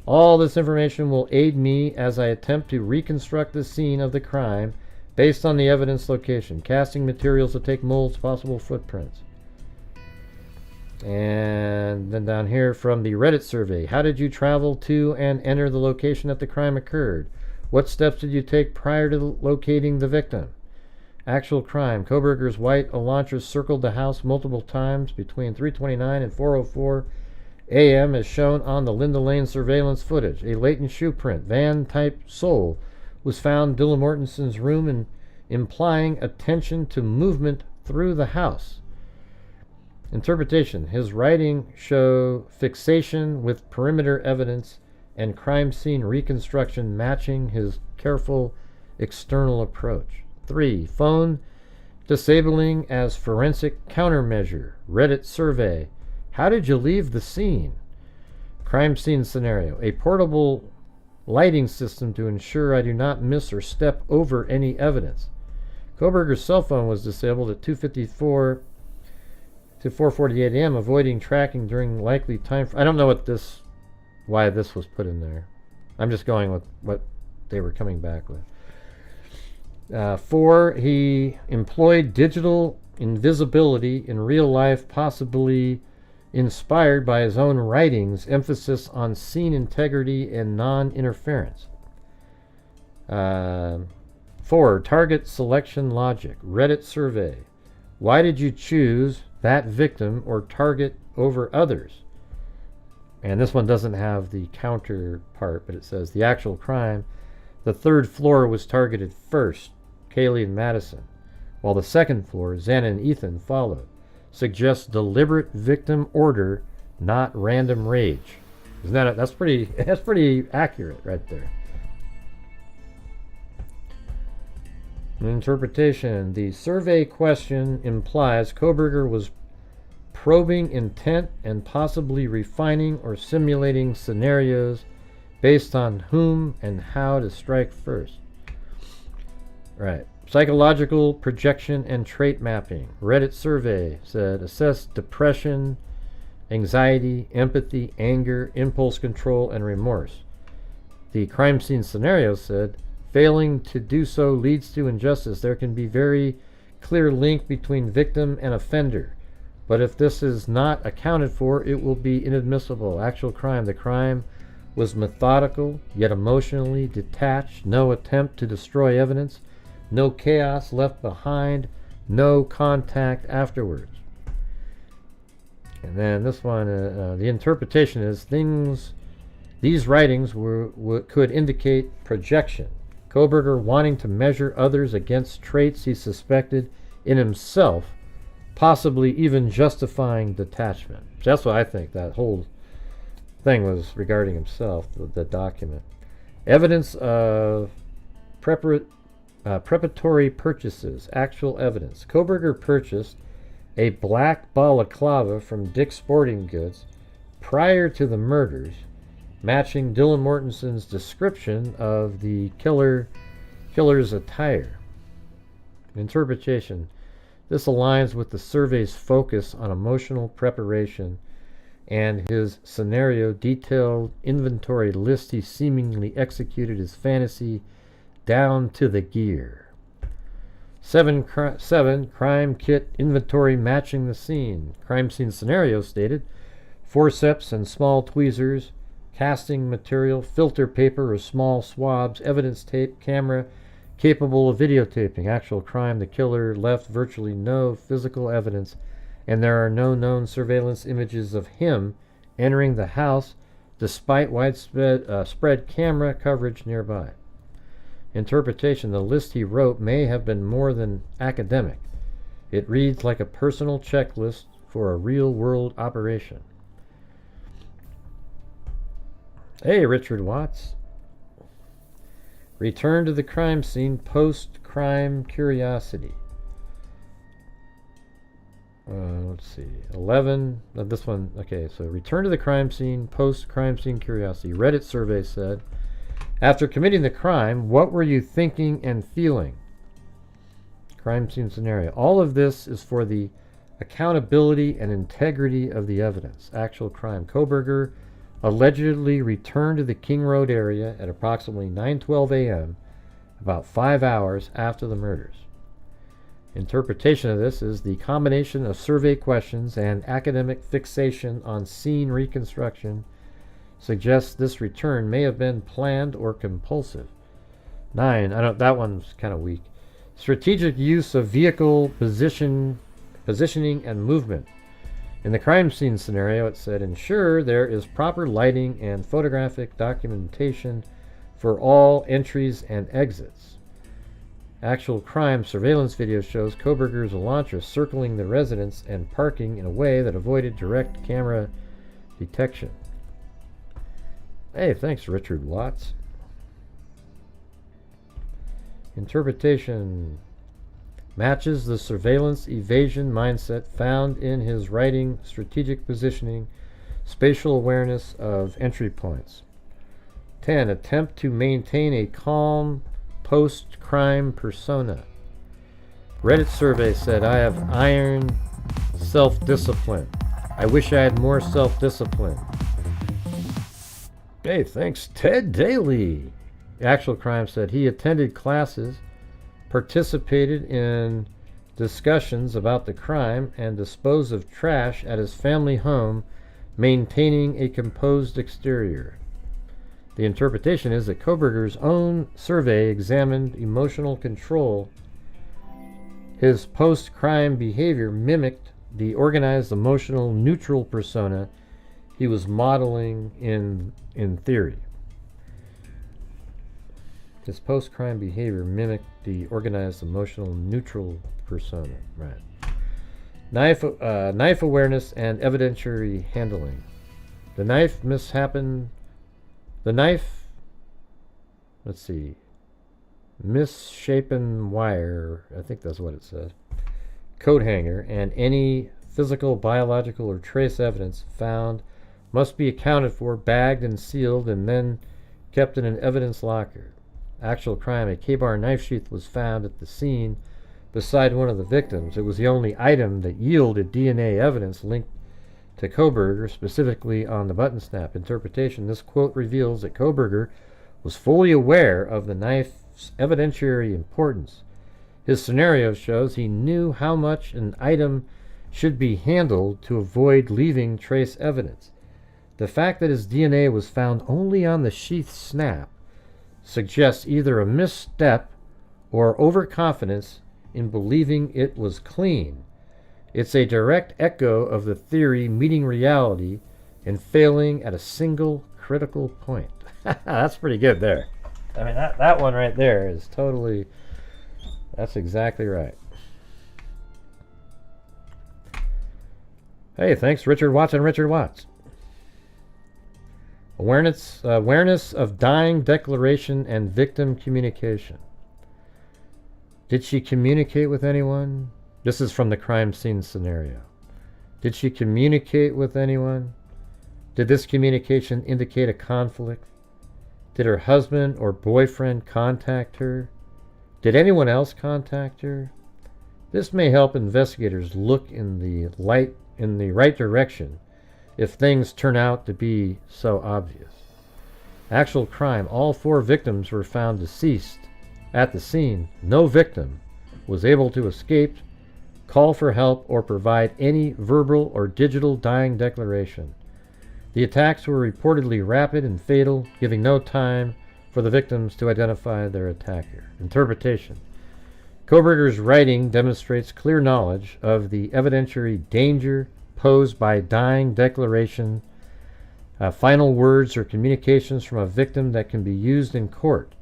All this information will aid me as I attempt to reconstruct the scene of the crime based on the evidence location, casting materials to take molds, possible footprints. And then down here from the Reddit survey, how did you travel to and enter the location that the crime occurred? What steps did you take prior to locating the victim? Actual crime. Kohberger's white Elantra circled the house multiple times between 3:29 and 4:04 a.m. as shown on the Linda Lane surveillance footage. A latent shoe print, van type sole, was found in Dylan Mortensen's room, and implying attention to movement through the house. Interpretation. His writing show fixation with perimeter evidence and crime scene reconstruction matching his careful external approach. 3. Phone disabling as forensic countermeasure. Reddit survey. How did you leave the scene? Crime scene scenario. A portable lighting system to ensure I do not miss or step over any evidence. Kohberger's cell phone was disabled at 2:54 to 4:48 a.m., avoiding tracking during likely time. I don't know why this was put in there. I'm just going with what they were coming back with. 4, he employed digital invisibility in real life, possibly inspired by his own writings, emphasis on scene integrity and non-interference. 4, target selection logic. Reddit survey. Why did you choose that victim or target over others? And this one doesn't have the counter part, but it says the actual crime. The 3rd floor was targeted first, Kaylee and Madison, while the 2nd floor, Xana and Ethan, followed. Suggests deliberate victim order, not random rage. Isn't that that's pretty accurate right there. Interpretation. The survey question implies Kohberger was probing intent and possibly refining or simulating scenarios based on whom and how to strike first. Right. Psychological projection and trait mapping. Reddit survey said assess depression, anxiety, empathy, anger, impulse control, and remorse. The crime scene scenario said failing to do so leads to injustice. There can be very clear link between victim and offender, but if this is not accounted for, it will be inadmissible. Actual crime. The crime was methodical, yet emotionally detached. No attempt to destroy evidence. No chaos left behind. No contact afterwards. And then this one, the interpretation is these writings could indicate projection. Kohberger wanting to measure others against traits he suspected in himself, possibly even justifying detachment. That's what I think that whole thing was regarding himself, the document. Evidence of preparatory purchases, actual evidence. Kohberger purchased a black balaclava from Dick's Sporting Goods prior to the murders, matching Dylan Mortensen's description of the killer's attire. Interpretation. This aligns with the survey's focus on emotional preparation and his scenario detailed inventory list. He seemingly executed his fantasy down to the gear. 7 crime kit inventory matching the scene. Crime scene scenario stated forceps and small tweezers, casting material, filter paper or small swabs, evidence tape, camera capable of videotaping. Actual crime. The killer left virtually no physical evidence, and there are no known surveillance images of him entering the house despite widespread spread camera coverage nearby. Interpretation. The list he wrote may have been more than academic. It reads like a personal checklist for a real-world operation. Hey, Richard Watts. Return to the crime scene, post-crime curiosity. Let's see. 11. This one. Okay, so return to the crime scene, post-crime scene curiosity. Reddit survey said, after committing the crime, what were you thinking and feeling? Crime scene scenario. All of this is for the accountability and integrity of the evidence. Actual crime. Kohberger allegedly returned to the King Road area at approximately 9:12 a.m., about 5 hours after the murders. Interpretation of this is the combination of survey questions and academic fixation on scene reconstruction suggests this return may have been planned or compulsive. 9. That one's kind of weak. Strategic use of vehicle positioning and movement. In the crime scene scenario, it said, ensure there is proper lighting and photographic documentation for all entries and exits. Actual crime surveillance video shows Kohberger's Elantra circling the residence and parking in a way that avoided direct camera detection. Hey, thanks, Richard Watts. Interpretation matches the surveillance evasion mindset found in his writing, strategic positioning, spatial awareness of entry points. 10. Attempt to maintain a calm post-crime persona. Reddit survey said, I have iron self-discipline. I wish I had more self-discipline. Hey, thanks, Ted Daly. Actual crime said he attended classes, participated in discussions about the crime, and disposed of trash at his family home, maintaining a composed exterior. The interpretation is that Kohberger's own survey examined emotional control. His post-crime behavior mimicked the organized, emotional, neutral persona he was modeling in theory. His post-crime behavior mimicked the organized, emotional, neutral persona. Right. Knife awareness and evidentiary handling. The knife misshapen wire, I think that's what it said, coat hanger, and any physical, biological, or trace evidence found must be accounted for, bagged and sealed, and then kept in an evidence locker. Actual crime, a K-bar knife sheath was found at the scene beside one of the victims. It was the only item that yielded DNA evidence linked to Kohberger, specifically on the button snap interpretation. This quote reveals that Kohberger was fully aware of the knife's evidentiary importance. His scenario shows he knew how much an item should be handled to avoid leaving trace evidence. The fact that his DNA was found only on the sheath snap suggests either a misstep or overconfidence in believing it was clean. It's a direct echo of the theory meeting reality and failing at a single critical point. That's pretty good there. I mean, that one right there is totally, that's exactly right. Hey, thanks, Richard Watts and Richard Watts. Awareness of dying declaration and victim communication. Did she communicate with anyone? This is from the crime scene scenario. Did she communicate with anyone? Did this communication indicate a conflict? Did her husband or boyfriend contact her? Did anyone else contact her? This may help investigators look in the right direction if things turn out to be so obvious. Actual crime, all 4 victims were found deceased at the scene. No victim was able to escape, call for help, or provide any verbal or digital dying declaration. The attacks were reportedly rapid and fatal, giving no time for the victims to identify their attacker. Interpretation. Kohberger's writing demonstrates clear knowledge of the evidentiary danger posed by dying declaration, final words or communications from a victim that can be used in court.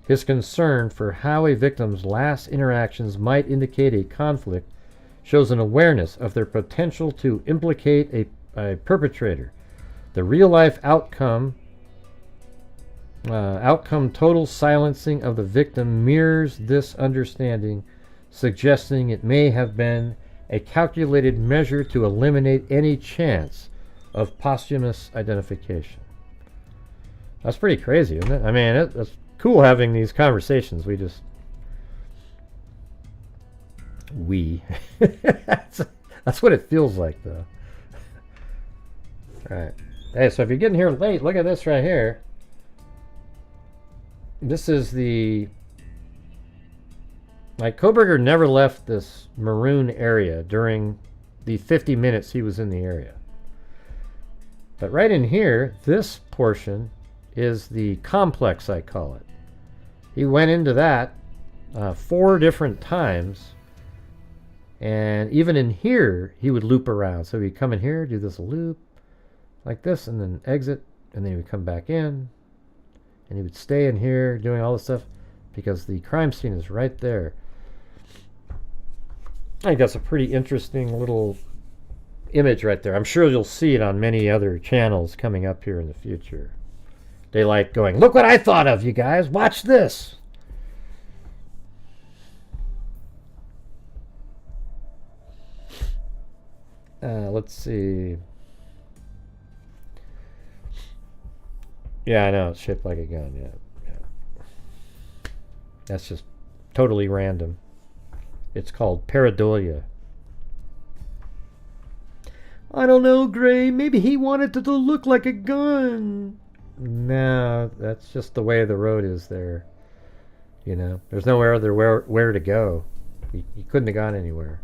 His concern for how a victim's last interactions might indicate a conflict shows an awareness of their potential to implicate a perpetrator. The real-life outcome total silencing of the victim mirrors this understanding, suggesting it may have been a calculated measure to eliminate any chance of posthumous identification. That's pretty crazy, isn't it? I mean, it's cool having these conversations. That's what it feels like, though. All right. Hey, so if you're getting here late, look at this right here. This is Kohberger never left this maroon area during the 50 minutes he was in the area. But right in here, this portion is the complex, I call it. He went into that 4 different times, and even in here, he would loop around. So he'd come in here, do this loop, like this, and then exit, and then he would come back in, and he would stay in here doing all this stuff because the crime scene is right there. I think that's a pretty interesting little image right there. I'm sure you'll see it on many other channels coming up here in the future. They like going, look what I thought of, you guys. Watch this. Let's see. Yeah, I know. It's shaped like a gun. Yeah. That's just totally random. It's called pareidolia. I don't know, Gray. Maybe he wanted it to look like a gun. No, that's just the way the road is there. You know, there's nowhere other where to go. He couldn't have gone anywhere.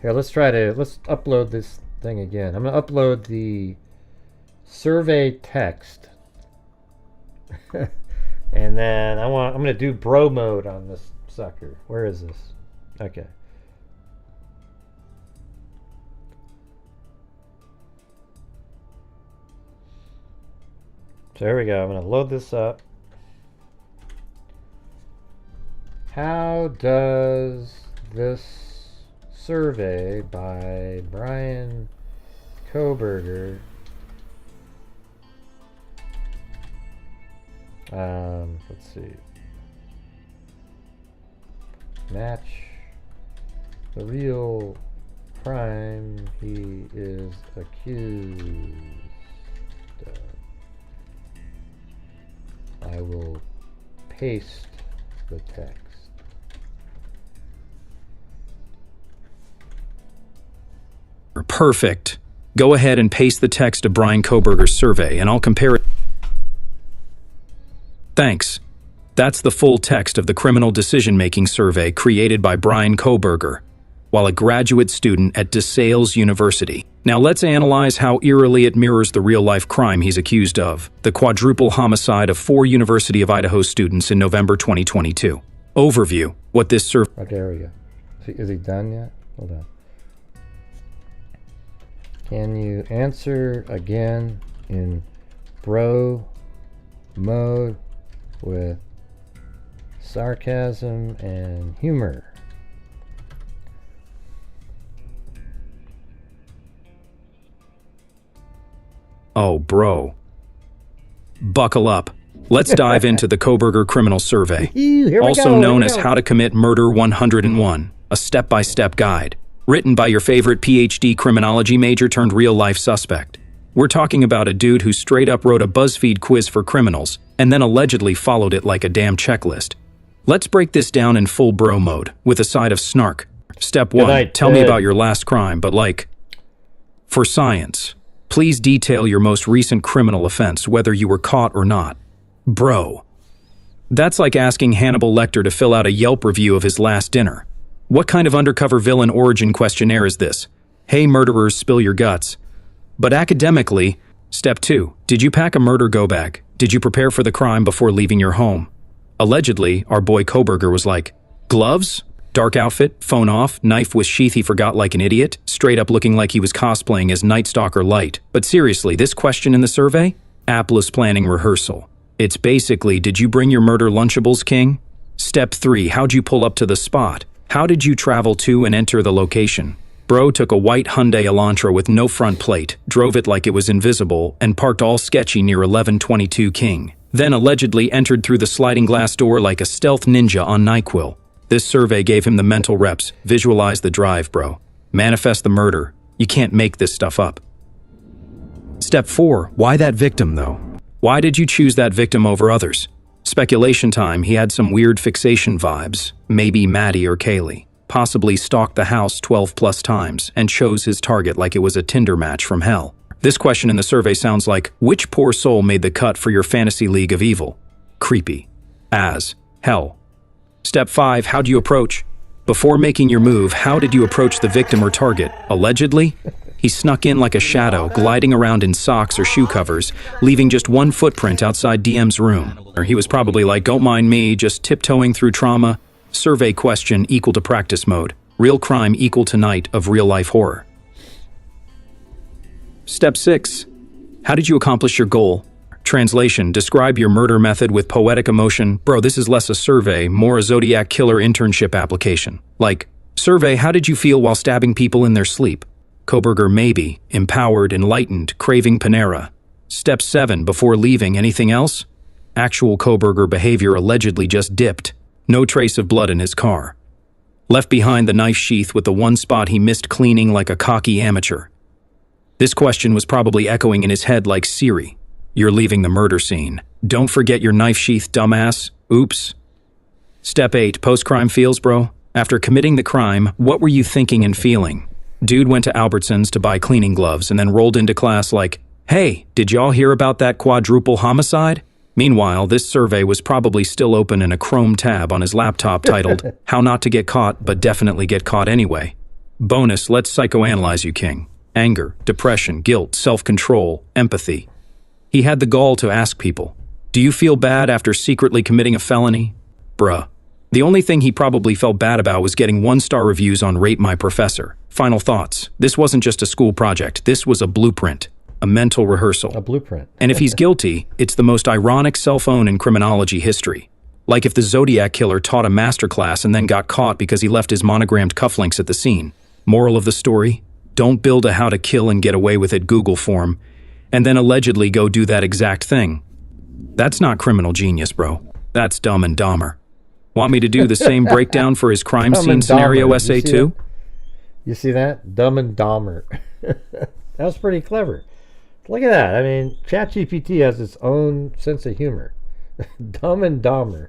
Here, let's upload this thing again. I'm gonna upload the survey text. And then I'm gonna do bro mode on this sucker. Where is this? Okay. So here we go. I'm gonna load this up. How does this survey by Brian Kohberger. Let's see. Match the real crime he is accused of. I will paste the text. Perfect. Go ahead and paste the text of Brian Kohberger's survey, and I'll compare it. Thanks. That's the full text of the criminal decision-making survey created by Brian Kohberger, while a graduate student at DeSales University. Now let's analyze how eerily it mirrors the real-life crime he's accused of, the quadruple homicide of 4 University of Idaho students in November 2022. Overview. What this survey... Okay, there we go. Is he done yet? Hold on. Can you answer again in bro mode with sarcasm and humor? Oh, bro. Buckle up. Let's dive into the Kohberger criminal survey, also known as How to Commit Murder 101, a step-by-step guide, written by your favorite PhD criminology major turned real-life suspect. We're talking about a dude who straight up wrote a BuzzFeed quiz for criminals and then allegedly followed it like a damn checklist. Let's break this down in full bro mode, with a side of snark. Step 1, tell me about your last crime, but like, for science. Please detail your most recent criminal offense, whether you were caught or not. Bro. That's like asking Hannibal Lecter to fill out a Yelp review of his last dinner. What kind of undercover villain origin questionnaire is this? Hey, murderers, spill your guts. But academically, step 2, did you pack a murder go bag? Did you prepare for the crime before leaving your home? Allegedly, our boy Kohberger was like, gloves? Dark outfit, phone off, knife with sheath he forgot like an idiot, straight up looking like he was cosplaying as Night Stalker Light. But seriously, this question in the survey? Apless planning rehearsal. It's basically, did you bring your murder Lunchables, King? Step 3, how'd you pull up to the spot? How did you travel to and enter the location? Bro took a white Hyundai Elantra with no front plate, drove it like it was invisible, and parked all sketchy near 1122 King. Then allegedly entered through the sliding glass door like a stealth ninja on NyQuil. This survey gave him the mental reps. Visualize the drive, bro. Manifest the murder. You can't make this stuff up. Step 4. Why that victim, though? Why did you choose that victim over others? Speculation time, he had some weird fixation vibes. Maybe Maddie or Kaylee. Possibly stalked the house 12+ times and chose his target like it was a Tinder match from hell. This question in the survey sounds like, which poor soul made the cut for your fantasy league of evil? Creepy. As hell. Step 5, how do you approach? Before making your move, how did you approach the victim or target? Allegedly, he snuck in like a shadow, gliding around in socks or shoe covers, leaving just one footprint outside DM's room. Or he was probably like, don't mind me, just tiptoeing through trauma. Survey question equal to practice mode. Real crime equal to night of real-life horror. Step 6, how did you accomplish your goal? Translation, describe your murder method with poetic emotion. Bro, this is less a survey, more a Zodiac Killer internship application. Like, survey, how did you feel while stabbing people in their sleep? Kohberger, maybe, empowered, enlightened, craving Panera. Step 7, before leaving, anything else? Actual Kohberger behavior allegedly just dipped. No trace of blood in his car. Left behind the knife sheath with the one spot he missed cleaning like a cocky amateur. This question was probably echoing in his head like Siri. You're leaving the murder scene. Don't forget your knife sheath, dumbass. Oops. Step 8, post-crime feels, bro. After committing the crime, what were you thinking and feeling? Dude went to Albertsons to buy cleaning gloves and then rolled into class like, hey, did y'all hear about that quadruple homicide? Meanwhile, this survey was probably still open in a Chrome tab on his laptop titled, How Not to Get Caught, but Definitely Get Caught Anyway. Bonus, let's psychoanalyze you, King. Anger, depression, guilt, self-control, empathy. He had the gall to ask people, do you feel bad after secretly committing a felony? Bruh. The only thing he probably felt bad about was getting 1-star reviews on Rate My Professor. Final thoughts. This wasn't just a school project. This was a blueprint. A mental rehearsal. A blueprint. And if he's guilty, it's the most ironic cell phone in criminology history. Like if the Zodiac killer taught a masterclass and then got caught because he left his monogrammed cufflinks at the scene. Moral of the story? Don't build a how to kill and get away with it Google form, and then allegedly go do that exact thing. That's not criminal genius, bro. That's Dumb and Dahmer. Want me to do the same breakdown for his crime scene scenario essay too? You see that? Dumb and Dahmer. That was pretty clever. Look at that. I mean, ChatGPT has its own sense of humor. Dumb and Dahmer.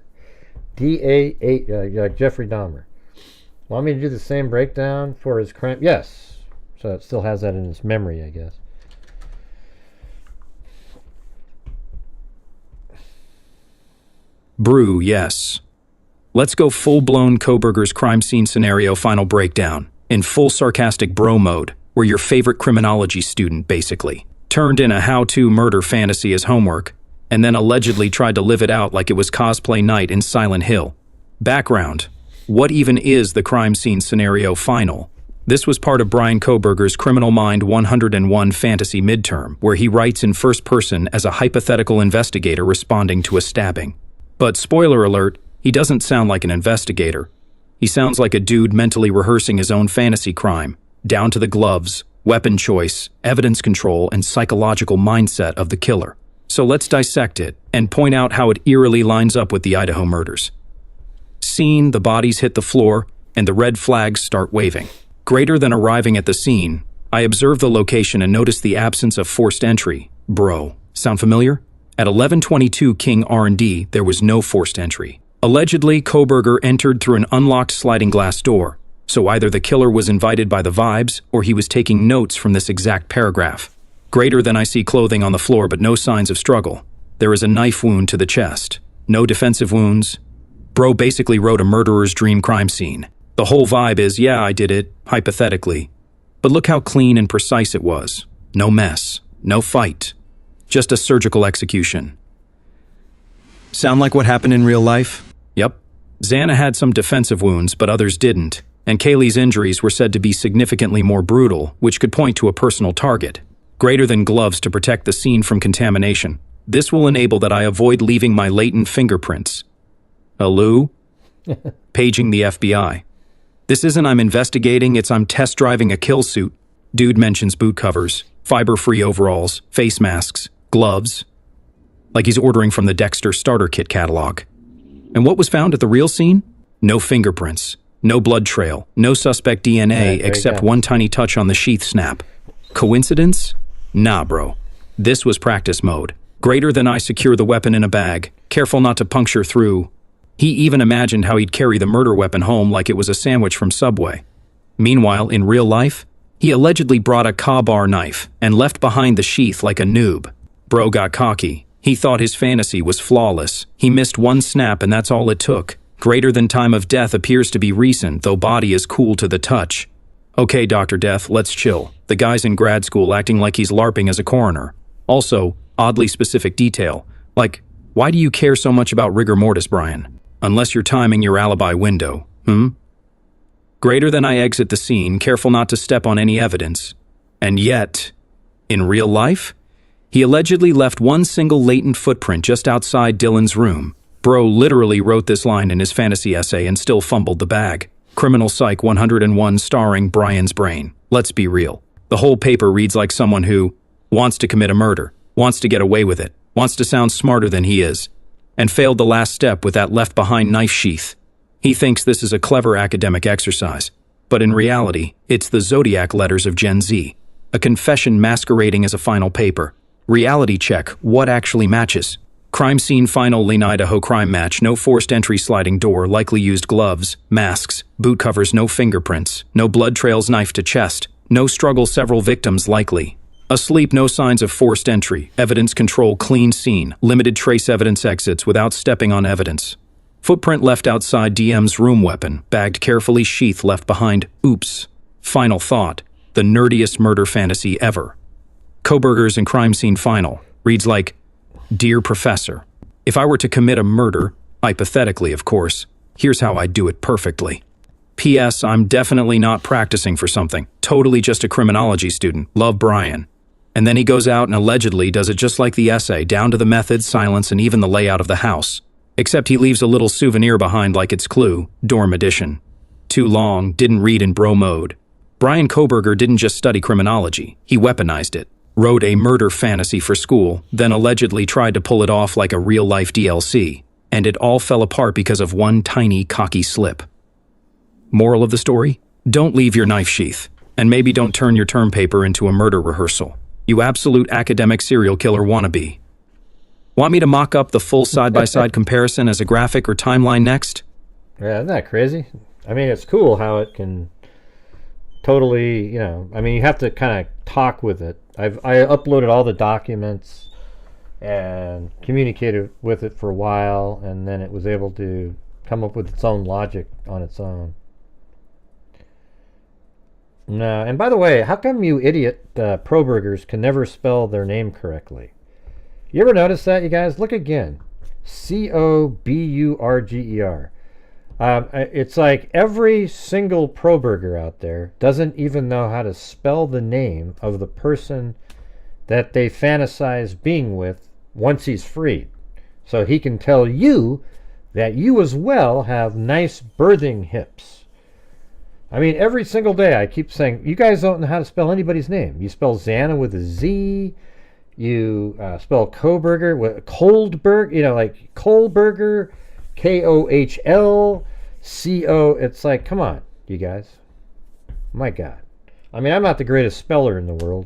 D-A-8, Jeffrey Dahmer. Want me to do the same breakdown for his crime? Yes. So it still has that in its memory, I guess. Brew, yes. Let's go full-blown Kohberger's crime scene scenario final breakdown, in full sarcastic bro mode, where your favorite criminology student, basically, turned in a how-to murder fantasy as homework, and then allegedly tried to live it out like it was cosplay night in Silent Hill. Background: what even is the crime scene scenario final? This was part of Brian Kohberger's Criminal Mind 101 fantasy midterm, where he writes in first person as a hypothetical investigator responding to a stabbing. But spoiler alert, he doesn't sound like an investigator. He sounds like a dude mentally rehearsing his own fantasy crime, down to the gloves, weapon choice, evidence control, and psychological mindset of the killer. So let's dissect it and point out how it eerily lines up with the Idaho murders. Scene: the bodies hit the floor and the red flags start waving. Greater than arriving at the scene, I observe the location and notice the absence of forced entry. Bro, sound familiar? At 1122 King R&D, there was no forced entry. Allegedly, Kohberger entered through an unlocked sliding glass door, so either the killer was invited by the vibes or he was taking notes from this exact paragraph. Greater than I see clothing on the floor but no signs of struggle. There is a knife wound to the chest. No defensive wounds. Bro basically wrote a murderer's dream crime scene. The whole vibe is, yeah, I did it, hypothetically. But look how clean and precise it was. No mess. No fight. Just a surgical execution. Sound like what happened in real life? Yep. Xana had some defensive wounds, but others didn't. And Kaylee's injuries were said to be significantly more brutal, which could point to a personal target. Greater than gloves to protect the scene from contamination. This will enable that I avoid leaving my latent fingerprints. Aloo? Paging the FBI. This isn't I'm investigating, it's I'm test driving a kill suit. Dude mentions boot covers, fiber-free overalls, face masks, gloves. Like he's ordering from the Dexter starter kit catalog. And what was found at the real scene? No fingerprints, no blood trail, no suspect DNA except one tiny touch on the sheath snap. Coincidence? Nah, bro. This was practice mode. Greater than I secure the weapon in a bag, careful not to puncture through. He even imagined how he'd carry the murder weapon home like it was a sandwich from Subway. Meanwhile, in real life, he allegedly brought a Ka-bar knife and left behind the sheath like a noob. Bro got cocky. He thought his fantasy was flawless. He missed one snap and that's all it took. Greater than time of death appears to be recent, though body is cool to the touch. Okay, Dr. Death, let's chill. The guy's in grad school acting like he's LARPing as a coroner. Also, oddly specific detail. Like, why do you care so much about rigor mortis, Brian? Unless you're timing your alibi window, Greater than I exit the scene, careful not to step on any evidence. And yet, in real life, he allegedly left one single latent footprint just outside Dylan's room. Bro literally wrote this line in his fantasy essay and still fumbled the bag. Criminal Psych 101 starring Brian's brain. Let's be real. The whole paper reads like someone who wants to commit a murder, wants to get away with it, wants to sound smarter than he is, and failed the last step with that left-behind knife sheath. He thinks this is a clever academic exercise, but in reality, it's the zodiac letters of Gen Z, a confession masquerading as a final paper. Reality check, what actually matches? Crime scene final Lane, Idaho crime match, no forced entry sliding door, likely used gloves, masks, boot covers, no fingerprints, no blood trails, knife to chest, no struggle, several victims likely. Asleep, no signs of forced entry, evidence control, clean scene, limited trace evidence exits without stepping on evidence. Footprint left outside DM's room weapon, bagged carefully, sheath left behind, oops. Final thought, the nerdiest murder fantasy ever. Kohberger's in crime scene final reads like, Dear Professor, if I were to commit a murder, hypothetically of course, here's how I'd do it perfectly. P.S. I'm definitely not practicing for something, totally just a criminology student, love Brian. And then he goes out and allegedly does it just like the essay, down to the methods, silence, and even the layout of the house. Except he leaves a little souvenir behind like it's Clue, Dorm Edition. Too long, didn't read in bro mode. Brian Kohberger didn't just study criminology, he weaponized it. Wrote a murder fantasy for school, then allegedly tried to pull it off like a real-life DLC. And it all fell apart because of one tiny, cocky slip. Moral of the story? Don't leave your knife sheath. And maybe don't turn your term paper into a murder rehearsal. You absolute academic serial killer wannabe. Want me to mock up the full side-by-side comparison as a graphic or timeline next? Yeah, isn't that crazy? I mean, it's cool how it can totally, I mean, you have to kind of talk with it. I uploaded all the documents and communicated with it for a while, and then it was able to come up with its own logic on its own. No, and by the way, how come you idiot pro-burgers can never spell their name correctly? You ever notice that, you guys? Look again. Coburger. It's like every single pro-burger out there doesn't even know how to spell the name of the person that they fantasize being with once he's freed. So he can tell you that you as well have nice birthing hips. I mean, every single day I keep saying, you guys don't know how to spell anybody's name. You spell Xana with a Z. You spell Kohberger with Coldberg, like Kohberger, Kohlco. It's like, come on, you guys. My God. I mean, I'm not the greatest speller in the world,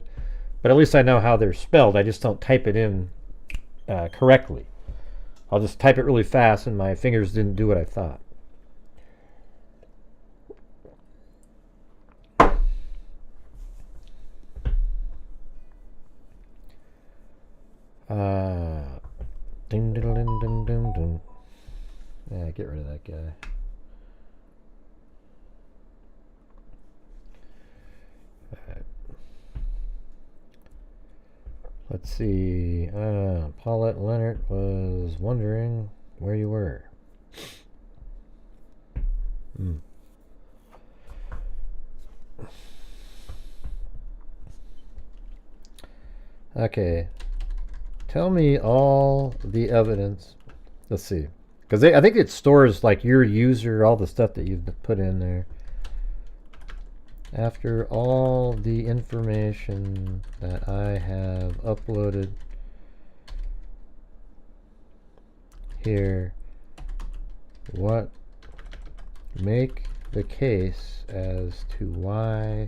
but at least I know how they're spelled. I just don't type it in correctly. I'll just type it really fast, and my fingers didn't do what I thought. Ding, ding, ding, ding, ding, ding. Yeah, get rid of that guy. Alright. Let's see. Paulette Leonard was wondering where you were. Okay. Tell me all the evidence. Let's see. Because I think it stores like your user, all the stuff that you've put in there. After all the information that I have uploaded here, what make the case as to why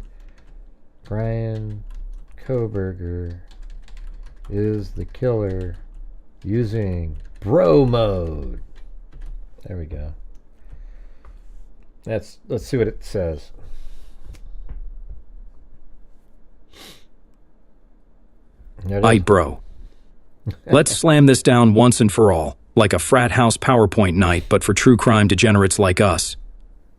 Brian Kohberger is the killer using bro mode. There we go. Let's see what it says. Aight, bro. Let's slam this down once and for all, like a frat house PowerPoint night, but for true crime degenerates like us.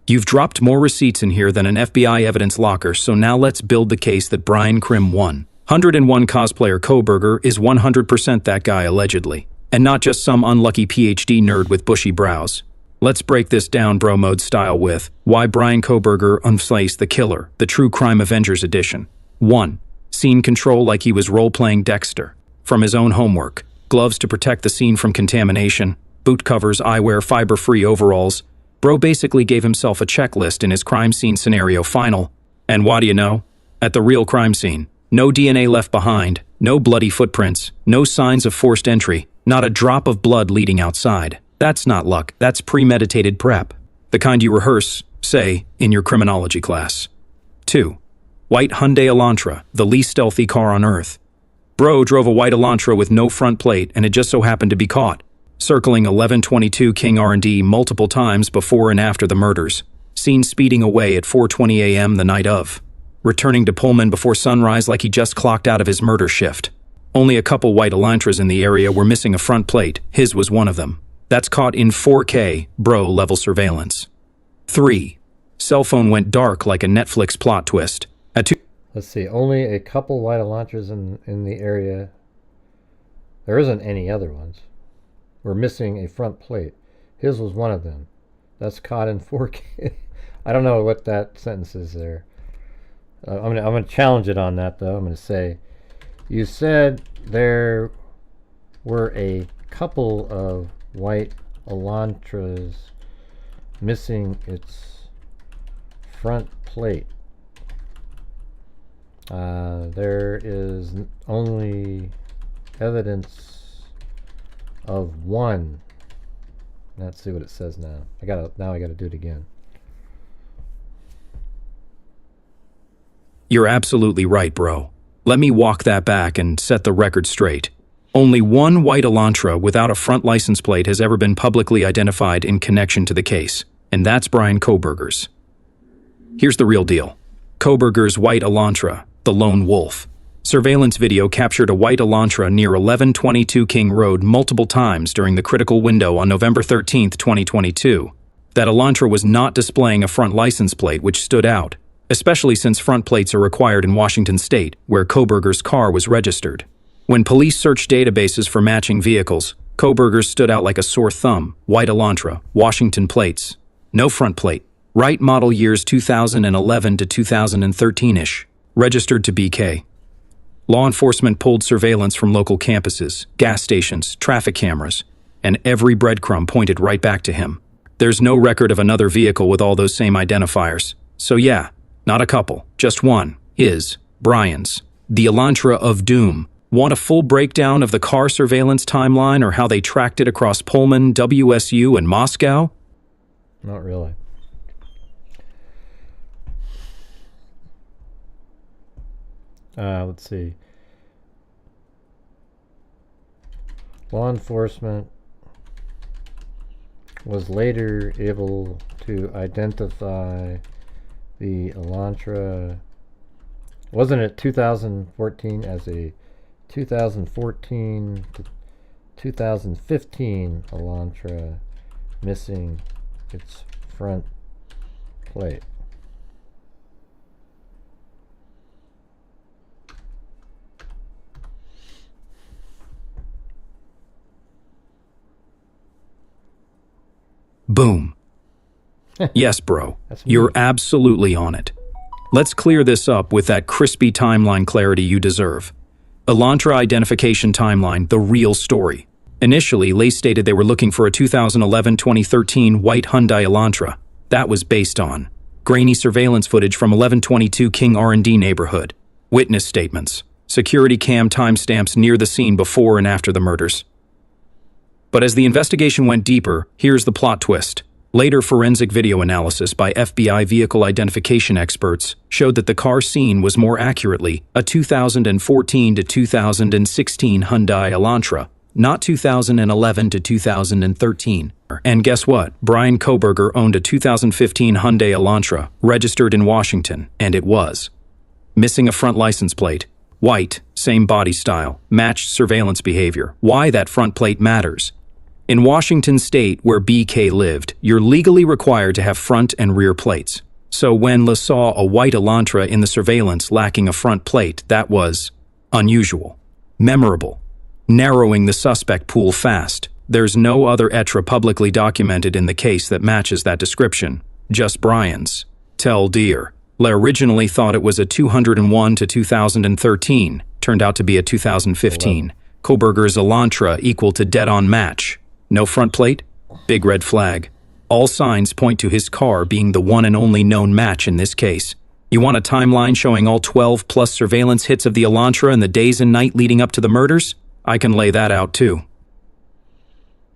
You've dropped more receipts in here than an FBI evidence locker, so now let's build the case that Brian Krim won. 101 cosplayer Kohberger is 100% that guy, allegedly, and not just some unlucky PhD nerd with bushy brows. Let's break this down bro mode style with why Brian Kohberger unfaced the killer, the True Crime Avengers edition. 1. Scene control like he was role-playing Dexter. From his own homework, gloves to protect the scene from contamination, boot covers, eyewear, fiber-free overalls. Bro basically gave himself a checklist in his crime scene scenario final. And what do you know? At the real crime scene, no DNA left behind, no bloody footprints, no signs of forced entry, not a drop of blood leading outside. That's not luck, that's premeditated prep. The kind you rehearse, say, in your criminology class. 2. White Hyundai Elantra, the least stealthy car on Earth. Bro drove a white Elantra with no front plate, and it just so happened to be caught, circling 1122 King R&D multiple times before and after the murders. Seen speeding away at 4:20 a.m. the night of. Returning to Pullman before sunrise like he just clocked out of his murder shift. Only a couple white Elantras in the area were missing a front plate. His was one of them. That's caught in 4K, bro-level surveillance. 3. Cell phone went dark like a Netflix plot twist. Let's see, only a couple white Elantras in the area. There isn't any other ones. We're missing a front plate. His was one of them. That's caught in 4K. I don't know what that sentence is there. I'm gonna challenge it on that though. I'm gonna say, you said there were a couple of white Elantra's missing its front plate. There is only evidence of one. Let's see what it says now. I gotta do it again. You're absolutely right, bro. Let me walk that back and set the record straight. Only one white Elantra without a front license plate has ever been publicly identified in connection to the case, and that's Brian Kohberger's. Here's the real deal. Kohberger's white Elantra, the lone wolf. Surveillance video captured a white Elantra near 1122 King Road multiple times during the critical window on November 13, 2022. That Elantra was not displaying a front license plate, which stood out, especially since front plates are required in Washington state, where Kohberger's car was registered. When police searched databases for matching vehicles, Kohberger's stood out like a sore thumb. White Elantra, Washington plates. No front plate. Right model years 2011 to 2013-ish. Registered to BK. Law enforcement pulled surveillance from local campuses, gas stations, traffic cameras, and every breadcrumb pointed right back to him. There's no record of another vehicle with all those same identifiers. So yeah, not a couple, just one. His, Brian's. The Elantra of Doom. Want a full breakdown of the car surveillance timeline or how they tracked it across Pullman, WSU, and Moscow? Not really. Let's see. Law enforcement was later able to identify the Elantra. Wasn't it 2014 as a 2014 to 2015 Elantra missing its front plate? Boom. Yes, bro. You're absolutely on it. Let's clear this up with that crispy timeline clarity you deserve. Elantra identification timeline, the real story. Initially, Lace stated they were looking for a 2011-2013 white Hyundai Elantra. That was based on grainy surveillance footage from 1122 King R&D neighborhood, witness statements, security cam timestamps near the scene before and after the murders. But as the investigation went deeper, here's the plot twist. Later forensic video analysis by FBI vehicle identification experts showed that the car seen was more accurately a 2014 to 2016 Hyundai Elantra, not 2011 to 2013. And guess what? Brian Kohberger owned a 2015 Hyundai Elantra, registered in Washington, and it was missing a front license plate. White, same body style, matched surveillance behavior. Why that front plate matters. In Washington state, where BK lived, you're legally required to have front and rear plates. So when La saw a white Elantra in the surveillance lacking a front plate, that was unusual, memorable, narrowing the suspect pool fast. There's no other ETRA publicly documented in the case that matches that description, just Brian's. Tell dear. La originally thought it was a 201 to 2013, turned out to be a 2015. Kohberger's Elantra equal to dead-on match. No front plate? Big red flag. All signs point to his car being the one and only known match in this case. You want a timeline showing all 12 plus surveillance hits of the Elantra in the days and night leading up to the murders? I can lay that out too.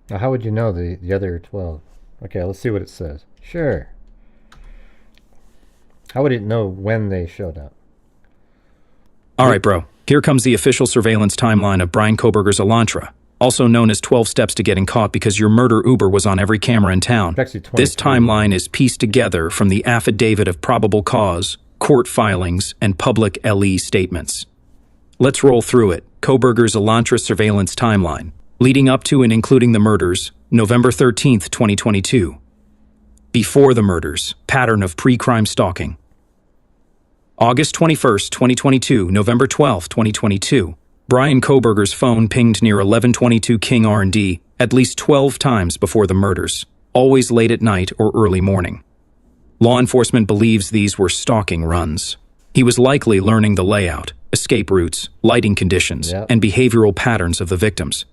Now, how would you know the other 12? Okay, let's see what it says. Sure. How would it know when they showed up? All right, bro. Here comes the official surveillance timeline of Brian Kohberger's Elantra, also known as 12 steps to getting caught because your murder Uber was on every camera in town. This timeline is pieced together from the affidavit of probable cause, court filings, and public LE statements. Let's roll through it. Kohberger's Elantra surveillance timeline, leading up to and including the murders, November 13th, 2022. Before the murders, pattern of pre-crime stalking. August 21st, 2022, November 12th, 2022. Brian Kohberger's phone pinged near 1122 King R&D at least 12 times before the murders, always late at night or early morning. Law enforcement believes these were stalking runs. He was likely learning the layout, escape routes, lighting conditions, and behavioral patterns of the victims.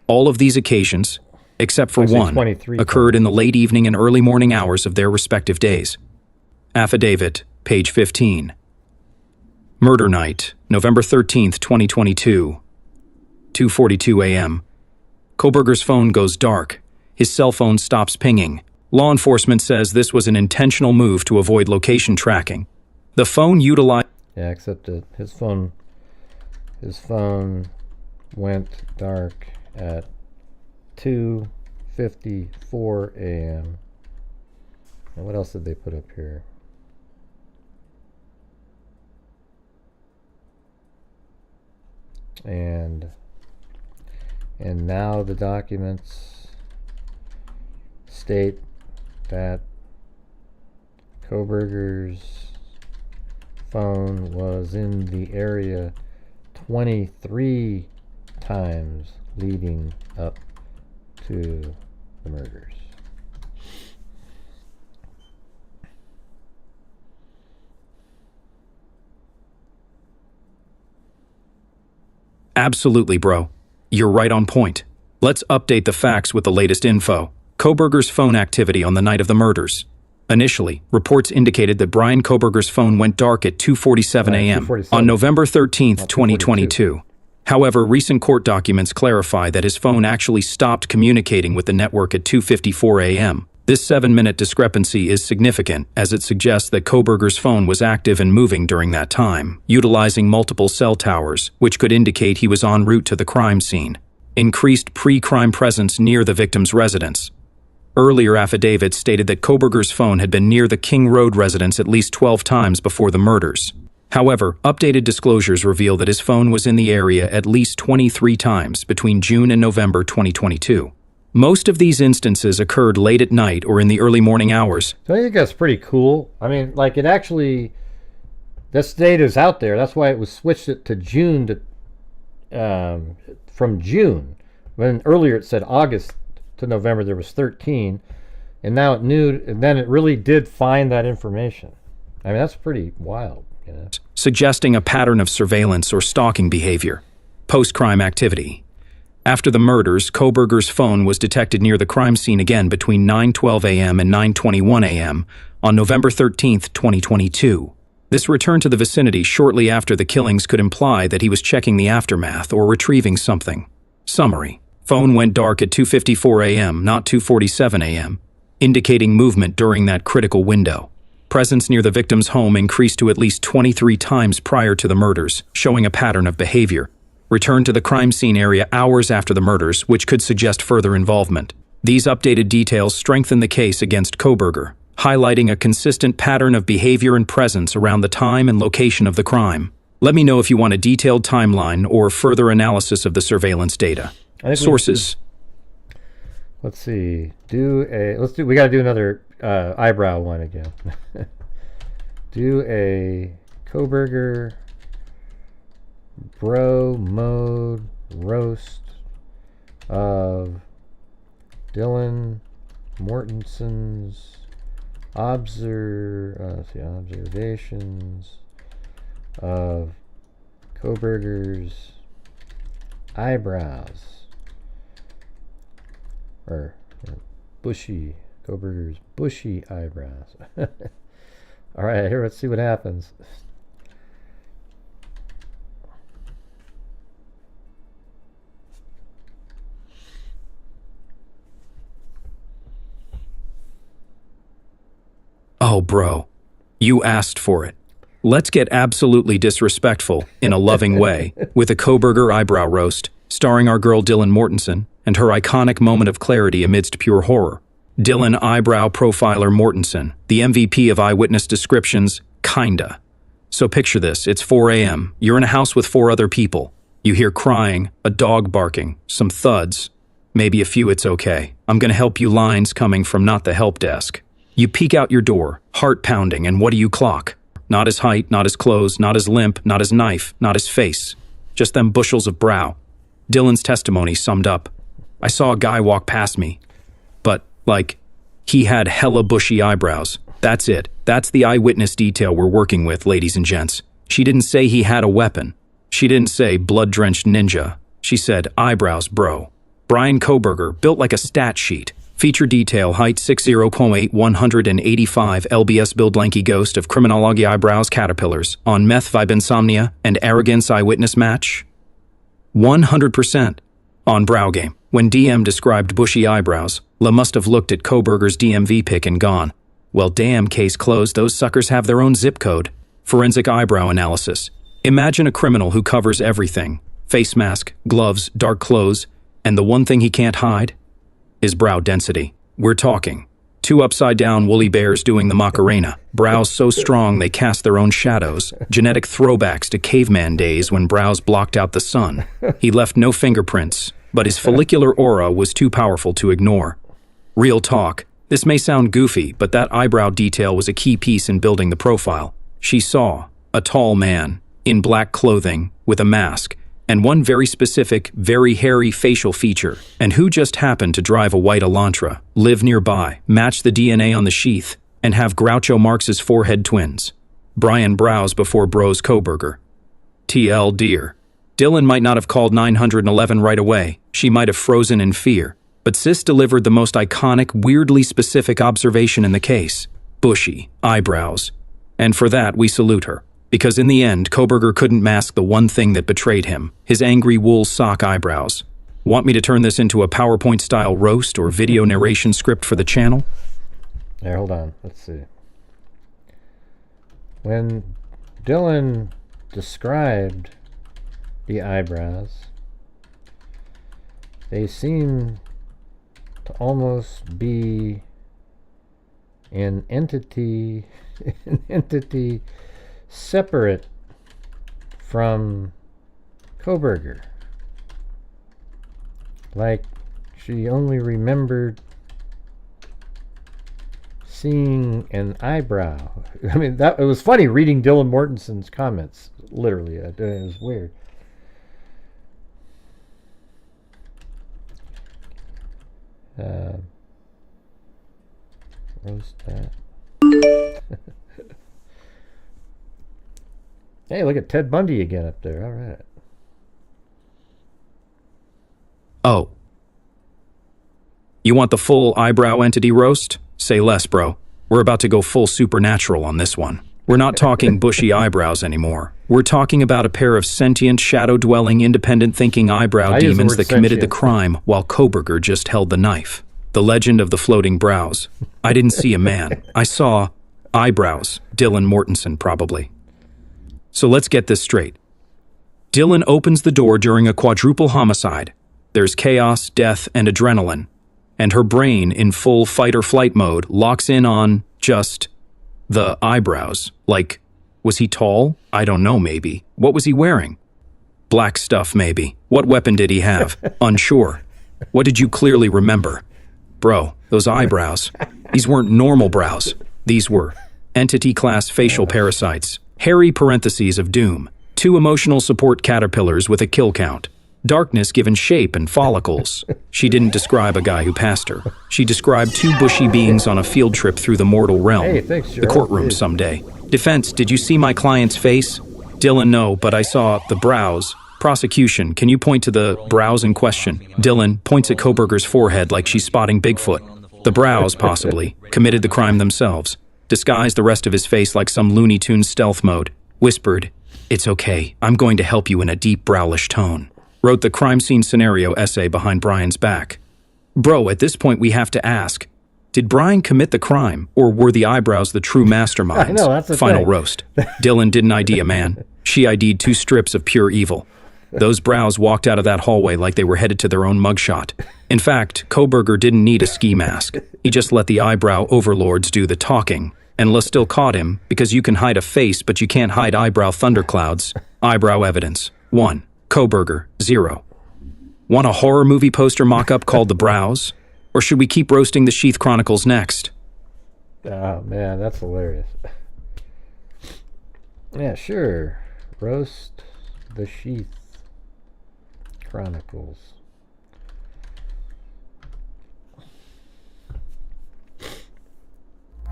All of these occasions, except for Actually, one, 23 occurred times. in the late evening and early morning hours of their respective days. Affidavit, page 15. Murder night, November 13th, 2022, 2:42 a.m. Kohberger's phone goes dark. His cell phone stops pinging. Law enforcement says this was an intentional move to avoid location tracking. The phone utilized... Yeah, except that his phone went dark at 2:54 a.m. And what else did they put up here? And now the documents state that Kohberger's phone was in the area 23 times leading up to the murders. Absolutely, bro. You're right on point. Let's update the facts with the latest info. Kohberger's phone activity on the night of the murders. Initially, reports indicated that Brian Kohberger's phone went dark at 2:47 a.m. on November 13th, 2022. However, recent court documents clarify that his phone actually stopped communicating with the network at 2:54 a.m. This 7-minute discrepancy is significant, as it suggests that Kohberger's phone was active and moving during that time, utilizing multiple cell towers, which could indicate he was en route to the crime scene. Increased pre-crime presence near the victim's residence. Earlier affidavits stated that Kohberger's phone had been near the King Road residence at least 12 times before the murders. However, updated disclosures reveal that his phone was in the area at least 23 times between June and November 2022. Most of these instances occurred late at night or in the early morning hours. So I think that's pretty cool. I mean, like, it actually, this data is out there. That's why it was switched it to June from June, when earlier it said August to November there was 13, and now it knew, and then it really did find that information. I mean, that's pretty wild, you know? Suggesting a pattern of surveillance or stalking behavior. Post-crime activity. After the murders, Kohberger's phone was detected near the crime scene again between 9:12 a.m. and 9:21 a.m. on November 13th, 2022. This return to the vicinity shortly after the killings could imply that he was checking the aftermath or retrieving something. Summary. Phone went dark at 2:54 a.m., not 2:47 a.m., indicating movement during that critical window. Presence near the victim's home increased to at least 23 times prior to the murders, showing a pattern of behavior. Returned to the crime scene area hours after the murders, which could suggest further involvement. These updated details strengthen the case against Kohberger, highlighting a consistent pattern of behavior and presence around the time and location of the crime. Let me know if you want a detailed timeline or further analysis of the surveillance data. Sources. Let's see. We got to do another eyebrow one again. Do a Kohberger bro mode roast of Dylan Mortensen's observations of Kohberger's eyebrows, or Kohberger's bushy eyebrows. All right, here, let's see what happens. Oh, bro, you asked for it. Let's get absolutely disrespectful, in a loving way, with a Kohberger eyebrow roast, starring our girl Dylan Mortensen, and her iconic moment of clarity amidst pure horror. Dylan Eyebrow Profiler Mortensen, the MVP of eyewitness descriptions, kinda. So picture this, it's 4 a.m., you're in a house with 4 other people. You hear crying, a dog barking, some thuds. Maybe a few it's okay. I'm gonna help you lines coming from not the help desk. You peek out your door, heart pounding, and what do you clock? Not his height, not his clothes, not his limp, not his knife, not his face. Just them bushels of brow. Dylan's testimony summed up. I saw a guy walk past me. But, like, he had hella bushy eyebrows. That's it. That's the eyewitness detail we're working with, ladies and gents. She didn't say he had a weapon. She didn't say blood-drenched ninja. She said eyebrows, bro. Brian Kohberger, built like a stat sheet. Feature detail, height 60.8, 185 lbs, build lanky ghost of criminology eyebrows caterpillars, on meth vibe insomnia and arrogance eyewitness match. 100%. On brow game, when DM described bushy eyebrows, La must have looked at Kohberger's DMV pic and gone, well damn, case closed, those suckers have their own zip code. Forensic eyebrow analysis. Imagine a criminal who covers everything. Face mask, gloves, dark clothes, and the one thing he can't hide is brow density. We're talking 2 upside-down woolly bears doing the Macarena, brows so strong they cast their own shadows, genetic throwbacks to caveman days when brows blocked out the sun. He left no fingerprints, but his follicular aura was too powerful to ignore. Real talk, this may sound goofy, but that eyebrow detail was a key piece in building the profile. She saw a tall man in black clothing with a mask, and one very specific, very hairy facial feature, and who just happened to drive a white Elantra, live nearby, match the DNA on the sheath, and have Groucho Marx's forehead twins. Brian brows before bros Kohberger. TL dear. Dylan might not have called 911 right away, she might have frozen in fear, but Sis delivered the most iconic, weirdly specific observation in the case. Bushy eyebrows. And for that, we salute her. Because in the end, Kohberger couldn't mask the one thing that betrayed him, his angry wool sock eyebrows. Want me to turn this into a PowerPoint-style roast or video narration script for the channel? There, hold on. Let's see. When Dylan described the eyebrows, they seem to almost be an entity separate from Kohberger. Like she only remembered seeing an eyebrow. I mean, it was funny reading Dylan Mortensen's comments. Literally, it was weird. Roast that. Hey, look at Ted Bundy again up there. All right. Oh. You want the full eyebrow entity roast? Say less, bro. We're about to go full supernatural on this one. We're not talking bushy eyebrows anymore. We're talking about a pair of sentient, shadow-dwelling, independent-thinking eyebrow demons that committed the crime while Kohberger just held the knife. The legend of the floating brows. I didn't see a man. I saw eyebrows. Dylan Mortensen, probably. So let's get this straight. Dylan opens the door during a quadruple homicide. There's chaos, death, and adrenaline. And her brain, in full fight-or-flight mode, locks in on just the eyebrows. Like, was he tall? I don't know, maybe. What was he wearing? Black stuff, maybe. What weapon did he have? Unsure. What did you clearly remember? Bro, those eyebrows. These weren't normal brows. These were entity-class facial parasites. Hairy parentheses of doom. 2 emotional support caterpillars with a kill count. Darkness given shape and follicles. She didn't describe a guy who passed her. She described 2 bushy beings on a field trip through the mortal realm. Hey, thanks, the courtroom someday. Defense, did you see my client's face? Dylan, no, but I saw the brows. Prosecution, can you point to the brows in question? Dylan points at Kohberger's forehead like she's spotting Bigfoot. The brows, possibly, committed the crime themselves. Disguised the rest of his face like some Looney Tunes stealth mode. Whispered, "It's okay, I'm going to help you," in a deep browlish tone. Wrote the crime scene scenario essay behind Brian's back. Bro, at this point we have to ask, did Brian commit the crime, or were the eyebrows the true masterminds? I know, that's the Final thing. roast. Dylan didn't ID a man. She ID'd 2 strips of pure evil. Those brows walked out of that hallway like they were headed to their own mugshot. In fact, Kohberger didn't need a ski mask. He just let the eyebrow overlords do the talking. And La still caught him, because you can hide a face, but you can't hide eyebrow thunderclouds. Eyebrow evidence. 1. Kohberger. 0. Want a horror movie poster mock-up called The Brows? Or should we keep roasting the Sheath Chronicles next? Oh, man, that's hilarious. Yeah, sure. Roast the Sheath Chronicles.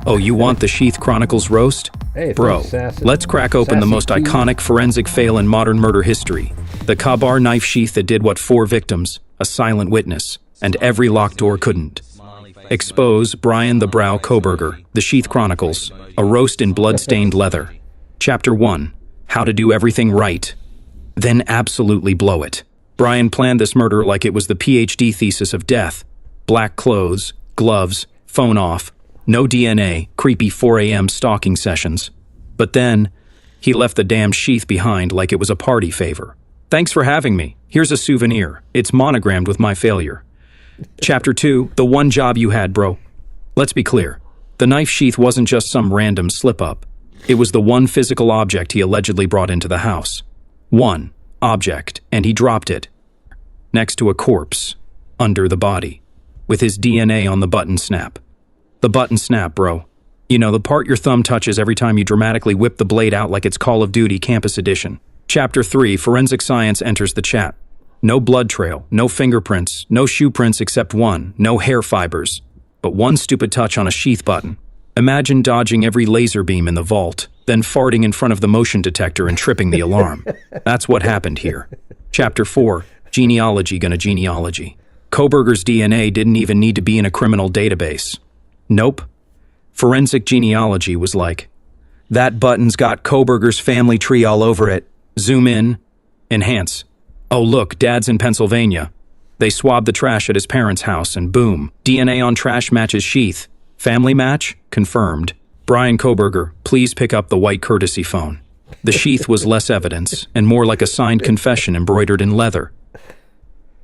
Oh, you want the Sheath Chronicles roast? Hey, Bro, thanks, Sassy. let's crack open the Sassy most T. iconic forensic fail in modern murder history. The Kohberger knife sheath that did what 4 victims, a silent witness, and every locked door couldn't. Expose Brian the Brow Kohberger, The Sheath Chronicles, a roast in blood-stained leather. Chapter 1, How to Do Everything Right. Then absolutely blow it. Brian planned this murder like it was the PhD thesis of death. Black clothes, gloves, phone off, no DNA, creepy 4 a.m. stalking sessions. But then, he left the damn sheath behind like it was a party favor. Thanks for having me. Here's a souvenir. It's monogrammed with my failure. Chapter 2, The One Job You Had, Bro. Let's be clear. The knife sheath wasn't just some random slip-up. It was the one physical object he allegedly brought into the house. One object, and he dropped it next to a corpse, under the body, with his DNA on the button snap. The button snap, bro. You know, the part your thumb touches every time you dramatically whip the blade out like it's Call of Duty Campus Edition. Chapter 3, Forensic Science enters the chat. No blood trail, no fingerprints, no shoe prints except one, no hair fibers, but one stupid touch on a sheath button. Imagine dodging every laser beam in the vault, then farting in front of the motion detector and tripping the alarm. That's what happened here. Chapter 4, Genealogy gonna genealogy. Kohberger's DNA didn't even need to be in a criminal database. Nope. Forensic genealogy was like, that button's got Kohberger's family tree all over it. Zoom in. Enhance. Oh look, Dad's in Pennsylvania. They swabbed the trash at his parents' house and boom, DNA on trash matches sheath. Family match? Confirmed. Brian Kohberger, please pick up the white courtesy phone. The sheath was less evidence and more like a signed confession embroidered in leather.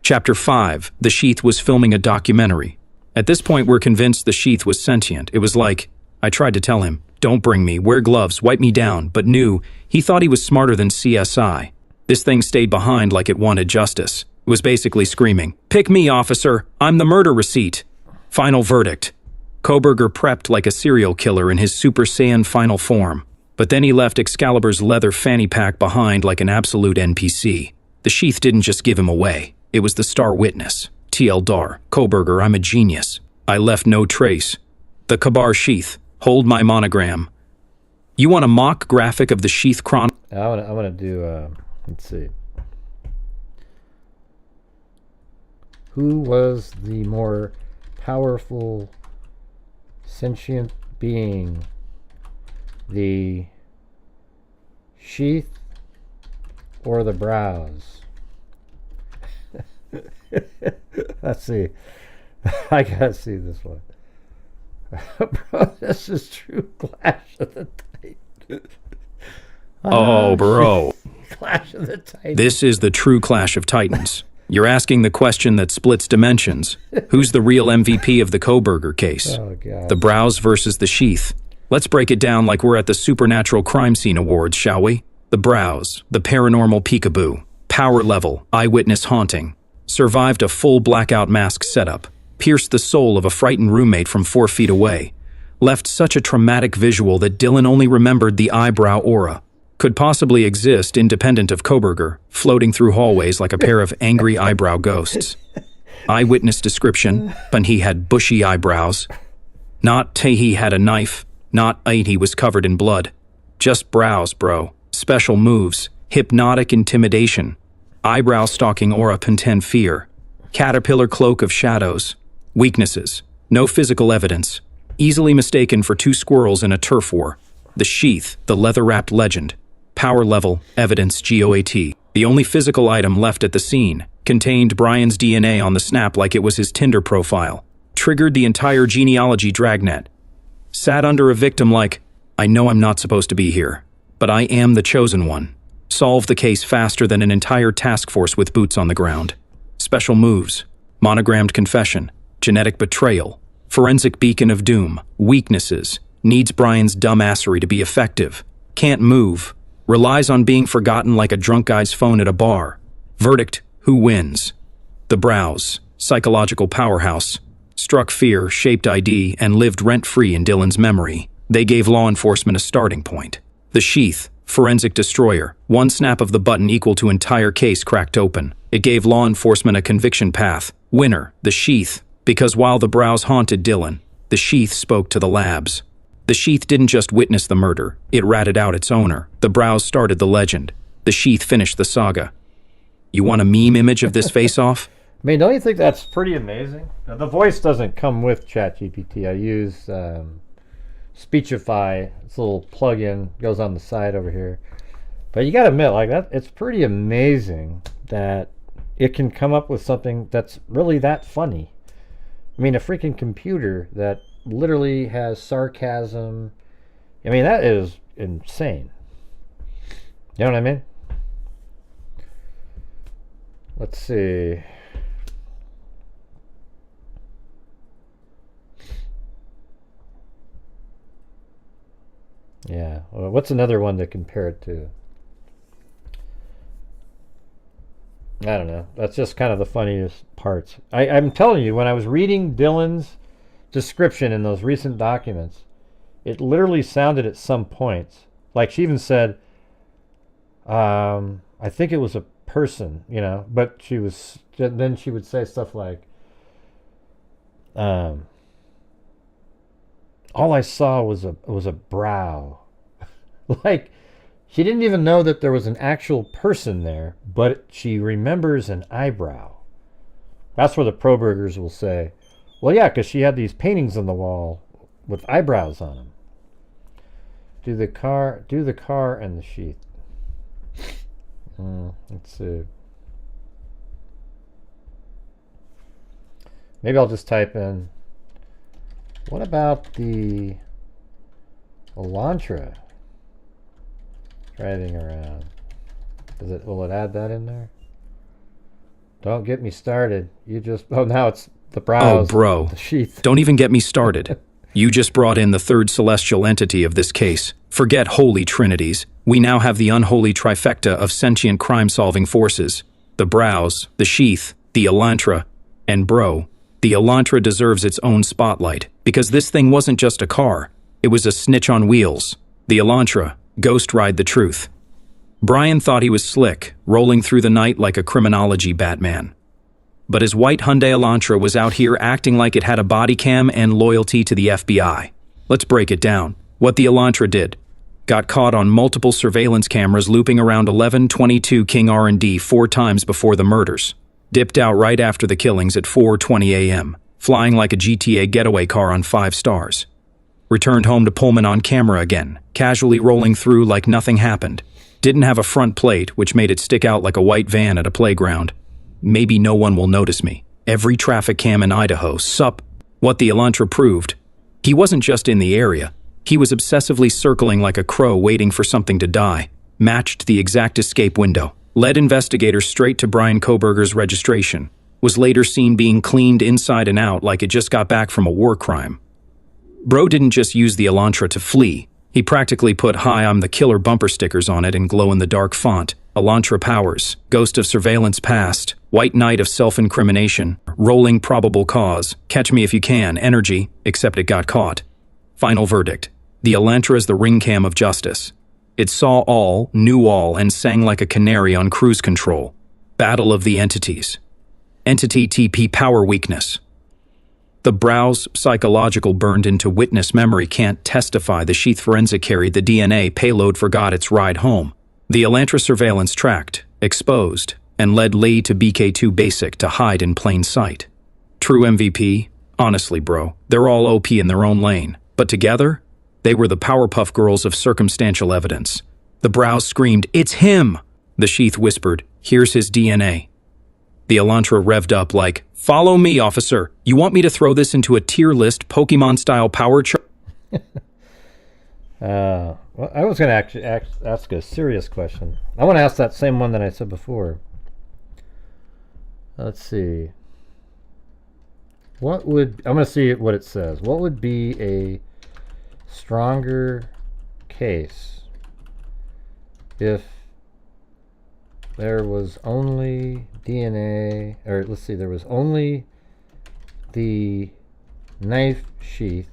Chapter 5, The Sheath was filming a documentary. At this point, we're convinced the sheath was sentient. It was like, I tried to tell him, don't bring me, wear gloves, wipe me down, but knew he thought he was smarter than CSI. This thing stayed behind like it wanted justice. It was basically screaming, pick me, officer, I'm the murder receipt. Final verdict. Kohberger prepped like a serial killer in his Super Saiyan final form, but then he left Excalibur's leather fanny pack behind like an absolute NPC. The sheath didn't just give him away. It was the star witness. TL Dar, Kohberger, I'm a genius. I left no trace. The Kohberger sheath. Hold my monogram. You want a mock graphic of the Sheath Chron? I want to do, let's see. Who was the more powerful sentient being? The sheath or the brows? Let's see. I gotta see this one. Bro, this is true Clash of the Titans. Oh, bro. Clash of the Titans. This is the true Clash of Titans. You're asking the question that splits dimensions. Who's the real MVP of the Kohberger case? Oh, God. The brows versus the sheath. Let's break it down like we're at the Supernatural Crime Scene Awards, shall we? The brows, the paranormal peekaboo, power level, eyewitness haunting. Survived a full blackout mask setup, pierced the soul of a frightened roommate from 4 feet away, left such a traumatic visual that Dylan only remembered the eyebrow aura. Could possibly exist independent of Kohberger, floating through hallways like a pair of angry eyebrow ghosts. Eyewitness description, but he had bushy eyebrows. Not he had a knife, not he was covered in blood. Just brows, bro. Special moves, hypnotic intimidation. Eyebrow stalking aura Penten fear. Caterpillar cloak of shadows. Weaknesses. No physical evidence. Easily mistaken for 2 squirrels in a turf war. The sheath, the leather-wrapped legend. Power level, evidence GOAT. The only physical item left at the scene contained Brian's DNA on the snap like it was his Tinder profile. Triggered the entire genealogy dragnet. Sat under a victim like, I know I'm not supposed to be here, but I am the chosen one. Solve the case faster than an entire task force with boots on the ground. Special moves, monogrammed confession, genetic betrayal, forensic beacon of doom, weaknesses, needs Brian's dumbassery to be effective, can't move, relies on being forgotten like a drunk guy's phone at a bar. Verdict, who wins? The brows, psychological powerhouse, struck fear, shaped ID, and lived rent-free in Dylan's memory. They gave law enforcement a starting point. The sheath, forensic destroyer, one snap of the button equal to entire case cracked open. It gave law enforcement a conviction path. Winner, the sheath, because while the brows haunted Dylan, the sheath spoke to the labs. The sheath didn't just witness the murder, it ratted out its owner. The brows started the legend. The sheath finished the saga. You want a meme image of this face-off? I mean, don't you think that's pretty amazing? Now, the voice doesn't come with ChatGPT. I use Speechify. It's a little plug-in, goes on the side over here. But you got to admit, like that, it's pretty amazing that it can come up with something that's really that funny. I mean, a freaking computer that literally has sarcasm. I mean, that is insane. You know what I mean? Let's see. Yeah. Well, what's another one to compare it to? I don't know. That's just kind of the funniest parts. I'm telling you, when I was reading Dylan's description in those recent documents, it literally sounded at some points like she even said, I think it was a person, you know, but then she would say stuff like, all I saw was a brow. Like, she didn't even know that there was an actual person there, but she remembers an eyebrow. That's where the Kohbergers will say, well, yeah, because she had these paintings on the wall with eyebrows on them. Do the car and the sheath. Let's see. Maybe I'll just type in, what about the Elantra driving around? Will it add that in there? Don't get me started. Now it's the brows. Oh, bro. The sheath. Don't even get me started. You just brought in the third celestial entity of this case. Forget holy trinities. We now have the unholy trifecta of sentient crime-solving forces. The brows, the sheath, the Elantra, and bro. The Elantra deserves its own spotlight, because this thing wasn't just a car. It was a snitch on wheels. The Elantra, ghost ride the truth. Brian thought he was slick, rolling through the night like a criminology Batman. But his white Hyundai Elantra was out here acting like it had a body cam and loyalty to the FBI. Let's break it down. What the Elantra did. Got caught on multiple surveillance cameras looping around 1122 King R&D 4 times before the murders. Dipped out right after the killings at 4:20 a.m., flying like a GTA getaway car on 5 stars. Returned home to Pullman on camera again, casually rolling through like nothing happened. Didn't have a front plate, which made it stick out like a white van at a playground. Maybe no one will notice me. Every traffic cam in Idaho, sup. What the Elantra proved. He wasn't just in the area. He was obsessively circling like a crow waiting for something to die. Matched the exact escape window. Led investigators straight to Brian Kohberger's registration. Was later seen being cleaned inside and out like it just got back from a war crime. Bro didn't just use the Elantra to flee. He practically put "Hi, I'm the killer" bumper stickers on it in glow-in-the-dark font. Elantra powers, ghost of surveillance past, white knight of self-incrimination, rolling probable cause, catch me if you can, energy, except it got caught. Final verdict. The Elantra is the ring cam of justice. It saw all, knew all, and sang like a canary on cruise control. Battle of the entities. Entity TP power weakness. The brow's psychological burned into witness memory can't testify the sheath forensic carried the DNA payload forgot its ride home. The Elantra surveillance tracked, exposed, and led Lee to BK2 Basic to hide in plain sight. True MVP? Honestly, bro, they're all OP in their own lane. But together, they were the Powerpuff Girls of circumstantial evidence. The brows screamed, "It's him!" The sheath whispered, "Here's his DNA." The Elantra revved up like, "Follow me, officer. You want me to throw this into a tier list Pokemon-style power chart?" Well, I was going to actually ask a serious question. I want to ask that same one that I said before. Let's see. I'm going to see what it says. What would be a stronger case if there was only DNA, or let's see, there was only the knife sheath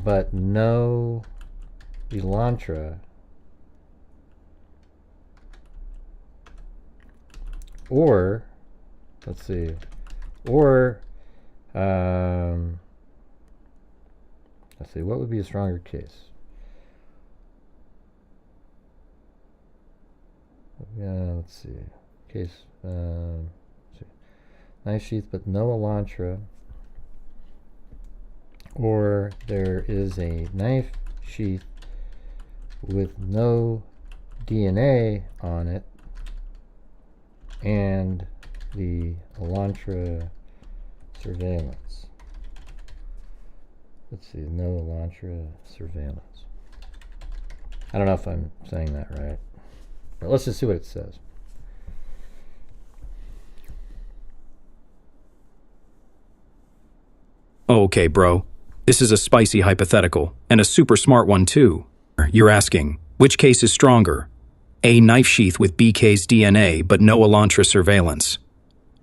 but no Elantra, or let's see, or see, what would be a stronger case? Let's see. Case, knife sheath but no Elantra. Or there is a knife sheath with no DNA on it and the Elantra surveillance. Let's see, no Elantra surveillance. I don't know if I'm saying that right, but let's just see what it says. Okay, bro. This is a spicy hypothetical, and a super smart one too. You're asking, which case is stronger? A. Knife sheath with BK's DNA but no Elantra surveillance.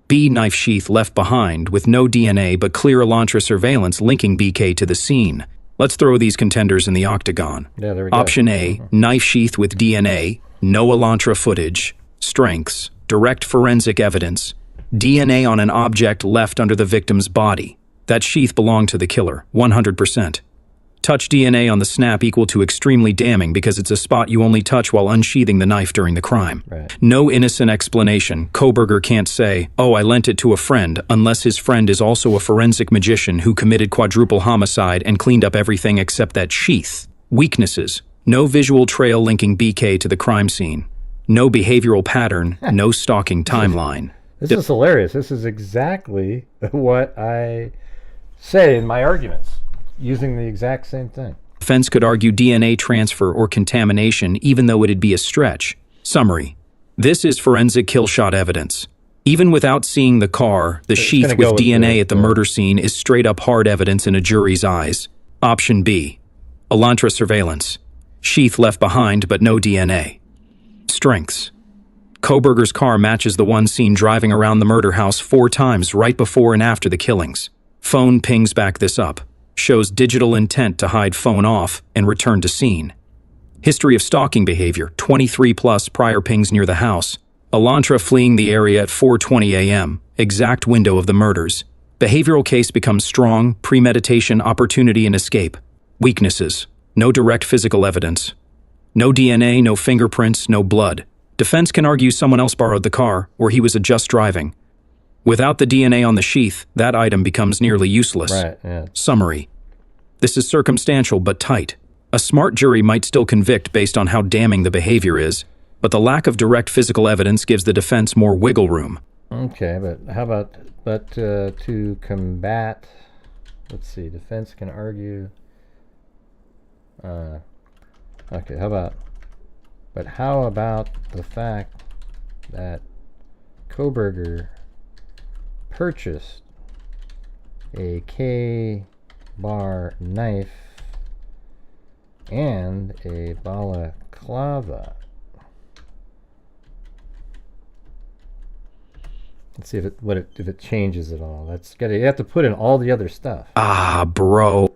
B. Knife sheath left behind with no DNA but clear Elantra surveillance linking BK to the scene. Let's throw these contenders in the octagon. Yeah, there we go. Option A, knife sheath with DNA, no Elantra footage, strengths, direct forensic evidence, DNA on an object left under the victim's body. That sheath belonged to the killer, 100%. Touch DNA on the snap equal to extremely damning because it's a spot you only touch while unsheathing the knife during the crime. Right. No innocent explanation. Kohberger can't say, oh, I lent it to a friend, unless his friend is also a forensic magician who committed quadruple homicide and cleaned up everything except that sheath. Weaknesses. No visual trail linking BK to the crime scene. No behavioral pattern. No stalking timeline. This is hilarious. This is exactly what I say in my arguments, using the exact same thing. Defense could argue DNA transfer or contamination, even though it'd be a stretch. Summary. This is forensic kill shot evidence. Even without seeing the car, the sheath with DNA at the murder scene is straight up hard evidence in a jury's eyes. Option B. Elantra surveillance. Sheath left behind but no DNA. Strengths. Kohberger's car matches the one seen driving around the murder house 4 times right before and after the killings. Phone pings back this up. Shows digital intent to hide phone off and return to scene. History of stalking behavior, 23 plus prior pings near the house. Elantra fleeing the area at 4:20 a.m., exact window of the murders. Behavioral case becomes strong, premeditation, opportunity, and escape. Weaknesses. No direct physical evidence. No DNA, no fingerprints, no blood. Defense can argue someone else borrowed the car, or he was just driving. Without the DNA on the sheath, that item becomes nearly useless. Right, yeah. Summary. This is circumstantial but tight. A smart jury might still convict based on how damning the behavior is, but the lack of direct physical evidence gives the defense more wiggle room. Okay, but how about, to combat, let's see, defense can argue, okay, how about the fact that Kohberger purchased a K-bar knife and a balaclava. Let's see if it changes at all. You have to put in all the other stuff. Ah, bro.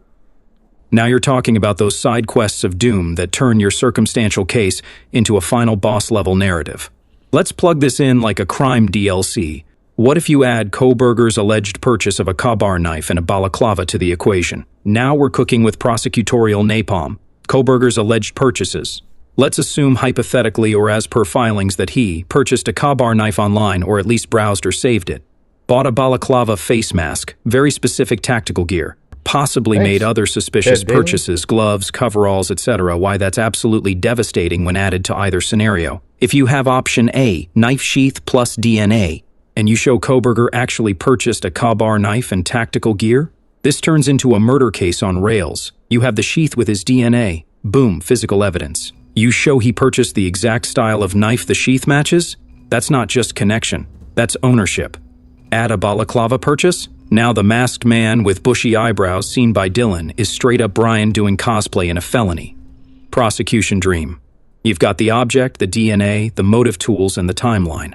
Now you're talking about those side quests of doom that turn your circumstantial case into a final boss-level narrative. Let's plug this in like a crime DLC. What if you add Kohberger's alleged purchase of a Ka-bar knife and a balaclava to the equation? Now we're cooking with prosecutorial napalm. Kohberger's alleged purchases. Let's assume hypothetically or as per filings that he purchased a Ka-bar knife online or at least browsed or saved it. Bought a balaclava face mask, very specific tactical gear. Possibly made other suspicious purchases, gloves, coveralls, etc. Why, that's absolutely devastating when added to either scenario. If you have option A, knife sheath plus DNA, and you show Kohberger actually purchased a Ka-bar knife and tactical gear, this turns into a murder case on rails. You have the sheath with his DNA. Boom, physical evidence. You show he purchased the exact style of knife the sheath matches? That's not just connection. That's ownership. Add a balaclava purchase? Now the masked man with bushy eyebrows seen by Dylan is straight up Brian doing cosplay in a felony. Prosecution dream. You've got the object, the DNA, the motive tools, and the timeline.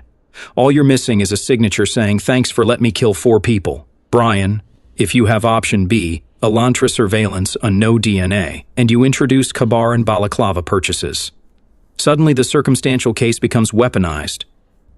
All you're missing is a signature saying, thanks for letting me kill 4 people. Brian, if you have option B, Elantra surveillance, a no DNA, and you introduce Ka-bar and balaclava purchases. Suddenly the circumstantial case becomes weaponized.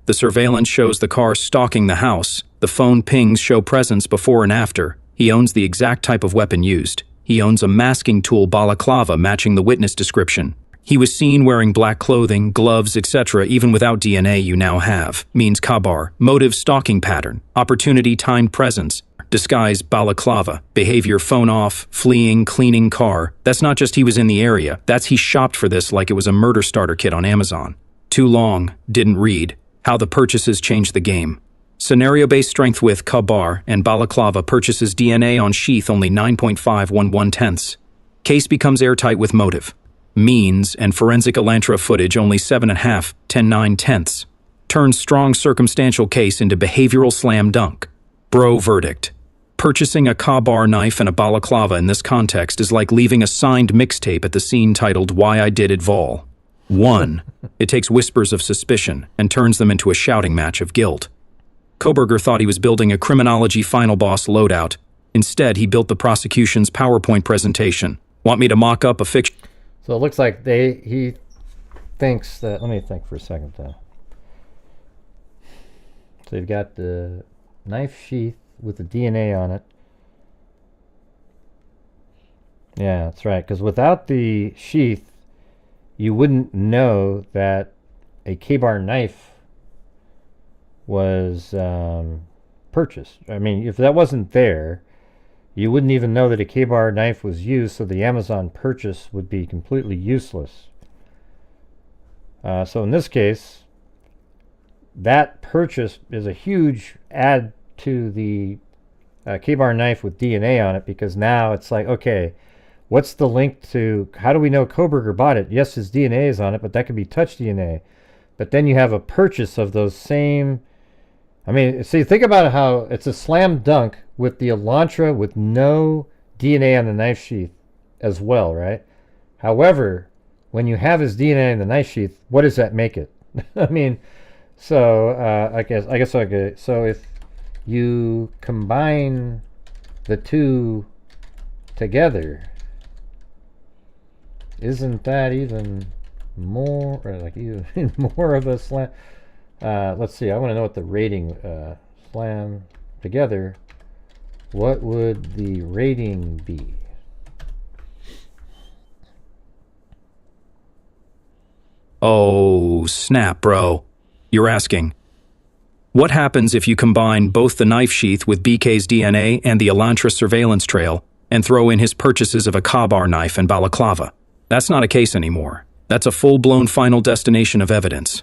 The surveillance shows the car stalking the house. The phone pings show presence before and after. He owns the exact type of weapon used. He owns a masking tool balaclava matching the witness description. He was seen wearing black clothing, gloves, etc. even without DNA you now have. Means Kabar. Motive stalking pattern. Opportunity timed presence. Disguise balaclava. Behavior phone off, fleeing, cleaning car. That's not just he was in the area. That's he shopped for this like it was a murder starter kit on Amazon. Too long. Didn't read. How the purchases changed the game. Scenario-based strength with Kabar and balaclava purchases DNA on sheath only 9.511 Case becomes airtight with motive. Means and forensic Elantra footage only 7.5, 10.9 Turns strong circumstantial case into behavioral slam dunk. Bro verdict. Purchasing a Kabar knife and a balaclava in this context is like leaving a signed mixtape at the scene titled Why I Did It Vol. 1. It takes whispers of suspicion and turns them into a shouting match of guilt. Kohberger thought he was building a criminology final boss loadout. Instead, he built the prosecution's PowerPoint presentation. Want me to mock up a fiction? So it looks like he thinks that, let me think for a second though. So you've got the knife sheath with the DNA on it. Yeah, that's right, because without the sheath, you wouldn't know that a K-bar knife was purchased. I mean, if that wasn't there, you wouldn't even know that a K-bar knife was used, so the Amazon purchase would be completely useless. So in this case, that purchase is a huge add to the K-bar knife with DNA on it, because now it's like, okay, what's the link to, how do we know Kohberger bought it? Yes, his DNA is on it, but that could be touch DNA. But then you have a purchase of those same, I mean, see, think about how it's a slam dunk with the Elantra with no DNA on the knife sheath as well, right? However, when you have his DNA in the knife sheath, what does that make it? I mean, so I guess okay. So if you combine the two together, isn't that even more, or like even more of a slam? Let's see. I want to know what the rating slam together. What would the rating be? Oh, snap, bro. You're asking, what happens if you combine both the knife sheath with BK's DNA and the Elantra surveillance trail and throw in his purchases of a Kabar knife and balaclava? That's not a case anymore. That's a full-blown final destination of evidence.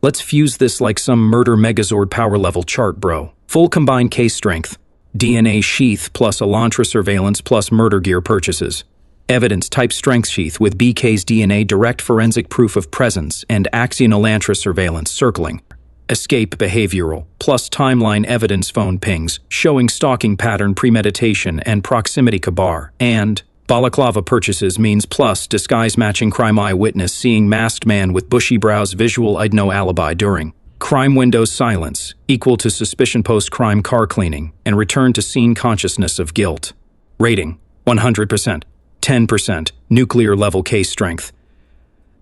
Let's fuse this like some murder megazord power level chart, bro. Full combined case strength. DNA sheath plus Elantra surveillance plus murder gear purchases. Evidence type strength sheath with BK's DNA direct forensic proof of presence and Axion Elantra surveillance circling. Escape behavioral plus timeline evidence phone pings showing stalking pattern premeditation and proximity Kabar. And balaclava purchases means plus disguise matching crime eyewitness seeing masked man with bushy brows visual I'd know alibi during. Crime windows silence equal to suspicion post-crime car cleaning and return to scene consciousness of guilt. Rating 100%. 10% nuclear level case strength.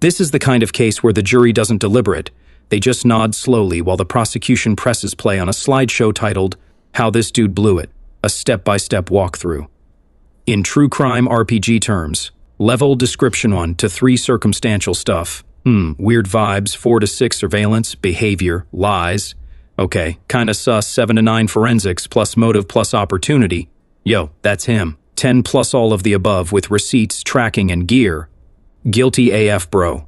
This is the kind of case where the jury doesn't deliberate. They just nod slowly while the prosecution presses play on a slideshow titled, How This Dude Blew It, a step-by-step walkthrough. In true crime RPG terms, level description 1 to 3 circumstantial stuff. Weird vibes, 4 to 6 surveillance, behavior, lies. Okay, kinda sus, 7 to 9 forensics plus motive plus opportunity. Yo, that's him. 10 plus all of the above with receipts, tracking, and gear. Guilty AF, bro.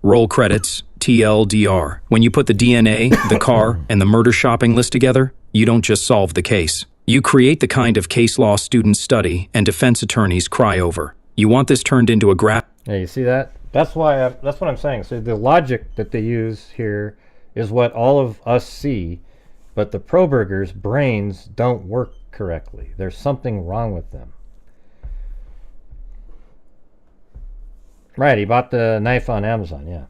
Roll credits, TLDR. When you put the DNA, the car, and the murder shopping list together, you don't just solve the case. You create the kind of case law students study and defense attorneys cry over. You want this turned into a graph. Yeah, you see that? That's why. That's what I'm saying. So the logic that they use here is what all of us see, but the Kohberger's brains don't work correctly. There's something wrong with them. Right, he bought the knife on Amazon, yeah.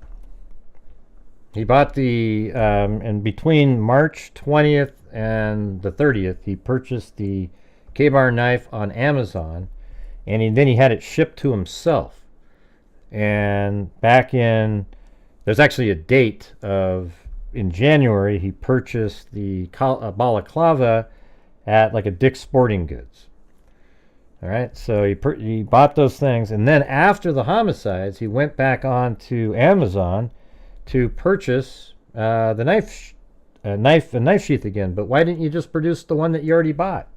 He bought the, and between March 20th and the 30th, he purchased the K-bar knife on Amazon, and then he had it shipped to himself. And back in, there's actually a date of, in January, he purchased the balaclava at like a Dick's Sporting Goods. All right, so he bought those things, and then after the homicides, he went back on to Amazon to purchase the knife sheath again. But why didn't you just produce the one that you already bought?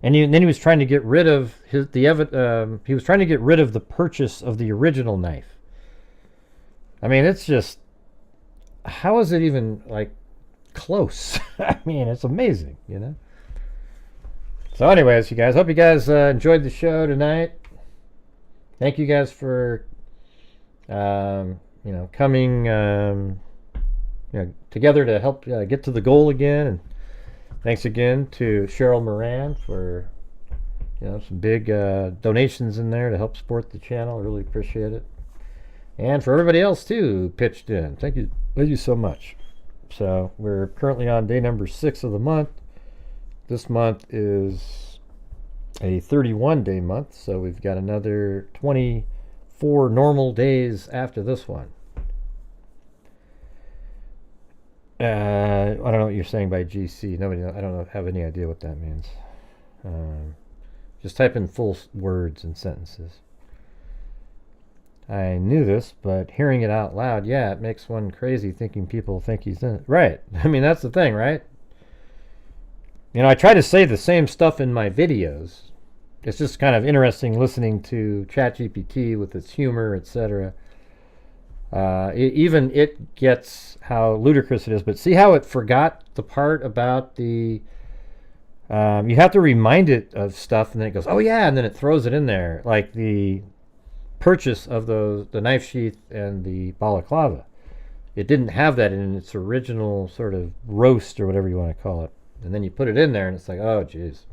And then he was trying to get rid of he was trying to get rid of the purchase of the original knife. I mean, it's just, how is it even like close? I mean, it's amazing, you know. So anyways, you guys, hope you guys enjoyed the show tonight. Thank you guys for coming together to help get to the goal again. And thanks again to Cheryl Moran for some big donations in there to help support the channel. I really appreciate it. And for everybody else too who pitched in, thank you so much. So we're currently on day number 6 of the month. This month is a 31-day month, so we've got another 24 normal days after this one. I don't know what you're saying by GC. I don't have any idea what that means. Just type in full words and sentences. I knew this, but hearing it out loud, yeah, it makes one crazy thinking people think he's in it. Right. I mean, that's the thing, right? I try to say the same stuff in my videos. It's just kind of interesting listening to ChatGPT with its humor, etc. Even it gets how ludicrous it is, but see how it forgot the part about the... you have to remind it of stuff, and then it goes, oh yeah, and then it throws it in there, like the purchase of the knife sheath and the balaclava. It didn't have that in its original sort of roast or whatever you want to call it. And then you put it in there and it's like, oh geez.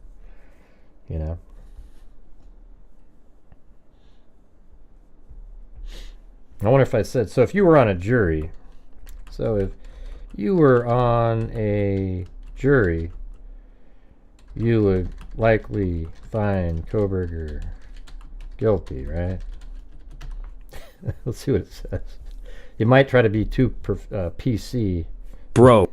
I wonder if I said, so if you were on a jury, you would likely find Kohberger guilty, right? Let's see what it says. You might try to be too PC. Bro,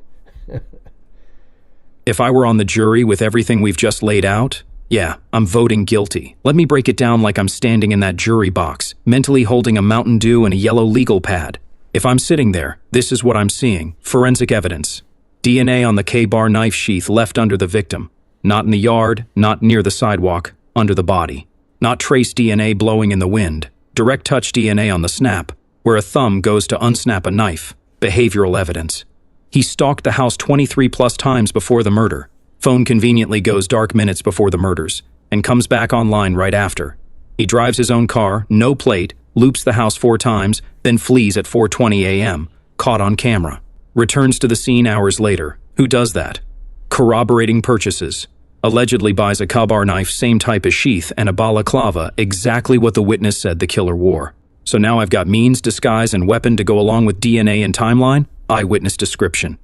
if I were on the jury with everything we've just laid out, yeah, I'm voting guilty. Let me break it down like I'm standing in that jury box, mentally holding a Mountain Dew and a yellow legal pad. If I'm sitting there, this is what I'm seeing. Forensic evidence. DNA on the K-bar knife sheath left under the victim. Not in the yard, not near the sidewalk, under the body. Not trace DNA blowing in the wind. Direct touch DNA on the snap, where a thumb goes to unsnap a knife. Behavioral evidence. He stalked the house 23 plus times before the murder. Phone conveniently goes dark minutes before the murders, and comes back online right after. He drives his own car, no plate, loops the house 4 times, then flees at 4:20 a.m., caught on camera. Returns to the scene hours later. Who does that? Corroborating purchases. Allegedly buys a K-bar knife, same type as sheath, and a balaclava, exactly what the witness said the killer wore. So now I've got means, disguise, and weapon to go along with DNA and timeline. Eyewitness description.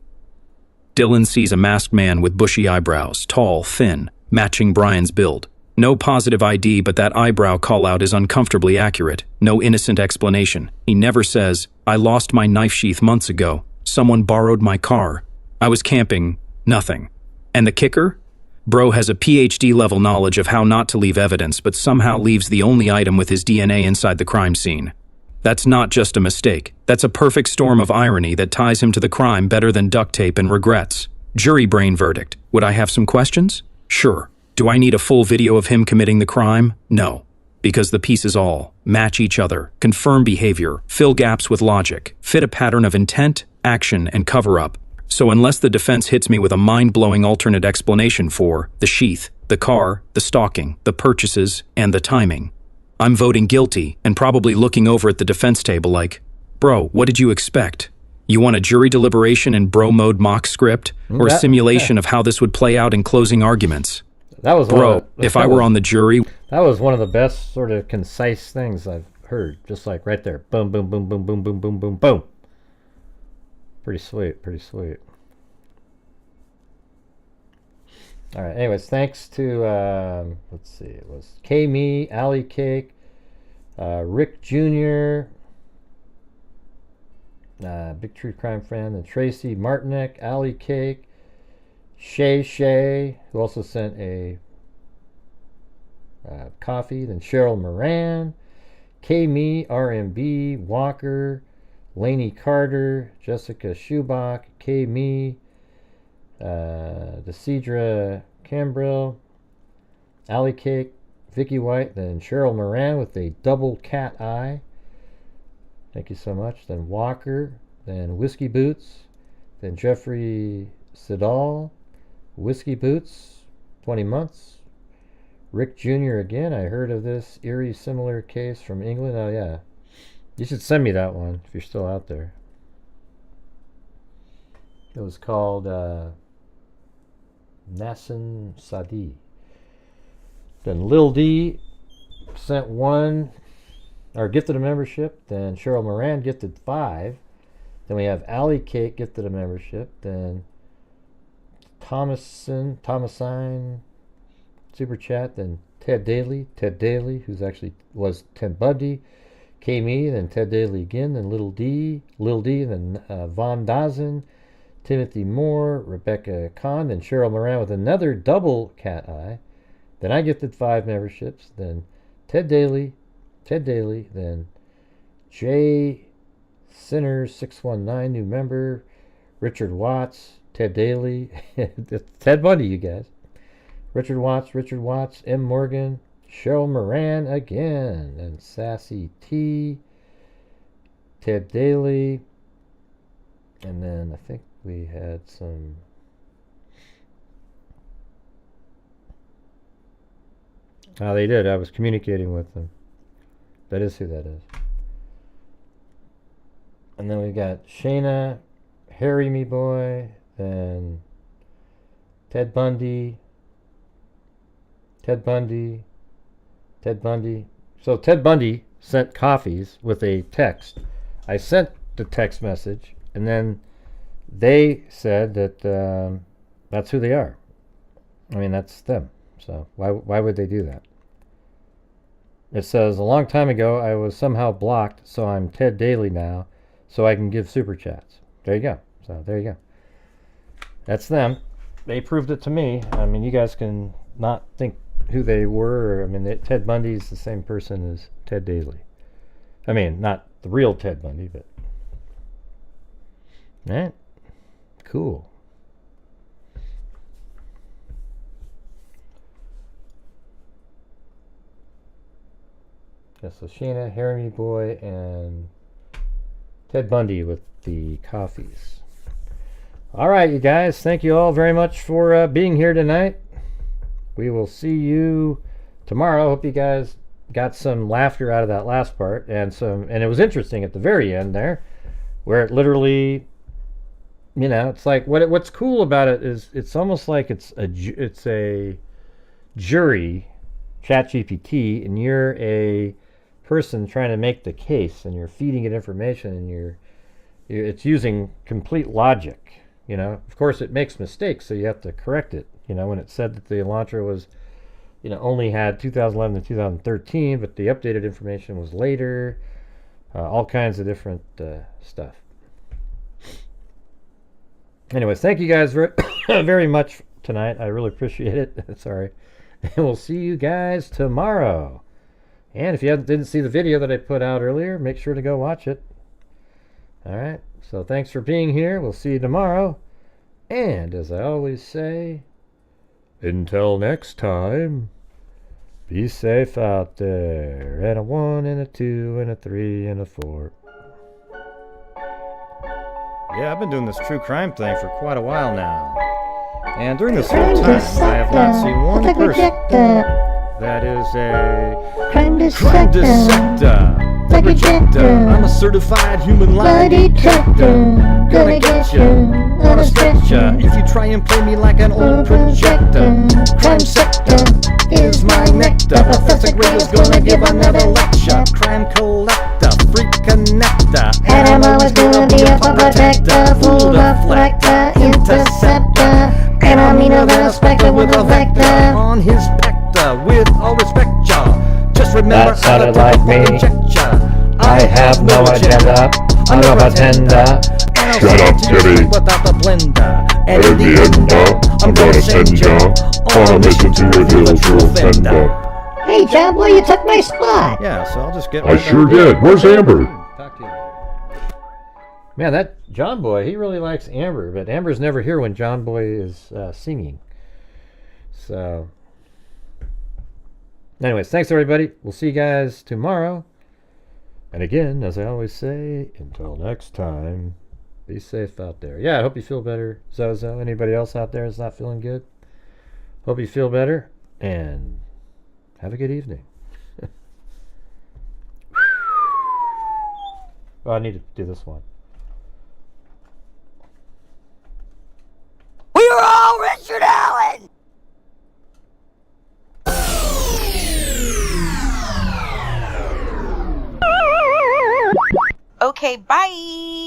Dylan sees a masked man with bushy eyebrows, tall, thin, matching Brian's build. No positive ID, but that eyebrow call-out is uncomfortably accurate. No innocent explanation. He never says, I lost my knife sheath months ago. Someone borrowed my car. I was camping. Nothing. And the kicker? Bro has a PhD level knowledge of how not to leave evidence, but somehow leaves the only item with his DNA inside the crime scene. That's not just a mistake. That's a perfect storm of irony that ties him to the crime better than duct tape and regrets. Jury brain verdict. Would I have some questions? Sure. Do I need a full video of him committing the crime? No. Because the pieces all match each other, confirm behavior, fill gaps with logic, fit a pattern of intent, action, and cover-up. So unless the defense hits me with a mind-blowing alternate explanation for the sheath, the car, the stalking, the purchases, and the timing, I'm voting guilty and probably looking over at the defense table like, bro, what did you expect? You want a jury deliberation in bro mode mock script or a simulation of how this would play out in closing arguments? That was bro, if I were on the jury... That was one of the best sort of concise things I've heard. Just like right there. Boom, boom, boom, boom, boom, boom, boom, boom, boom. Pretty sweet, pretty sweet. All right, anyways, thanks to, let's see, it was K-Me, Alley Cake, Rick Jr., Big True Crime Fan, and Tracy Martinek, Alley Cake, Shay, who also sent a Coffee. Then Cheryl Moran, K-Me, RMB, Walker, Lainey Carter, Jessica Schubach, K-Me, Decidra Cambrill, Alley Cake, Vicky White, then Cheryl Moran with a double cat eye. Thank you so much. Then Walker, then Whiskey Boots, then Jeffrey Siddall, Whiskey Boots, 20 months. Rick Jr. again. I heard of this eerie similar case from England. Oh, yeah. You should send me that one if you're still out there. It was called Nassim Sadi. Then Lil D sent one, or gifted a membership. Then Cheryl Moran gifted 5. Then we have Alley Cake gifted a membership. Then Thomasine, Super Chat. Then Ted Daly, who's actually was Ted Bundy. K-Me, then Ted Daly again. Then Lil D, then Von Dazen, Timothy Moore, Rebecca Kahn, then Cheryl Moran with another double cat eye. Then I gifted 5 memberships. Then Ted Daly, then Jay Sinners 619, new member. Richard Watts, Ted Daly, Ted Bundy, you guys. Richard Watts, M. Morgan, Cheryl Moran again, and Sassy T, Ted Daly, and then I think we had some. Oh, they did. I was communicating with them. That is who that is. And then we got Shayna, Harry Me Boy, then Ted Bundy. So Ted Bundy sent coffees with a text. I sent the text message, and then they said that that's who they are. I mean, that's them. So why would they do that? It says, a long time ago, I was somehow blocked, so I'm Ted Daly now, so I can give super chats. There you go. So there you go. That's them. They proved it to me. I mean, you guys can not think who they were. I mean, Ted Bundy's the same person as Ted Daly. I mean, not the real Ted Bundy, but... Right? Cool. Yeah, so Shayna, Harry Me Boy, and Ted Bundy with the coffees. All right, you guys. Thank you all very much for being here tonight. We will see you tomorrow. Hope you guys got some laughter out of that last part, and it was interesting at the very end there, where it literally, you know, it's like what's cool about it is it's almost like it's a jury, ChatGPT, and you're a person trying to make the case, and you're feeding it information, and it's using complete logic. You know, of course, it makes mistakes, so you have to correct it. You know, when it said that the Elantra was, you know, only had 2011 to 2013, but the updated information was later. All kinds of different stuff. Anyways, thank you guys very much tonight. I really appreciate it. Sorry. And we'll see you guys tomorrow. And if you didn't see the video that I put out earlier, make sure to go watch it. All right. So thanks for being here. We'll see you tomorrow. And as I always say, until next time, be safe out there. And a 1 and a 2 and a 3 and a 4. Yeah, I've been doing this true crime thing for quite a while now. And during this whole time, I have not seen one person that is a crime dissector. The projector. I'm a certified human lie detector. Gonna get you on a stretcher if you try and play me like an old projector. Crime sector is my nectar. Professor Gray's gonna give another lecture. Crime collector, freak connector. And I'm always gonna be a fun protector. Fool deflector, interceptor. And I'm meaner than a spectre with a vector on his pector. With all respect, y'all, just remember, that sounded like me. I have no agenda. I'm a bartender. Shut up, Kitty. Without the blender. And in the end, I'm gonna send ya on a mission to reveal the true offender. Hey, John Boy, you took my spot. Yeah, so I'll just get I sure did. Where's Amber? Talk to you. Man, that John Boy, he really likes Amber, but Amber's never here when John Boy is singing. So, anyways, thanks everybody. We'll see you guys tomorrow. And again, as I always say, until next time, be safe out there. Yeah, I hope you feel better, Zozo. Anybody else out there is not feeling good? Hope you feel better, and have a good evening. Oh, I need to do this one. We are all Richard Allen. Okay, bye.